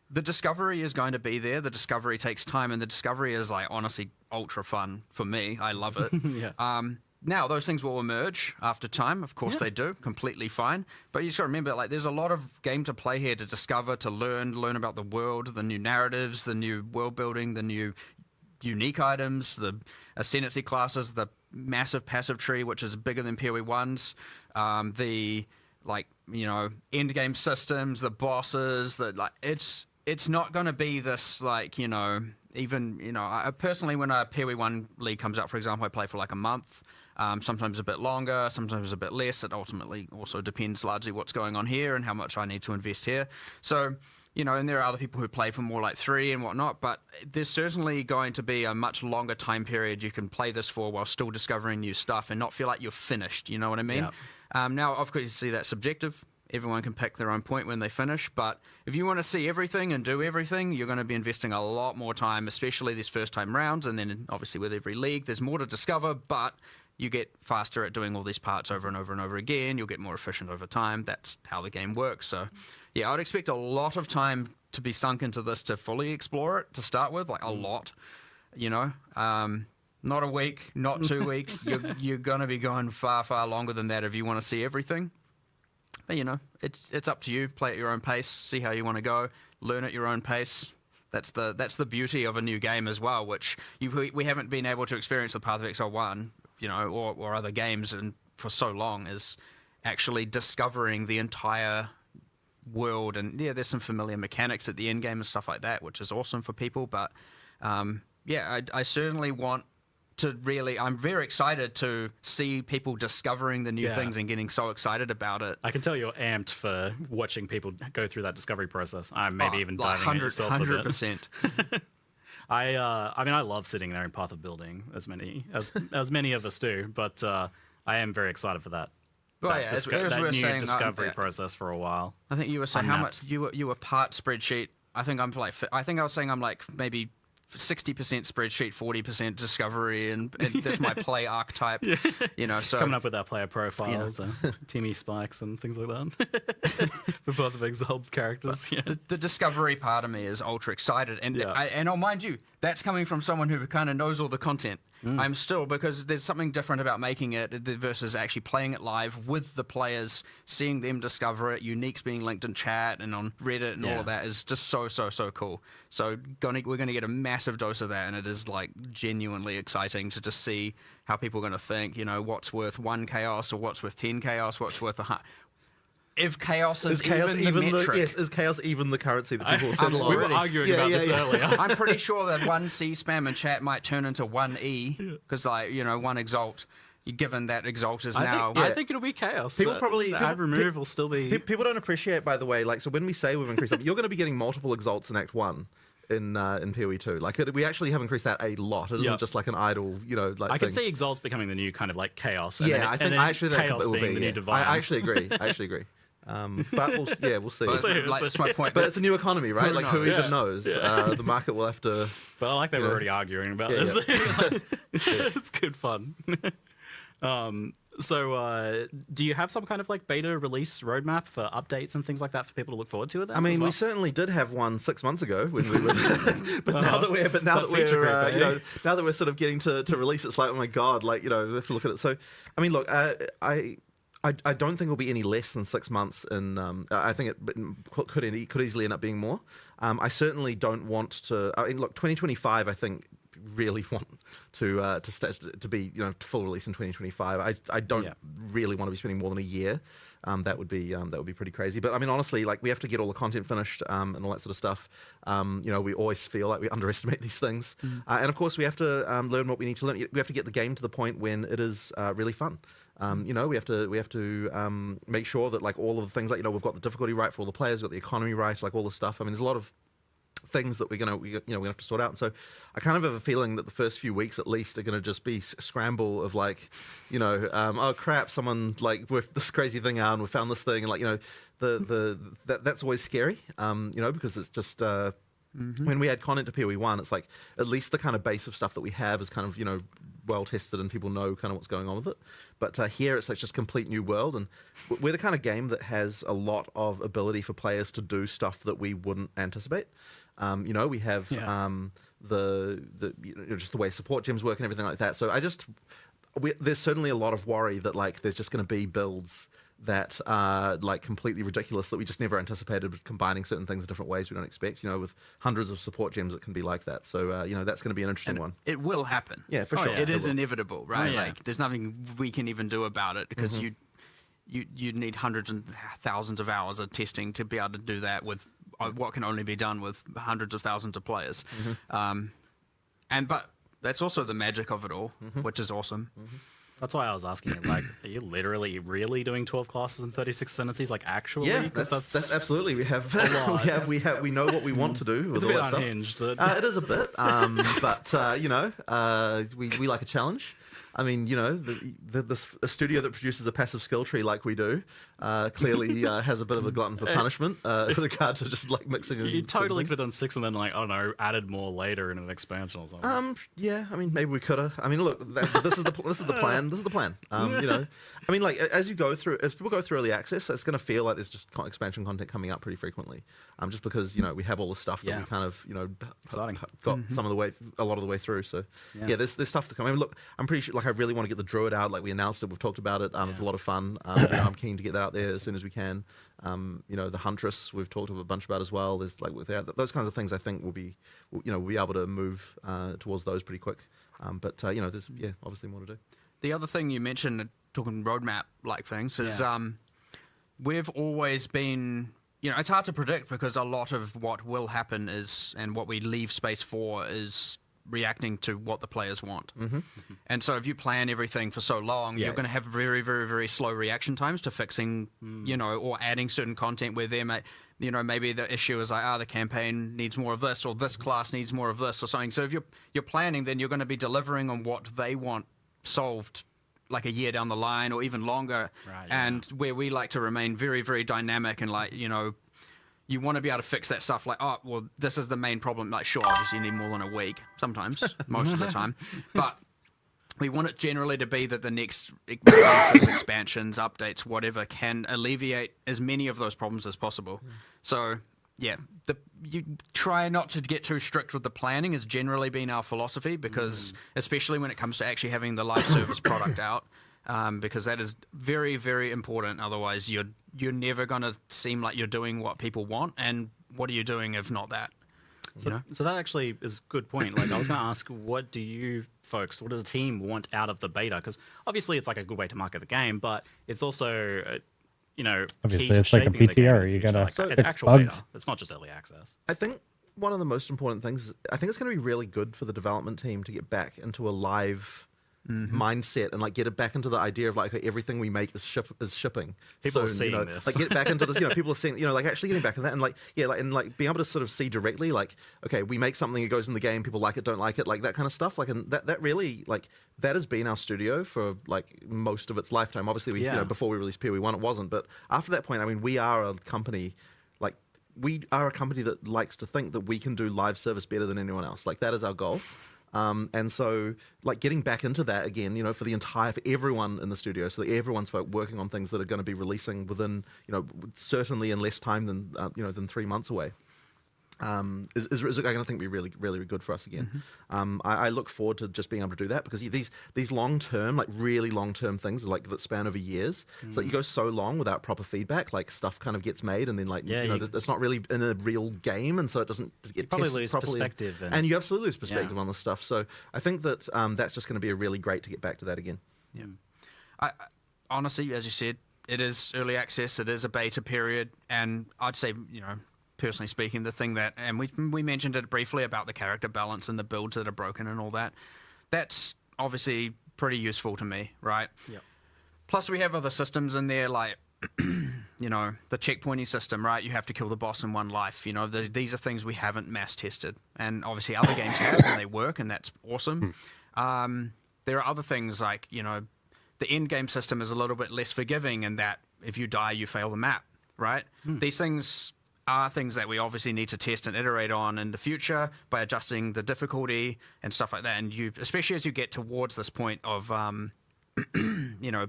The discovery is going to be there. The discovery takes time, and the discovery is honestly ultra fun for me. I love it. Yeah. Now, those things will emerge after time. Of course they do. Completely fine. But you just got to remember, there's a lot of game to play here to discover, to learn about the world, the new narratives, the new world building, the new unique items, the ascendancy classes, the massive passive tree, which is bigger than POE 1's, the, end game systems, the bosses, it's not going to be this, I personally, when a POE 1 league comes out, for example, I play for a month, sometimes a bit longer, sometimes a bit less. It ultimately also depends largely what's going on here and how much I need to invest here. So, and there are other people who play for more 3 and whatnot, but there's certainly going to be a much longer time period you can play this for while still discovering new stuff and not feel like you're finished, you know what I mean? Yeah. Now, of course, you see that's subjective. Everyone can pick their own point when they finish, but if you want to see everything and do everything, you're going to be investing a lot more time, especially these first-time rounds, and then obviously with every league, there's more to discover, but you get faster at doing all these parts over and over and over again. You'll get more efficient over time. That's how the game works. So, yeah, I'd expect a lot of time to be sunk into this to fully explore it to start with, a lot, not a week, not 2 weeks. You're going to be going far, far longer than that if you want to see everything. But, it's up to you. Play at your own pace. See how you want to go. Learn at your own pace. That's the beauty of a new game as well, which we haven't been able to experience with Path of Exile 1, or other games and for so long, is actually discovering the entire world, and yeah, there's some familiar mechanics at the end game and stuff like that, which is awesome for people. But I certainly want to really. I'm very excited to see people discovering the new things and getting so excited about it. I can tell you're amped for watching people go through that discovery process. I'm maybe even diving in yourself 100%. I mean, I love sitting there in Path of Building, as many of us do, but I am very excited for that. Well, yeah, as we were saying, discovery process for a while. I think you were saying how much you were part spreadsheet. I think I was saying I'm like maybe 60% spreadsheet, 40% discovery, and that's my play archetype. You know, so coming up with our player profiles, Timmy spikes, and things like that for both of Exiled characters. Yeah. The discovery part of me is ultra excited, and I'll mind you, that's coming from someone who kind of knows all the content. I'm still, because there's something different about making it versus actually playing it live with the players, seeing them discover it, uniques being linked in chat and on Reddit and all of that is just so cool. So we're going to get a massive dose of that, and it is like genuinely exciting to just see how people are going to think, you know, what's worth 1 chaos or what's worth 10 chaos, what's worth if chaos is even the metric. Is chaos even the currency that people settle on? We were arguing about this earlier. I'm pretty sure that 1 C spam in chat might turn into 1 E, because 1 exalt, given that exalt is now... I think it'll be chaos. People probably... Ad remove will still be... People don't appreciate, by the way, like, so when we say we've increased something, you're going to be getting multiple exalts in Act 1. In POE 2, like we actually have increased that a lot. It isn't just like an idle, like. I can see exalts becoming the new kind of like chaos. And I think actually that chaos will being be the new divines. I actually agree. But we'll see. That's my point. But it's a new economy, right? Like who even knows? The market will have to. But I like they were already arguing about this. It's good fun. So, do you have some kind of like beta release roadmap for updates and things like that for people to look forward to? I mean, we certainly did have one 6 months ago when we were, but now that we're sort of getting to release, it's like, oh my god, like we have to look at it. So, I mean, look, I don't think it'll be any less than 6 months, and I think it could easily end up being more. I certainly don't want to. I mean, look, 2025, I think. Really want to be full release in 2025. I don't really want to be spending more than a year. That would be pretty crazy. But I mean, honestly, like we have to get all the content finished and all that sort of stuff. We always feel like we underestimate these things, and of course we have to learn what we need to learn. We have to get the game to the point when it is really fun. We have to make sure that like all of the things, like we've got the difficulty right for all the players, we've got the economy right, like all the stuff. I mean, there's a lot of things that we're gonna have to sort out, and so I kind of have a feeling that the first few weeks at least are gonna just be scramble of like, oh crap, someone like worked this crazy thing out and we found this thing, and like that's always scary, because it's just when we add content to POE 1, it's like at least the kind of base of stuff that we have is kind of well tested and people know kind of what's going on with it. But here it's like just complete new world, and we're the kind of game that has a lot of ability for players to do stuff that we wouldn't anticipate. We have just the way support gems work and everything like that. So there's certainly a lot of worry that like there's just going to be builds that are like completely ridiculous that we just never anticipated, with combining certain things in different ways we don't expect. With hundreds of support gems, it can be like that. So that's going to be an interesting one. It will happen. Yeah, for sure. It is inevitable, right? Like there's nothing we can even do about it, because you need hundreds and thousands of hours of testing to be able to do that with what can only be done with hundreds of thousands of players. But that's also the magic of it all, which is awesome. That's why I was asking you, like, are you literally really doing 12 classes and 36 ascendancies, like actually? Yeah, that's absolutely. We have we know what we want to do. It's with a bit all that unhinged. Stuff. It is a bit, but we like a challenge. I mean, a studio that produces a passive skill tree like we do clearly has a bit of a glutton for punishment with regard to just like mixing. You totally could have done 6 and then like, I don't know, added more later in an expansion or something. Yeah, I mean, maybe we could have. I mean, look, this is the plan. This is the plan. I mean, like as people go through early access, it's going to feel like there's just expansion content coming up pretty frequently. Just because we have all the stuff that we kind of got a lot of the way through. So there's stuff to come. I mean, look, I'm pretty sure. Like, I really want to get the Druid out. Like, we announced it. We've talked about it. It's a lot of fun. I'm keen to get that out there as soon as we can. The Huntress we've talked a bunch about as well. There's like those kinds of things. I think we'll be able to move towards those pretty quick. There's obviously more to do. The other thing you mentioned, talking roadmap like things, is we've always been you know, it's hard to predict because a lot of what will happen is, and what we leave space for is reacting to what the players want. And so if you plan everything for so long, you're going to have very, very, very slow reaction times to fixing, you know, or adding certain content where they may, you know, maybe the issue is like, the campaign needs more of this, or this class needs more of this, or something. So if you're planning, then you're going to be delivering on what they want solved like a year down the line or even longer. Right, and where we like to remain very, very dynamic and like, you know, you want to be able to fix that stuff like, oh, well, this is the main problem. Like, sure, obviously you need more than a week sometimes, most of the time. But we want it generally to be that the next releases, expansions, updates, whatever, can alleviate as many of those problems as possible. So, yeah, you try not to get too strict with the planning has generally been our philosophy because, especially when it comes to actually having the live service product out, because that is very, very important. Otherwise, you're never going to seem like you're doing what people want. And what are you doing if not that? So that actually is a good point. Like, I was going to ask, what do you folks, what does the team want out of the beta? Because obviously it's like a good way to market the game, but it's also, you know, obviously key to it's like a shaping the game in PTR. the You future. gotta Like, fix it's actual bugs. beta. It's not just early access. I think one of the most important things, I think it's going to be really good for the development team to get back into a live mindset and like get it back into the idea of like, okay, everything we make is shipping. People are So, seeing you know, this. like get back into this, you know, people are seeing, you know, like actually getting back into that and like, yeah, like, and like being able to sort of see directly, like, okay, we make something, it goes in the game, people like it, don't like it, like that kind of stuff. Like, and that really, like, that has been our studio for like most of its lifetime. Obviously, we, you know, before we released POE 1, it wasn't, but after that point, I mean, we are a company, like, we are a company that likes to think that we can do live service better than anyone else. Like, that is our goal. And so, like, getting back into that again, you know, for everyone in the studio, so that everyone's working on things that are going to be releasing within, you know, certainly in less time than, you know, than 3 months away. Is I going to think be really, really good for us again. I look forward to just being able to do that because these long term, like really long term things, like that span over years. It's like you go so long without proper feedback, like stuff kind of gets made, and then like you know, it's not really in a real game, and so it doesn't get probably tested lose properly. perspective, And you absolutely lose perspective on this stuff. So I think that that's just going to be a really great to get back to that again. Yeah, I honestly, as you said, it is early access. It is a beta period, and I'd say, you know, personally speaking, the thing that, and we mentioned it briefly about the character balance and the builds that are broken and all that, that's obviously pretty useful to me, right? Yep. Plus we have other systems in there like, you know, the checkpointing system, right? You have to kill the boss in one life. You know, these are things we haven't mass tested, and obviously other games have, and they work, and that's awesome. There are other things like, you know, the end game system is a little bit less forgiving in that if you die, you fail the map, right? These things are things that we obviously need to test and iterate on in the future by adjusting the difficulty and stuff like that. And you, especially as you get towards this point of, you know,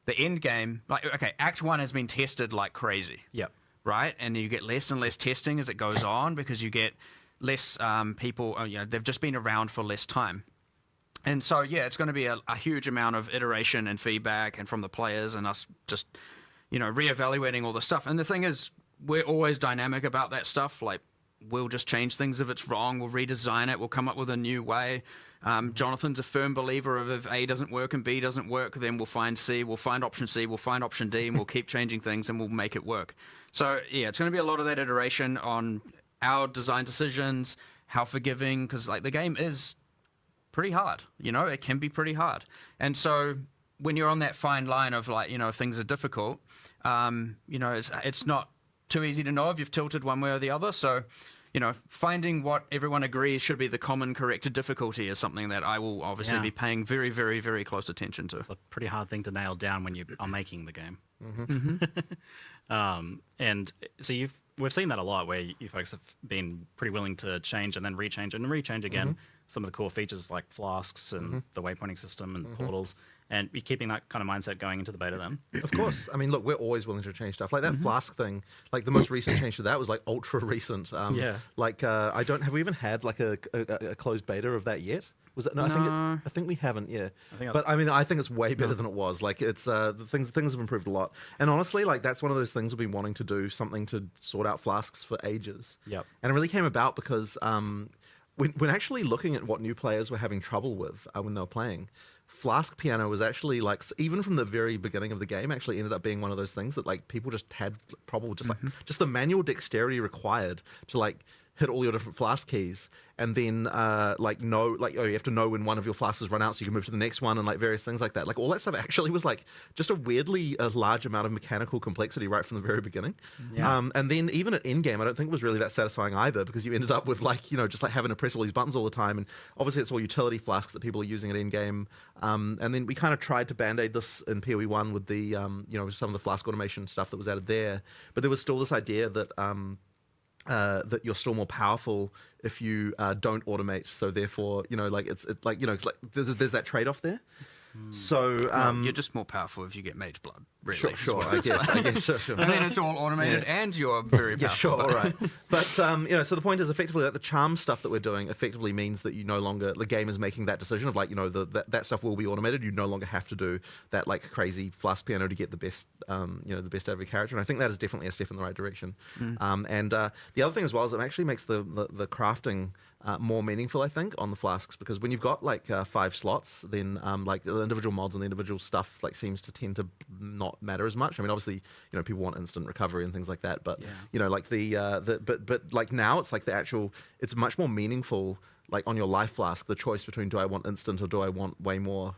the end game, like, okay, Act 1 has been tested like crazy. Yep. Right? And you get less and less testing as it goes on because you get less people, you know, they've just been around for less time. And so, yeah, it's going to be a huge amount of iteration and feedback and from the players and us just, you know, reevaluating all the stuff. And the thing is, we're always dynamic about that stuff. Like, we'll just change things if it's wrong. We'll redesign it. We'll come up with a new way. Jonathan's a firm believer of if A doesn't work and B doesn't work, then we'll find C, we'll find option C, we'll find option D, and we'll keep changing things and we'll make it work. So, yeah, it's going to be a lot of that iteration on our design decisions, how forgiving, because, like, the game is pretty hard. You know, it can be pretty hard. And so when you're on that fine line of, like, you know, if things are difficult, you know, it's not too easy to know if you've tilted one way or the other. So, you know, finding what everyone agrees should be the common corrected difficulty is something that I will obviously be paying very, very, very close attention to. It's a pretty hard thing to nail down when you are making the game. And so we've seen that a lot where you folks have been pretty willing to change and then rechange and rechange again some of the core features like flasks and the waypointing system and portals. And you're keeping that kind of mindset going into the beta then? Of course. I mean, look, we're always willing to change stuff. Like that flask thing, like the most recent change to that was like ultra recent. Like, have we even had like a closed beta of that yet? Was it? No, I think we haven't. Yeah, but I mean, I think it's way better than it was. Like, it's the things have improved a lot. And honestly, like that's one of those things we've been wanting to do, something to sort out flasks for ages. Yep. And it really came about because when actually looking at what new players were having trouble with when they were playing, Flask piano was actually like, even from the very beginning of the game, actually ended up being one of those things that like people just had probably just like just the manual dexterity required to like hit all your different flask keys, and then you have to know when one of your flasks has run out so you can move to the next one, and like various things like that. Like all that stuff actually was like just a large amount of mechanical complexity right from the very beginning. Yeah. And then even at endgame, I don't think it was really that satisfying either, because you ended up with like, just like having to press all these buttons all the time, and obviously it's all utility flasks that people are using at endgame. And then we kind of tried to band-aid this in PoE 1 with the some of the flask automation stuff that was added there, but there was still this idea that that you're still more powerful if you don't automate. So therefore, there's that trade-off there. So you're just more powerful if you get mage blood. Really, sure. I guess. Sure. And then it's all automated, and you're very powerful. Yeah, sure, all right. But so the point is, effectively, that the charm stuff that we're doing effectively means that you no longer, the game is making that decision of like, that stuff will be automated. You no longer have to do that like crazy flask piano to get the best, the best out of your character. And I think that is definitely a step in the right direction. And the other thing as well is it actually makes the crafting more meaningful, I think, on the flasks, because when you've got like 5 slots, then like the individual mods and the individual stuff like seems to tend to not matter as much. I mean, obviously, people want instant recovery and things like that, but like but like now it's like it's much more meaningful. Like on your life flask, the choice between do I want instant or do I want way more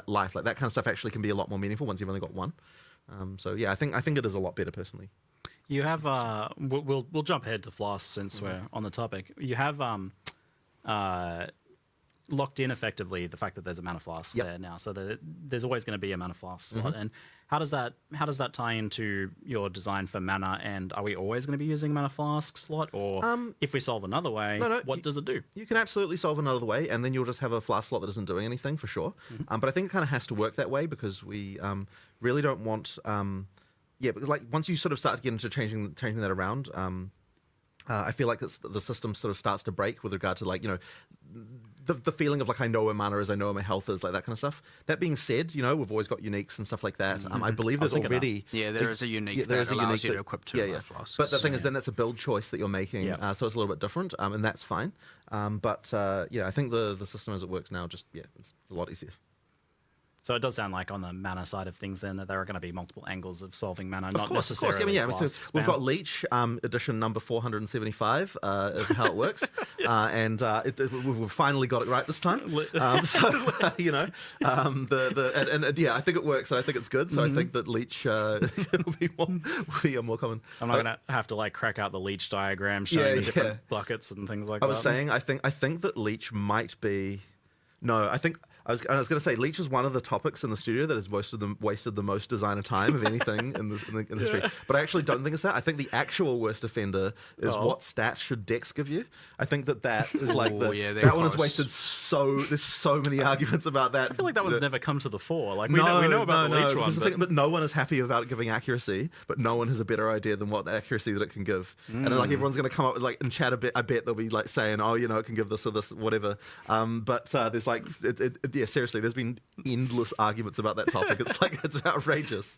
life, like that kind of stuff actually can be a lot more meaningful once you've only got one. So yeah, I think it is a lot better personally. You have we'll jump ahead to Floss since we're on the topic. You have locked in effectively the fact that there's a mana flask there now, so that there's always going to be a mana flask slot. And how does that tie into your design for mana? And are we always going to be using a mana flask slot, or if we solve another way, what does it do? You can absolutely solve another way, and then you'll just have a flask slot that isn't doing anything for sure. But I think it kind of has to work that way, because we really don't want. Because like once you sort of start to get into changing that around, I feel like the system sort of starts to break with regard to like the feeling of like I know where mana is, I know where my health is, like that kind of stuff. That being said, we've always got uniques and stuff like that. I believe there's already there is a unique that allows you to equip 2 flasks. But the thing is, then that's a build choice that you're making, so it's a little bit different, and that's fine. But I think the system as it works now it's a lot easier. So it does sound like on the mana side of things then that there are going to be multiple angles of solving mana, not necessarily flasks. So we've got Leech edition number 475 of how it works, and we've finally got it right this time. I think it works. So I think it's good. So I think that Leech will be more common. I'm not going to have to like crack out the Leech diagram showing the different buckets and things like that. I was saying I think that Leech might be. No, I think I was going to say Leech is one of the topics in the studio that has wasted the most designer time of anything in the industry. But I actually don't think it's that. I think the actual worst offender is what stats should Dex give you. I think that is like that one has wasted there's so many arguments about that. I feel like that one's never come to the fore. Like we know about the Leech one, but no one is happy about giving accuracy. But no one has a better idea than what accuracy that it can give. And then, like everyone's going to come up with like in chat a bit. I bet they'll be like saying, it can give this or this whatever. But there's like seriously, there's been endless arguments about that topic. It's like it's outrageous.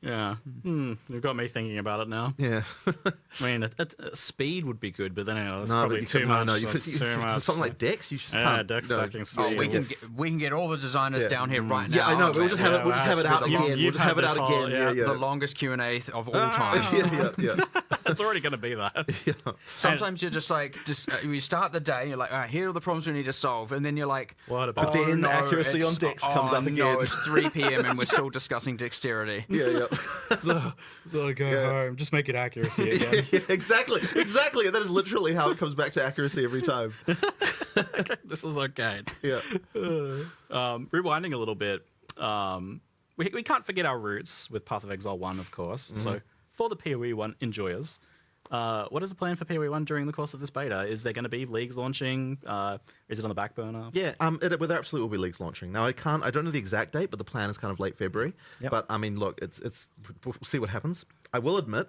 Yeah. You've got me thinking about it now. Yeah. I mean, speed would be good, but then that's probably too much. Something like Dex, you just can't. Dex stacking speed. We can get all the designers down here right now. Yeah, I know. But we'll just have it out again. The longest Q&A of all time. Yeah. It's already going to be that. Sometimes you're just you start the day, and you're like, all right, here are the problems we need to solve, and then you're like, what about? But then accuracy on Dex comes up again. No, it's 3 p.m. and we're still discussing dexterity. Yeah. So go home. Just make it accuracy again. Exactly. That is literally how it comes back to accuracy every time. Okay, this is okay. Yeah. Rewinding a little bit, we can't forget our roots with Path of Exile 1, of course. So for the PoE 1 enjoyers, what is the plan for PoE 1 during the course of this beta? Is there going to be leagues launching? Is it on the back burner? Yeah, there absolutely will be leagues launching. Now I don't know the exact date, but the plan is kind of late February. Yep. But I mean, look, we'll see what happens. I will admit,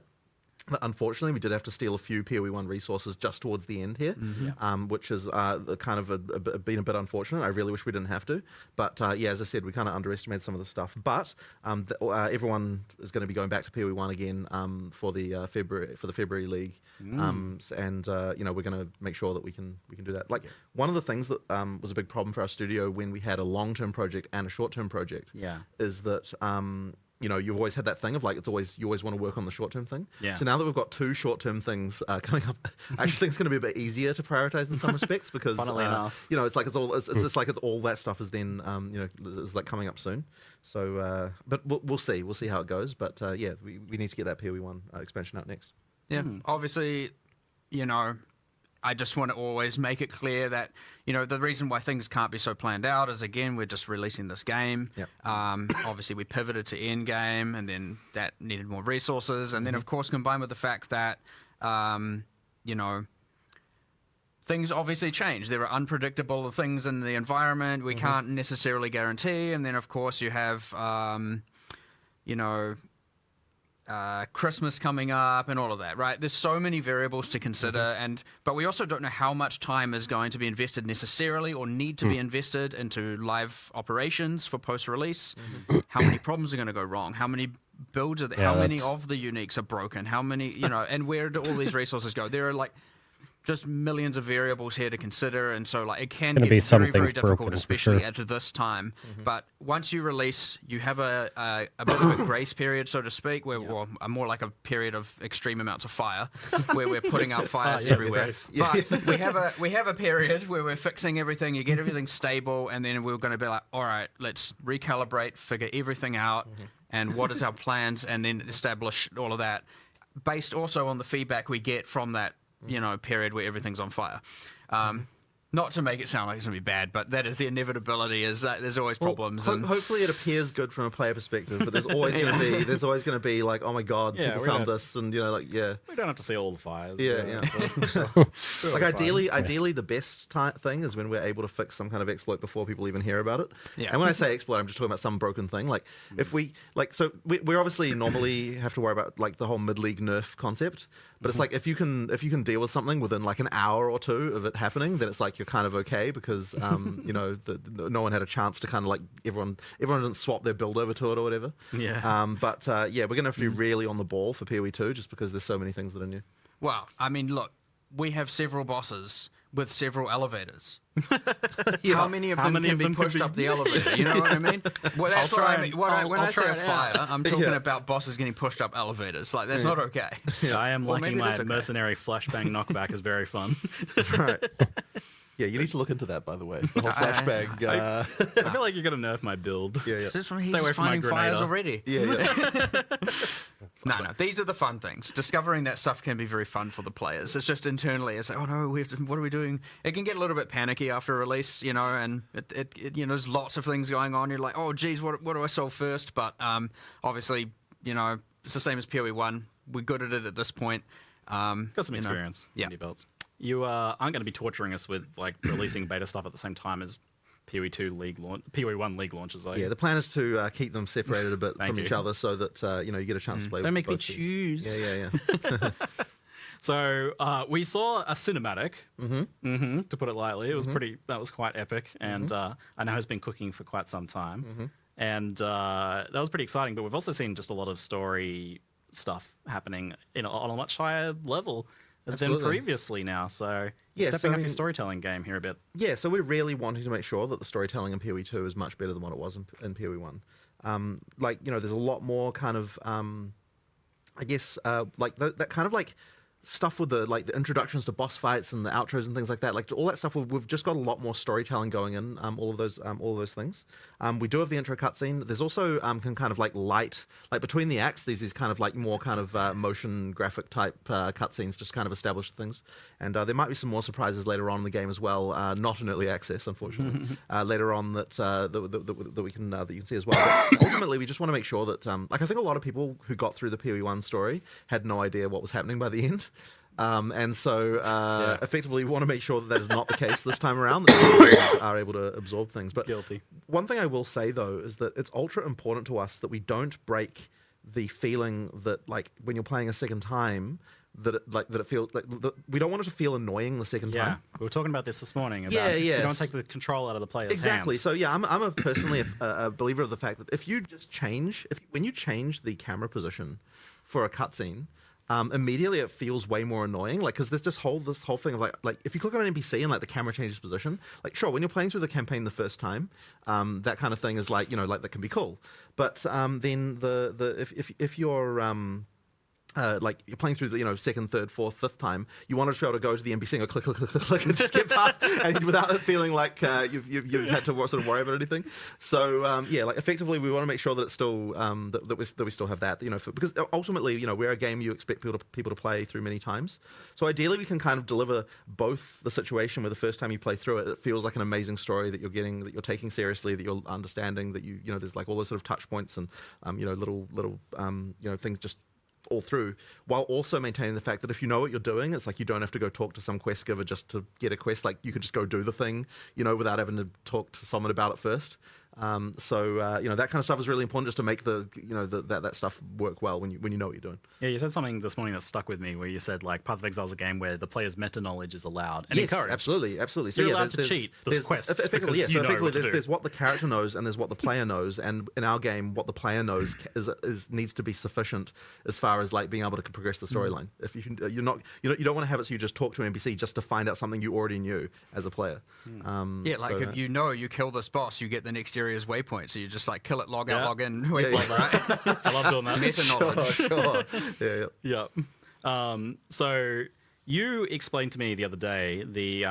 Unfortunately, we did have to steal a few POE1 resources just towards the end here, which is kind of been a bit unfortunate. I really wish we didn't have to. But yeah, as I said, we kind of underestimated some of the stuff. But everyone is going to be going back to POE1 again for the February League, and you know, we're going to make sure that we can do that. Like one of the things that was a big problem for our studio when we had a long-term project and a short-term project, is that. You know, you've always had that thing of like, you always want to work on the short-term thing. Yeah. So now that we've got 2 short-term things coming up, I actually think it's going to be a bit easier to prioritize in some respects because, Funnily enough. you know, it's just like all that stuff is then, you know, is like coming up soon. So, but we'll see how it goes. But yeah, we need to get that POE1 expansion out next. Yeah, obviously, you know, I just want to always make it clear that, you know, the reason why things can't be so planned out is, again, we're just releasing this game. Yep. Obviously, we pivoted to endgame, and then that needed more resources. And then, of course, combined with the fact that, you know, things obviously change. There are unpredictable things in the environment we can't necessarily guarantee. And then, of course, you have, you know, Christmas coming up and all of that, right? There's so many variables to consider, but we also don't know how much time is going to be invested necessarily or need to be invested into live operations for post-release. How many problems are going to go wrong? How many builds are there? How many of the uniques are broken? How many, you know, and where do all these resources go? There are like just millions of variables here to consider, and so like it can get very, very difficult, especially at this time. But once you release, you have a bit of a grace period, so to speak, where well, more like a period of extreme amounts of fire, where we're putting out fires everywhere. But we have a period where we're fixing everything. You get everything stable, and then we're going to be like, all right, let's recalibrate, figure everything out, and what is our plans, and then establish all of that, based also on the feedback we get from that, you know, period where everything's on fire. Not to make it sound like it's going to be bad, but that is the inevitability. Is there's always problems. Well, hopefully, it appears good from a player perspective, but there's always going to be like, oh my god, people found this, and you know, like we don't have to see all the fires. Like ideally, the best thing is when we're able to fix some kind of exploit before people even hear about it. And when I say exploit, I'm just talking about some broken thing. Like if we we obviously normally have to worry about like the whole mid-league nerf concept. But it's like if you can deal with something within like an hour or two of it happening, then it's like you're kind of okay because you know no one had a chance to kind of like everyone didn't swap their build over to it or whatever. But yeah, we're gonna have to be really on the ball for POE2 just because there's so many things that are new. Well, I mean, look, we have several bosses with several elevators. How many of them can be pushed up the elevator? You know what I mean? Well, that's what I mean. When I say a fire, I'm talking about bosses getting pushed up elevators. Like, that's not okay. I am liking my mercenary flashbang knockback is very fun. Right. Yeah, you need to look into that, by the way. The whole flashbang. I feel like you're going to nerf my build. This one, he's just finding fires already. No, these are the fun things. Discovering that stuff can be very fun for the players. It's just internally, it's like, oh no, what are we doing? It can get a little bit panicky after release, you know, and it you know, there's lots of things going on. You're like, oh geez, what do I solve first? But obviously, you know, it's the same as POE1. We're good at it at this point. Got some experience. Indie belts. You aren't going to be torturing us with like releasing beta stuff at the same time as POE2 league launch, POE1 league launches. Yeah, the plan is to keep them separated a bit from each other so that you know, you get a chance to play. Don't with make me both choose. Yeah. So we saw a cinematic, to put it lightly. It was that was quite epic, and I know has been cooking for quite some time, and that was pretty exciting. But we've also seen just a lot of story stuff happening on a much higher level than previously now. So stepping up your storytelling game here a bit. Yeah, so we're really wanting to make sure that the storytelling in POE2 is much better than what it was in POE1. Like, you know, there's a lot more kind of, I guess, like that kind of like stuff with the introductions to boss fights and the outros and things like that, like all that stuff. We've just got a lot more storytelling going in. All of those things. We do have the intro cutscene. There's also kind of like light, like between the acts. There's these kind of like more kind of motion graphic type cutscenes, just kind of establish things. And there might be some more surprises later on in the game as well. Not in early access, unfortunately. Later on that we can see as well. But ultimately, we just want to make sure that like I think a lot of people who got through the POE1 story had no idea what was happening by the end. And so effectively we want to make sure that is not the case this time around, that people are able to absorb things. But one thing I will say, though, is that it's ultra important to us that we don't break the feeling that like when you're playing a second time, that it feels like we don't want it to feel annoying the second time. We were talking about this morning. About Yeah, we don't take the control out of the player's exactly. hands. So yeah, I'm personally a believer of the fact that if you just change, when you change the camera position for a cutscene, immediately it feels way more annoying. Like, because there's this whole thing of like if you click on an NPC and like the camera changes position, like sure, when you're playing through the campaign the first time, that kind of thing is like, you know, like that can be cool. But then if you're like you're playing through the, you know, second, third, fourth, fifth time, you want to just be able to go to the NPC and go click, click, click, click, click, and just get past, and without it feeling like you've had to sort of worry about anything. So yeah, like effectively, we want to make sure that it's still that we still have that, you know, because ultimately, you know, we're a game you expect people to play through many times. So ideally, we can kind of deliver both the situation where the first time you play through it, it feels like an amazing story that you're getting, that you're taking seriously, that you're understanding, that you know, there's like all those sort of touch points and you know, little you know, things just all through, while also maintaining the fact that if you know what you're doing, it's like you don't have to go talk to some quest giver just to get a quest. Like you can just go do the thing, you know, without having to talk to someone about it first. So you know, that kind of stuff is really important just to make the, you know, that stuff work well when you know what you're doing. Yeah, you said something this morning that stuck with me, where you said like Path of Exile is a game where the player's meta knowledge is allowed and yes, encouraged. Absolutely. So you're yeah, allowed to cheat. There's quests. Effectively, because you know what to do. there's what the character knows and there's what the player knows, and in our game, what the player knows needs to be sufficient as far as like being able to progress the storyline. If you don't want to have it so you just talk to an NPC just to find out something you already knew as a player. Yeah, like if you know you kill this boss, you get the next area's waypoint. So you just like kill it, log out, log in, waypoint, right? I love doing that. Meta knowledge. Yeah. So you explained to me the other day the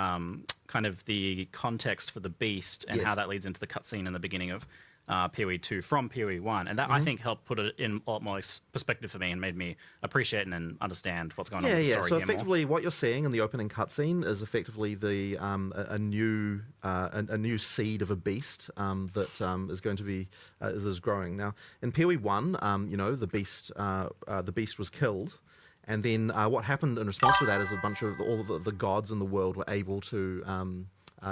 kind of the context for the beast and how that leads into the cutscene in the beginning of POE 2 from POE 1, and that I think helped put it in a lot more perspective for me and made me appreciate and understand what's going on with the story. So effectively, what you're seeing in the opening cutscene is effectively the a new seed of a beast that is going to be is growing. Now in POE 1, you know, the beast was killed. And then what happened in response to that is a bunch of all the gods in the world were able to,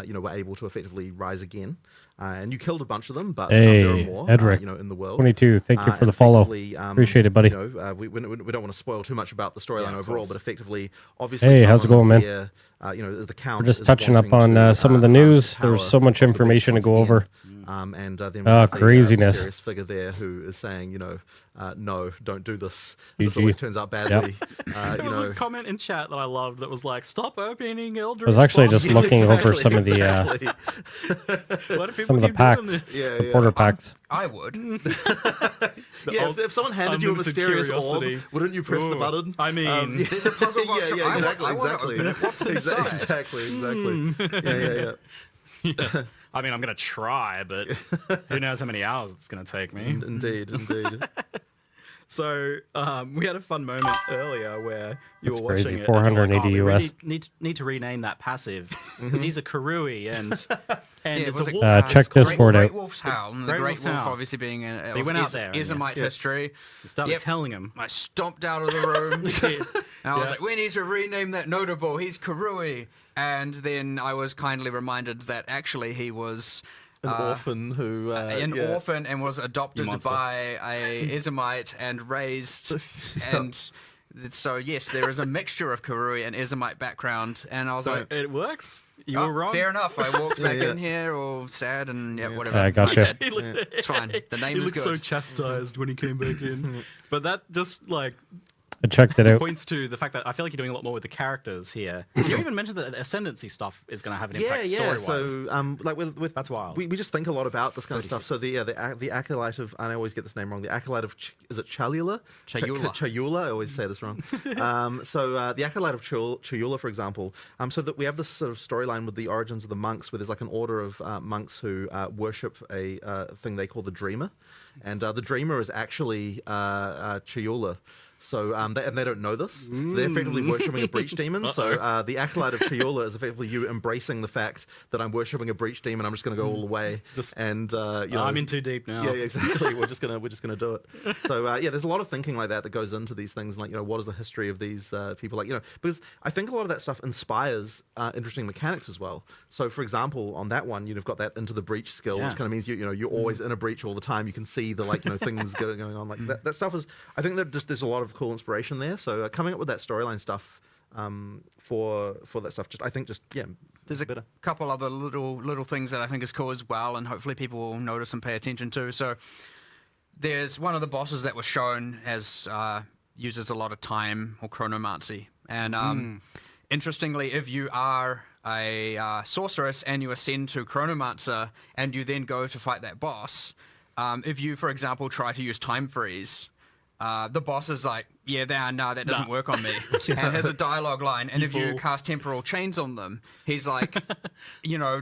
you know, effectively rise again. And you killed a bunch of them, but there are more, Edric, you know, in the world. 22, thank you for the follow. Appreciate it, buddy. You know, we don't want to spoil too much about the storyline overall, but effectively, obviously, hey, how's it going, man? Here, you know, the count. We're just touching up on some of the news. There's so much information to go over. And then we have craziness. a mysterious figure there who is saying, you know, no, don't do this. This always turns out badly. There was a comment in chat that I loved that was like, "Stop opening Eldritch." I was actually just looking over some of the packs, supporter packs. I would. If someone handed you a mysterious orb, wouldn't you press the button? I mean, there's a puzzle box. Exactly. What's inside? Exactly. Yes. I mean, I'm going to try, but who knows how many hours it's going to take me. Indeed. So we had a fun moment earlier where you were crazy. watching it. 480 and US. Really need to rename that passive because he's a Karui and it's a wolf. Check Discord out. Great Wolf's Howl. And the Great Wolf obviously being a so he went out there. Ismite history. He started telling him. I stomped out of the room. And I was like, we need to rename that notable. He's Karui. And then I was kindly reminded that actually he was an orphan who orphan and was adopted by a Ismite and raised and so yes, there is a mixture of Karui and Ismite background, and I was like, it works. You were wrong. Fair enough. I walked back in here all sad and whatever. I gotcha. It's fine. The name is good. He looked so chastised when he came back in, but that just like. I checked it out. Points to the fact that I feel like you're doing a lot more with the characters here. You even mentioned that ascendancy stuff is going to have an impact story-wise. So like with that's wild. We just think a lot about this kind of stuff. So the acolyte of, I always get this name wrong. The acolyte of is it Chalula? Chayula. I always say this wrong. So the acolyte of Chayula, for example. So that we have this sort of storyline with the origins of the monks, where there's like an order of monks who worship a thing they call the Dreamer, and the Dreamer is actually Chayula. So and they don't know this. So they're effectively worshipping a breach demon. So the acolyte of Triola is effectively you embracing the fact that I'm worshipping a breach demon. I'm just going to go all the way. And you know, I'm in too deep now. Yeah, exactly. we're just gonna do it. So yeah, there's a lot of thinking like that goes into these things. Like, you know, what is the history of these people? Like, you know, because I think a lot of that stuff inspires interesting mechanics as well. So for example, on that one, you've got that into the breach skill, which kind of means you're always in a breach all the time. You can see the things going on. Like that stuff is. I think that there's a lot of cool inspiration there. So coming up with that storyline stuff for that stuff, there's a couple other little things that I think is cool as well, and hopefully people will notice and pay attention to. So there's one of the bosses that was shown as uses a lot of time or chronomancy, and interestingly, if you are a sorceress and you ascend to chronomancer and you then go to fight that boss, if you, for example, try to use time freeze, the boss is like, that doesn't work on me. And has a dialogue line. And if you cast temporal chains on them, he's like,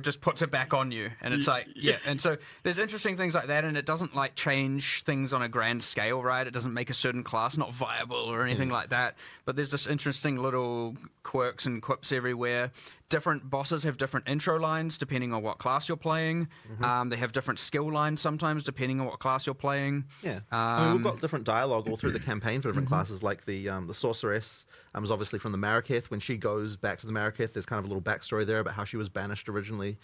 just puts it back on you. And it's like, And so there's interesting things like that. And it doesn't like change things on a grand scale, right? It doesn't make a certain class not viable or anything like that. But there's just interesting little quirks and quips everywhere. Different bosses have different intro lines depending on what class you're playing. They have different skill lines sometimes depending on what class you're playing. Yeah, I mean, we've got different dialogue all through the campaign for different classes. Like the sorceress is obviously from the Maraketh. When she goes back to the Maraketh, there's kind of a little backstory there about how she was banished originally.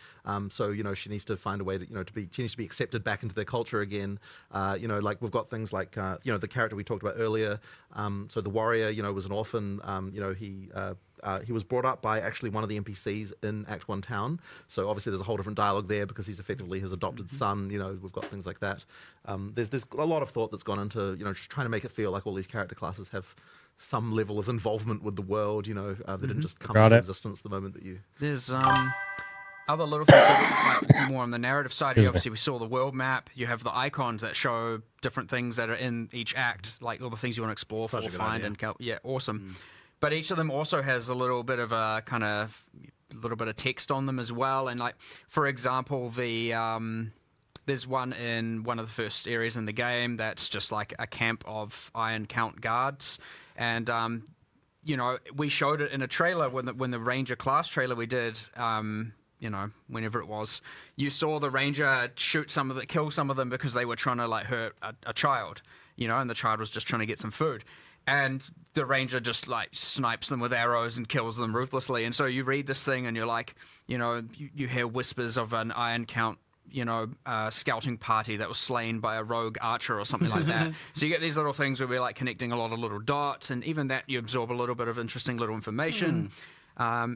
So she needs to find a way to she needs to be accepted back into their culture again. Like we've got things like the character we talked about earlier. So the warrior, was an orphan. He was brought up by actually one of the NPCs in Act 1 town. So obviously there's a whole different dialogue there because he's effectively his adopted son. We've got things like that. There's a lot of thought that's gone into, just trying to make it feel like all these character classes have some level of involvement with the world, they didn't just come into existence the moment that you... There's other little things that are like more on the narrative side. Obviously, we saw the world map. You have the icons that show different things that are in each act, like all the things you want to explore, find, and awesome. But each of them also has a little bit of a kind of little bit of text on them as well. And like, for example, there's one in one of the first areas in the game that's just like a camp of Iron Count guards, and we showed it in a trailer when the Ranger class trailer we did. Whenever it was, you saw the Ranger kill some of them because they were trying to like hurt a child, and the child was just trying to get some food. And the Ranger just like snipes them with arrows and kills them ruthlessly. And so you read this thing and you're like, you hear whispers of an Iron Count, scouting party that was slain by a rogue archer or something like that. So you get these little things where we're like connecting a lot of little dots, and even that you absorb a little bit of interesting little information.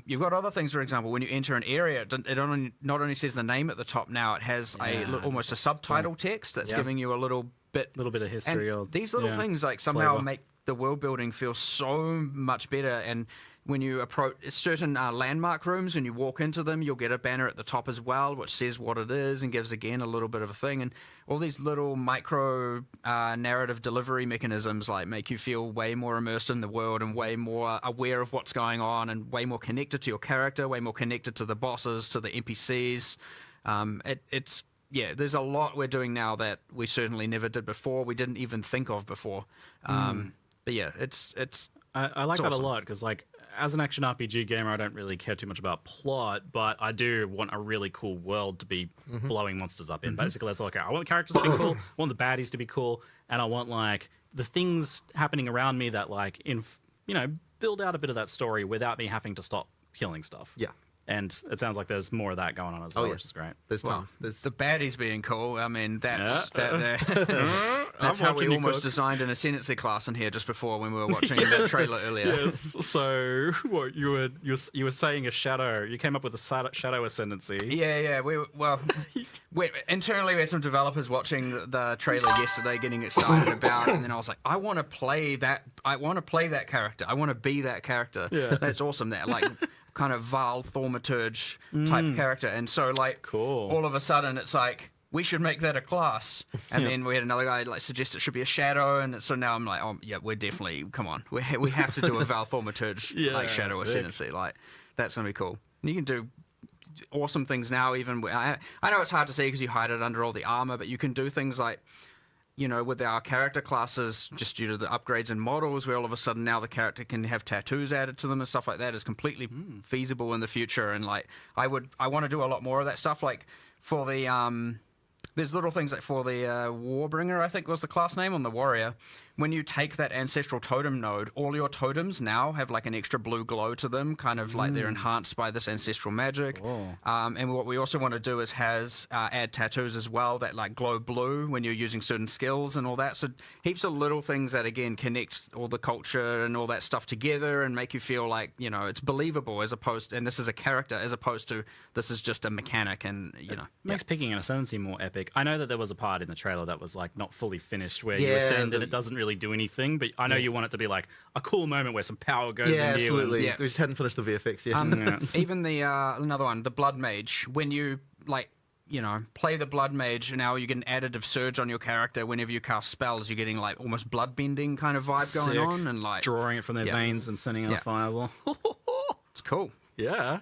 You've got other things, for example, when you enter an area, it not only says the name at the top now, it has almost a subtitle text that's giving you a little bit of history. And these little things like somehow make the world building feels so much better. And when you approach certain landmark rooms and you walk into them, you'll get a banner at the top as well, which says what it is and gives, again, a little bit of a thing. And all these little micro narrative delivery mechanisms like make you feel way more immersed in the world and way more aware of what's going on and way more connected to your character, way more connected to the bosses, to the NPCs. There's a lot we're doing now that we certainly never did before. We didn't even think of before. But yeah, it's I like that awesome. a lot because, like, as an action RPG gamer, I don't really care too much about plot, but I do want a really cool world to be blowing monsters up in. Basically, that's all I care. I want the characters to be cool, I want the baddies to be cool, and I want, like, the things happening around me that, like, build out a bit of that story without me having to stop killing stuff. Yeah. And it sounds like there's more of that going on as well, which is great. There's the baddies being cool. I mean, that's how we almost designed an ascendancy class in here just before when we were watching that trailer earlier. Yes. So what you were saying a shadow. You came up with a shadow ascendancy. Yeah. Internally we had some developers watching the trailer yesterday, getting excited about it, and then I was like, I want to play that. I want to play that character. I want to be that character. Yeah. That's awesome. That like. Kind of Val Thaumaturge type character, and so like all of a sudden it's like we should make that a class, and then we had another guy like suggest it should be a shadow, and so now I'm like, oh yeah, we're definitely we have to do a Val Thaumaturge like shadow ascendancy, like that's gonna be cool. And you can do awesome things now. Even I know it's hard to see because you hide it under all the armor, but you can do things like you know, with our character classes, just due to the upgrades and models, where all of a sudden now the character can have tattoos added to them and stuff like that is completely feasible in the future. And like, I want to do a lot more of that stuff. Like for the there's little things like for the Warbringer, I think was the class name on the warrior. When you take that ancestral totem node, all your totems now have like an extra blue glow to them, kind of like they're enhanced by this ancestral magic. And what we also want to do is add tattoos as well that like glow blue when you're using certain skills and all that. So heaps of little things that again connect all the culture and all that stuff together and make you feel like, you know, it's believable as opposed to, and this is a character as opposed to this is just a mechanic, and you know. Makes picking an ascendancy more epic. I know that there was a part in the trailer that was like not fully finished where you ascend and it doesn't really do anything, but I know you want it to be like a cool moment where some power goes into you. Absolutely. We just hadn't finished the VFX yet. Even the another one, the Blood Mage, when you like, you know, play the Blood Mage, now you get an additive surge on your character whenever you cast spells. You're getting like almost blood bending kind of vibe going on, and like drawing it from their veins and sending out a fireball. It's cool. Yeah.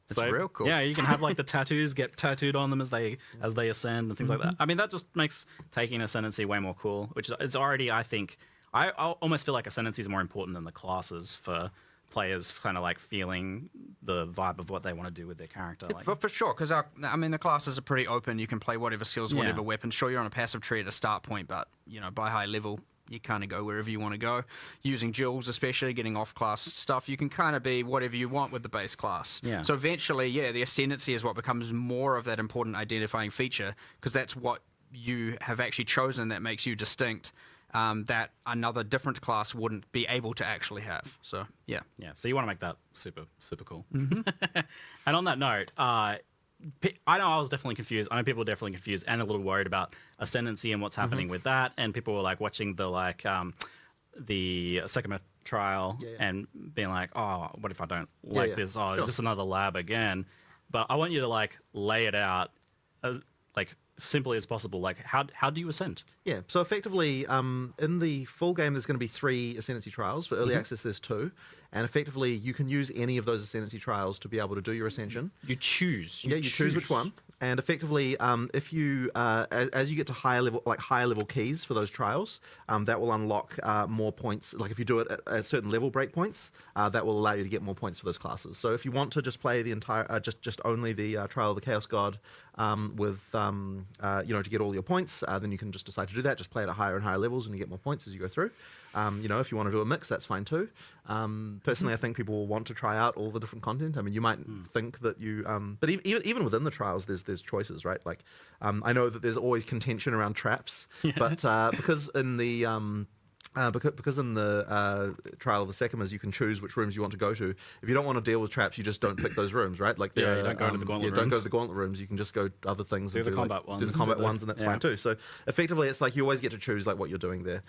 It's real cool. Yeah, you can have like the tattoos get tattooed on them as they ascend and things like that. I mean, that just makes taking Ascendancy way more cool, which is already, I think, I almost feel like Ascendancy is more important than the classes for players kind of like feeling the vibe of what they want to do with their character. Like. For sure, because I mean the classes are pretty open. You can play whatever skills, whatever weapon. Sure, you're on a passive tree at a start point, but you know, by high level, you kind of go wherever you want to go. Using jewels, especially getting off-class stuff, you can kind of be whatever you want with the base class. Yeah. So eventually, the Ascendancy is what becomes more of that important identifying feature, because that's what you have actually chosen that makes you distinct. That another different class wouldn't be able to actually have. So yeah. So you want to make that super cool. And on that note, I know I was definitely confused. I know people were definitely confused and a little worried about Ascendancy and what's happening with that. And people were like watching the the Sekima trial and being like, oh, what if I don't like this? Oh, is this another lab again? But I want you to like lay it out as like simply as possible. Like how do you ascend? Yeah, so effectively in the full game there's going to be 3 Ascendancy trials. For early access there's 2. And effectively, you can use any of those Ascendancy trials to be able to do your Ascension. You choose. You choose which one. And effectively, if you as you get to higher level keys for those trials, that will unlock more points. Like if you do it at certain level breakpoints, that will allow you to get more points for those classes. So if you want to just play the entire, just only the Trial of the Chaos God with you know, to get all your points, then you can just decide to do that. Just play it at higher and higher levels, and you get more points as you go through. You know, if you want to do a mix, that's fine too. Personally, I think people will want to try out all the different content. I mean, you might think that you, but even within the trials, there's choices, right? Like, I know that there's always contention around traps, but because in the because in the Trial of the Sekimas, you can choose which rooms you want to go to. If you don't want to deal with traps, you just don't pick those rooms, right? Like, you don't go to the gauntlet rooms. Don't go to the gauntlet rooms. You can just go to other things. Do the combat ones. Do the combat ones, and that's fine too. So effectively, it's like you always get to choose like what you're doing there.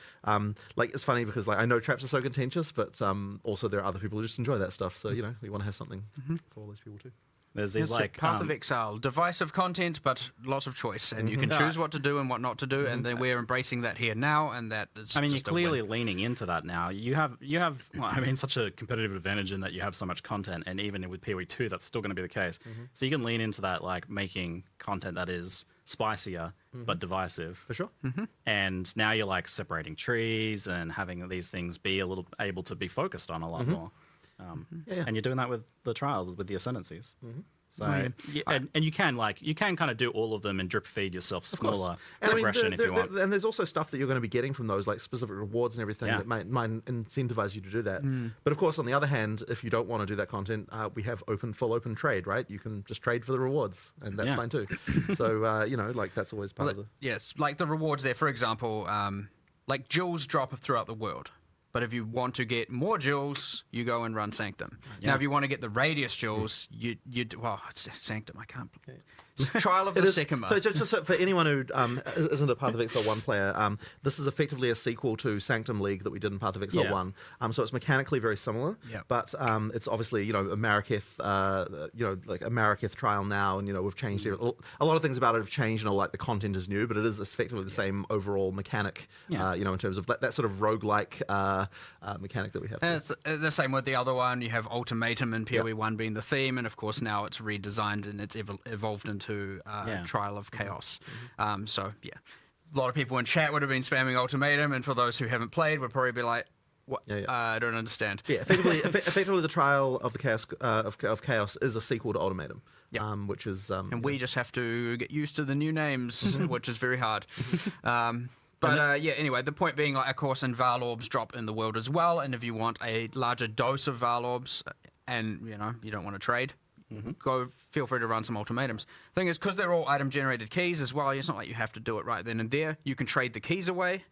Like it's funny because like I know traps are so contentious, but also there are other people who just enjoy that stuff. So you know, you want to have something for all those people too. There's these like Path of Exile, divisive content, but lots of choice, and you can choose what to do and what not to do, and then we're embracing that here now, and that is. I mean, just you're clearly leaning into that now. You have, well, I mean, such a competitive advantage in that you have so much content, and even with POE 2, that's still going to be the case. So you can lean into that, like making content that is spicier but divisive. For sure. And now you're like separating trees and having these things be a little able to be focused on a lot more. And you're doing that with the trial, with the ascendancies. So and you can kind of do all of them and drip feed yourself smaller progression if you want. And there's also stuff that you're going to be getting from those, like specific rewards and everything that might incentivize you to do that. But of course, on the other hand, if you don't want to do that content, we have full open trade, right? You can just trade for the rewards, and that's fine too. So you know, like that's always part of the. Yes, like the rewards there, for example, like jewels drop throughout the world. But if you want to get more jewels, you go and run Sanctum. Now, if you want to get the Radius jewels, you do, well, it's Sanctum. I can't. Trial of the Sekima. So just for anyone who isn't a Path of Exile 1 player, this is effectively a sequel to Sanctum League that we did in Path of Exile 1. So it's mechanically very similar, but it's obviously, you know, a Marraketh, you know, like a Marraketh trial now, and, you know, we've changed a lot of things about it have changed, and all like the content is new, but it is effectively the same overall mechanic, you know, in terms of that sort of roguelike mechanic that we have. And it's the same with the other one. You have Ultimatum and POE 1 being the theme, and of course now it's redesigned and it's evolved into Trial of Chaos. So a lot of people in chat would have been spamming Ultimatum, and for those who haven't played, would probably be like, "What? I don't understand." Yeah, effectively, the Trial of the Chaos of Chaos is a sequel to Ultimatum. Which is and we just have to get used to the new names, which is very hard. But yeah, anyway, the point being, like, of course, and Val Orbs drop in the world as well, and if you want a larger dose of Val Orbs, and you don't want to trade, go feel free to run some ultimatums. Thing is, because they're all item generated keys as well, it's not like you have to do it right then and there. You can trade the keys away.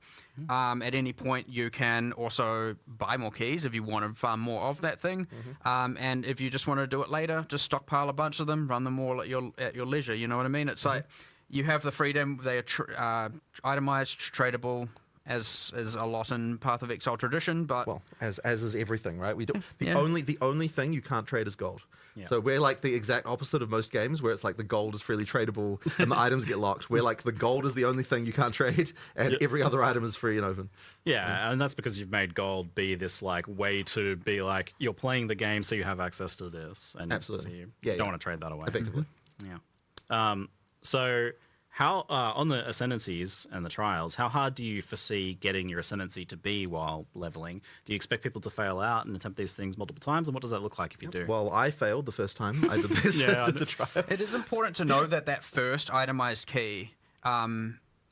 At any point, you can also buy more keys if you want to farm more of that thing. And if you just want to do it later, just stockpile a bunch of them, run them all at your leisure. You know what I mean? It's like you have the freedom. They are itemized, tradable, as a lot in Path of Exile tradition. But as is everything, right? We don't. The only thing you can't trade is gold. So we're like the exact opposite of most games, where it's like the gold is freely tradable and the items get locked. We're like the gold is the only thing you can't trade, and every other item is free and open. Yeah, and that's because you've made gold be this like way to be like you're playing the game, so you have access to this, and absolutely, so you don't want to trade that away. Effectively, So how on the ascendancies and the trials, how hard do you foresee getting your ascendancy to be while leveling? Do you expect people to fail out and attempt these things multiple times, and what does that look like if you do? Well, I failed the first time I did this. Did the trial. It is important to know that first itemized key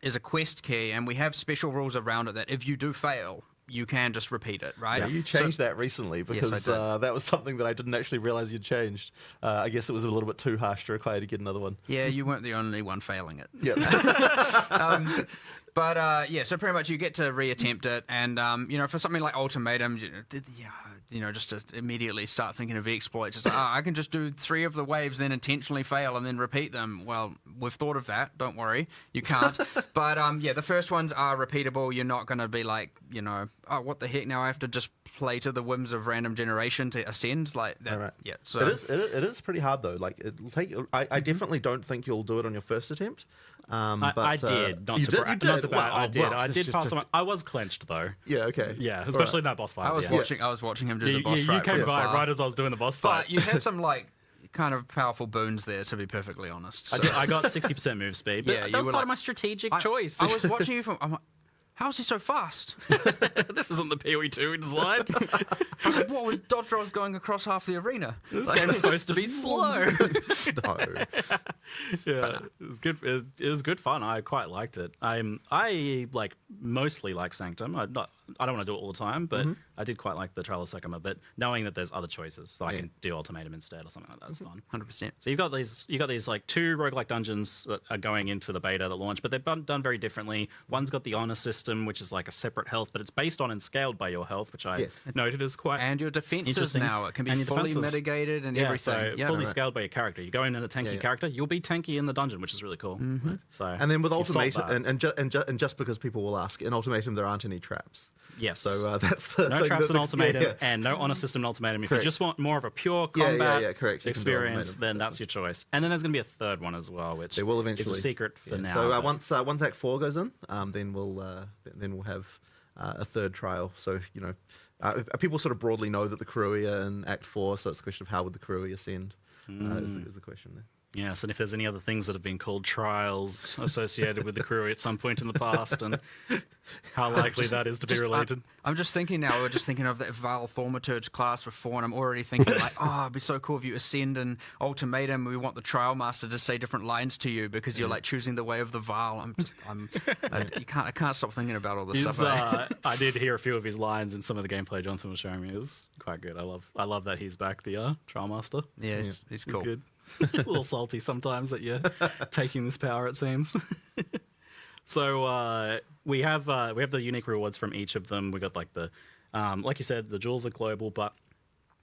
is a quest key, and we have special rules around it that if you do fail, you can just repeat it, right? Yeah, you changed that recently because Yes, I did. that was something that I didn't actually realize you'd changed. I guess it was a little bit too harsh to require to get another one. Yeah, you weren't the only one failing it. Yep. But yeah, so pretty much you get to reattempt it, and for something like Ultimatum, just to immediately start thinking of exploits. It's like, I can just do 3 of the waves, then intentionally fail, and then repeat them. Well, we've thought of that. Don't worry, you can't. But yeah, the first ones are repeatable. You're not going to be like, oh, what the heck? Now I have to just play to the whims of random generation to ascend like that. Right. Yeah, so it is pretty hard though. Like it'll take. I definitely don't think you'll do it on your first attempt. But I did. Not to brag. I did. I did pass on. I was clenched though. Yeah. Okay. Yeah, especially in that boss fight. I was watching him do the boss fight. You came by right as I was doing the boss fight. But you had some kind of powerful boons there, to be perfectly honest. So. I got 60% move speed. But that was part of my strategic choice. I was watching you from. I'm like, how is he so fast? This isn't the POE 2 slide. I was like, what was dodge rolls going across half the arena? This game's supposed to be slow. No. Yeah, it was good. It was good fun. I quite liked it. I mostly like Sanctum. I don't want to do it all the time, but I did quite like the Trial of Sekima. But knowing that there's other choices, so I can do Ultimatum instead or something like that, is fun. 100%. So you've got these like 2 roguelike dungeons that are going into the beta that launch, but they're done very differently. One's got the honor system, which is like a separate health, but it's based on and scaled by your health, which I noted as quite and your defenses now. It can be fully mitigated and everything. So fully scaled by your character. You go in a tanky character, you'll be tanky in the dungeon, which is really cool. So and then with Ultimatum, and just because people will ask, in Ultimatum there aren't any traps. Yes. So that's the no thing traps in Ultimatum and no honor system in Ultimatum. If you just want more of a pure combat experience, then that's your choice. And then there's going to be a third one as well, which they will eventually. is a secret for now. So once Act 4 goes in, then we'll have a third trial. So people sort of broadly know that the Kuruia in Act 4. So it's a question of how would the Kuruia ascend is the question there. Yes, and if there's any other things that have been called trials associated with the crew at some point in the past, and how likely that is to be related. I'm just thinking now, we're just thinking of that Val Thaumaturge class before, and I'm already thinking like, it'd be so cool if you ascend in Ultimatum, we want the Trial Master to say different lines to you because you're like choosing the way of the Val. I can't stop thinking about all this stuff. I did hear a few of his lines in some of the gameplay Jonathan was showing me. It was quite good. I love that he's back, the Trial Master. Yeah, he's cool. Good. A little salty sometimes that you're taking this power, it seems. So we have the unique rewards from each of them. We got like the like you said, the jewels are global, but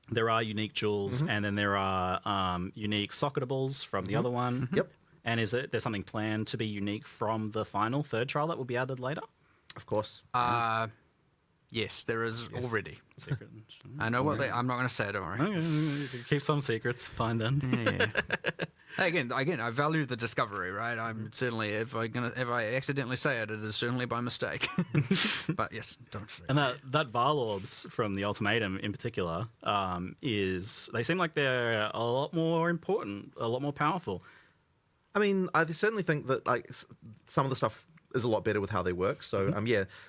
there are unique jewels, and then there are unique socketables from the other one. Yep. And is there something planned to be unique from the final third trial that will be added later? Of course. Yes, there is already. Secret. I know what I'm not going to say. Don't worry. Okay. Keep some secrets. Fine then. Yeah. Again, I value the discovery, right? I'm certainly if I accidentally say it, it is certainly by mistake. But yes, don't. And that Val Orbs from the Ultimatum in particular they seem like they're a lot more important, a lot more powerful. I mean, I certainly think that like some of the stuff is a lot better with how they work. So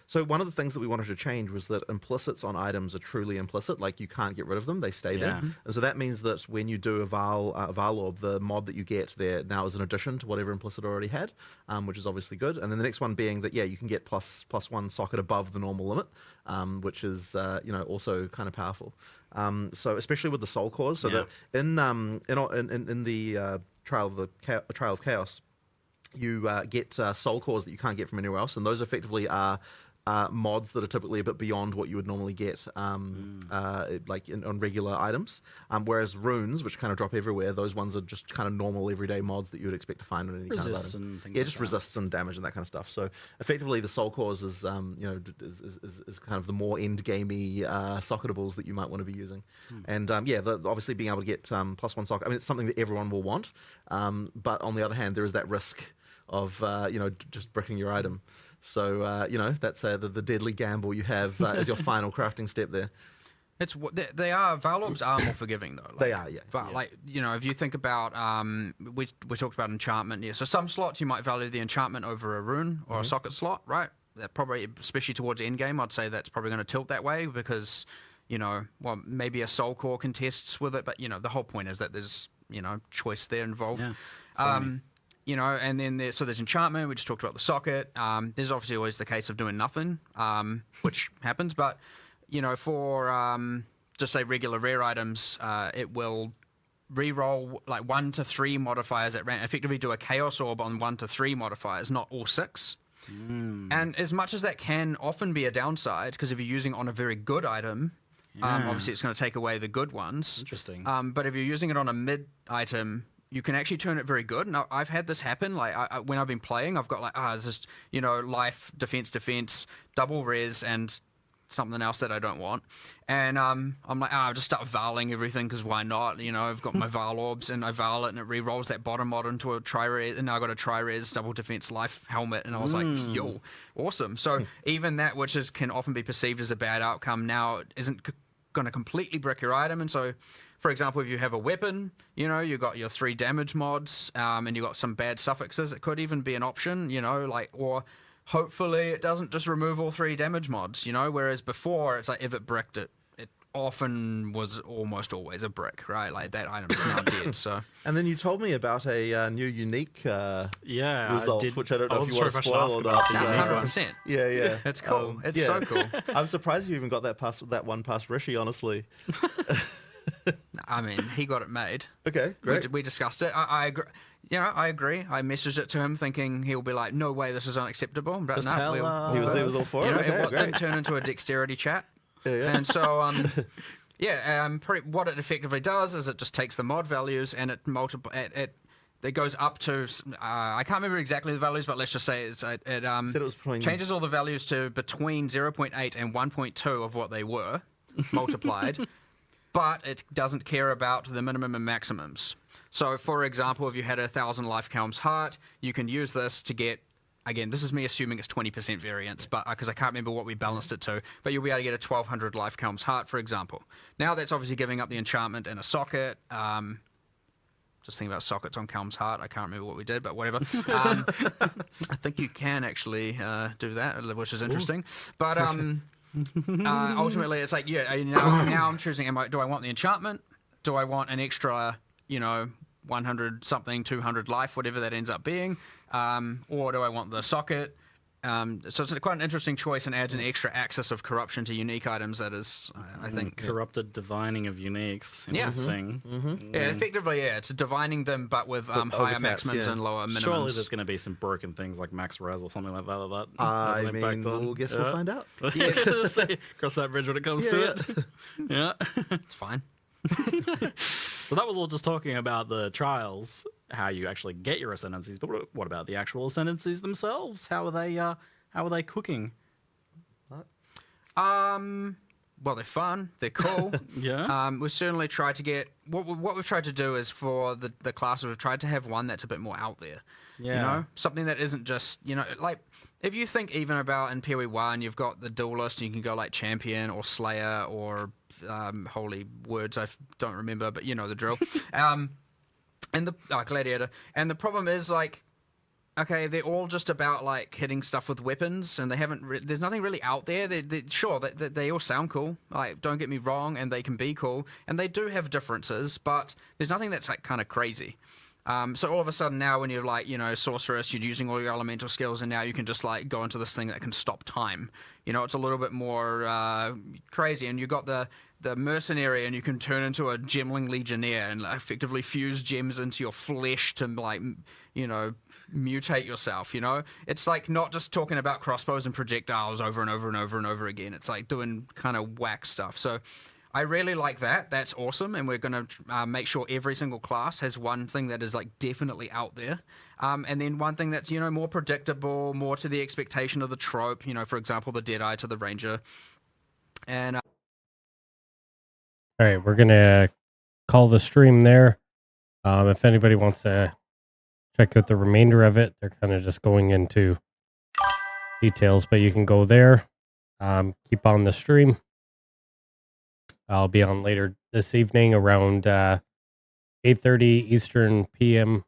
so one of the things that we wanted to change was that implicits on items are truly implicit, like you can't get rid of them, they stay there. And so that means that when you do a Val Orb, the mod that you get there now is an addition to whatever implicit already had, which is obviously good. And then the next one being that you can get plus one socket above the normal limit, which is also kind of powerful. So especially with the soul cores, so that in the Trial of Chaos, you get soul cores that you can't get from anywhere else, and those effectively are mods that are typically a bit beyond what you would normally get like on regular items, whereas runes, which kind of drop everywhere, those ones are just kind of normal everyday mods that you would expect to find on any Resists kind of item. and things Yeah, like just that. resists and damage and that kind of stuff. So effectively the soul cores is is kind of the more end gamey socketables that you might want to be using. And obviously being able to get plus one socket, I mean, it's something that everyone will want, but on the other hand there is that risk of just bricking your item. So that's the deadly gamble you have as your final crafting step there. They are Val Orbs are more forgiving though. They are, yeah. But if you think about we talked about enchantment, so some slots you might value the enchantment over a rune or a socket slot, right? That probably, especially towards end game, I'd say that's probably going to tilt that way because maybe a soul core contests with it, but the whole point is that there's choice there involved. And then there's enchantment. We just talked about the socket. There's obviously always the case of doing nothing, which happens. But for just say regular rare items, it will re-roll like 1 to 3 modifiers at random. Effectively, do a chaos orb on 1 to 3 modifiers, not all 6. And as much as that can often be a downside, because if you're using it on a very good item, obviously it's going to take away the good ones. Interesting. But if you're using it on a mid item, you can actually turn it very good. And I've had this happen. Like when I've been playing, I've got this is life, defense, double res, and something else that I don't want. And I'm like, I'll just start valing everything because why not? I've got my Val Orbs and I Val it and it re-rolls that bottom mod into a tri-res. And now I got a tri-res double defense life helmet. And I was like, yo, awesome. So even that, which can often be perceived as a bad outcome, now isn't going to completely brick your item. And so, for example, if you have a weapon, you got your 3 damage mods, and you got some bad suffixes, it could even be an option, or hopefully it doesn't just remove all 3 damage mods, whereas before it's like if it bricked it, it often was almost always a brick, right? Like that item is now dead. So. And then you told me about a new unique result, which I don't know if you want to spoil or not. 100%. Yeah. It's cool. It's so cool. I'm surprised you even got that one past Rishi, honestly. I mean, he got it made. Okay, great. We discussed it. I agree. I agree. I messaged it to him thinking he'll be like, no way, this is unacceptable. But Just tell he was all for it. It didn't turn into a dexterity chat. Yeah. And so, what it effectively does is it just takes the mod values and it goes up to, I can't remember exactly the values, but let's just say it changes all the values to between 0.8 and 1.2 of what they were multiplied. But it doesn't care about the minimum and maximums. So, for example, if you had 1,000 life Helm's Heart, you can use this to get, again, this is me assuming it's 20% variance, but because I can't remember what we balanced it to, but you'll be able to get a 1,200 life Helm's Heart, for example. Now that's obviously giving up the enchantment and a socket. Just thinking about sockets on Helm's Heart. I can't remember what we did, but whatever. I think you can actually do that, which is interesting. But ultimately, it's like, now I'm choosing, do I want the enchantment? Do I want an extra, 100 something, 200 life, whatever that ends up being? Or do I want the socket? So it's quite an interesting choice and adds an extra axis of corruption to unique items that is, I think... Corrupted divining of uniques. Interesting. Yeah, effectively, it's divining them, but with higher maximums and lower minimums. Surely there's going to be some broken things like max res or something like that. We'll find out. Cross that bridge when it comes to it. Yeah. It's fine. So that was all just talking about the trials, how you actually get your ascendancies, but what about the actual ascendancies themselves? How are they cooking? Well, they're fun. They're cool. Yeah. We certainly tried to get what we've tried to do is for the classes we've tried to have one that's a bit more out there. Yeah. Something that isn't just like if you think even about in POE 1, you've got the duelist, and you can go like champion or slayer or holy words I don't remember, but you know the drill. And the gladiator. And the problem is like okay, they're all just about like hitting stuff with weapons, and they haven't. There's nothing really out there. Sure, they all sound cool. Like, don't get me wrong, and they can be cool, and they do have differences, but there's nothing that's like kind of crazy. So all of a sudden now, when you're like, you know, sorceress, you're using all your elemental skills, and now you can just like go into this thing that can stop time. You know, it's a little bit more crazy, and you got the mercenary, and you can turn into a gemling legionnaire and like, effectively fuse gems into your flesh to like, you know, mutate yourself. You know, it's like not just talking about crossbows and projectiles over and over and over and over again. It's like doing kind of whack stuff. So I really like that. That's awesome, and we're going to make sure every single class has one thing that is like definitely out there, and then one thing that's, you know, more predictable, more to the expectation of the trope. You know, for example, the Deadeye to the Ranger. And all right, we're gonna call the stream there. If anybody wants to check out the remainder of it, they're kind of just going into details, but you can go there. Keep on the stream. I'll be on later this evening around 8:30 Eastern PM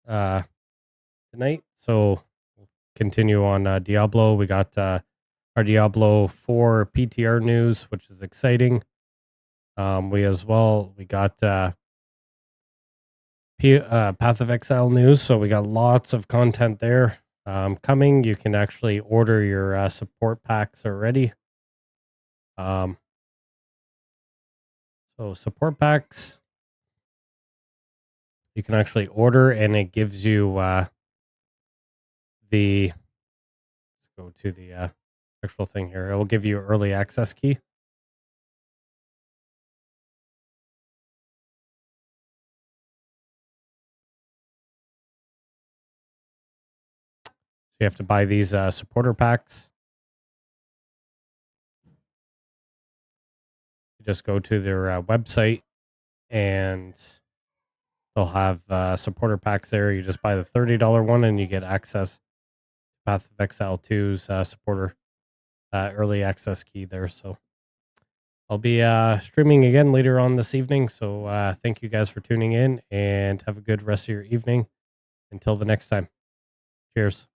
tonight. So we'll continue on Diablo. We got our Diablo 4 PTR news, which is exciting. We got Path of Exile news. So we got lots of content there coming. You can actually order your support packs already. So support packs, you can actually order, and it gives you let's go to the actual thing here. It will give you early access key. So you have to buy these supporter packs. You just go to their website, and they'll have supporter packs there. You just buy the $30 one, and you get access to Path of Exile 2's supporter early access key there. So I'll be streaming again later on this evening. So thank you guys for tuning in, and have a good rest of your evening. Until the next time. Cheers.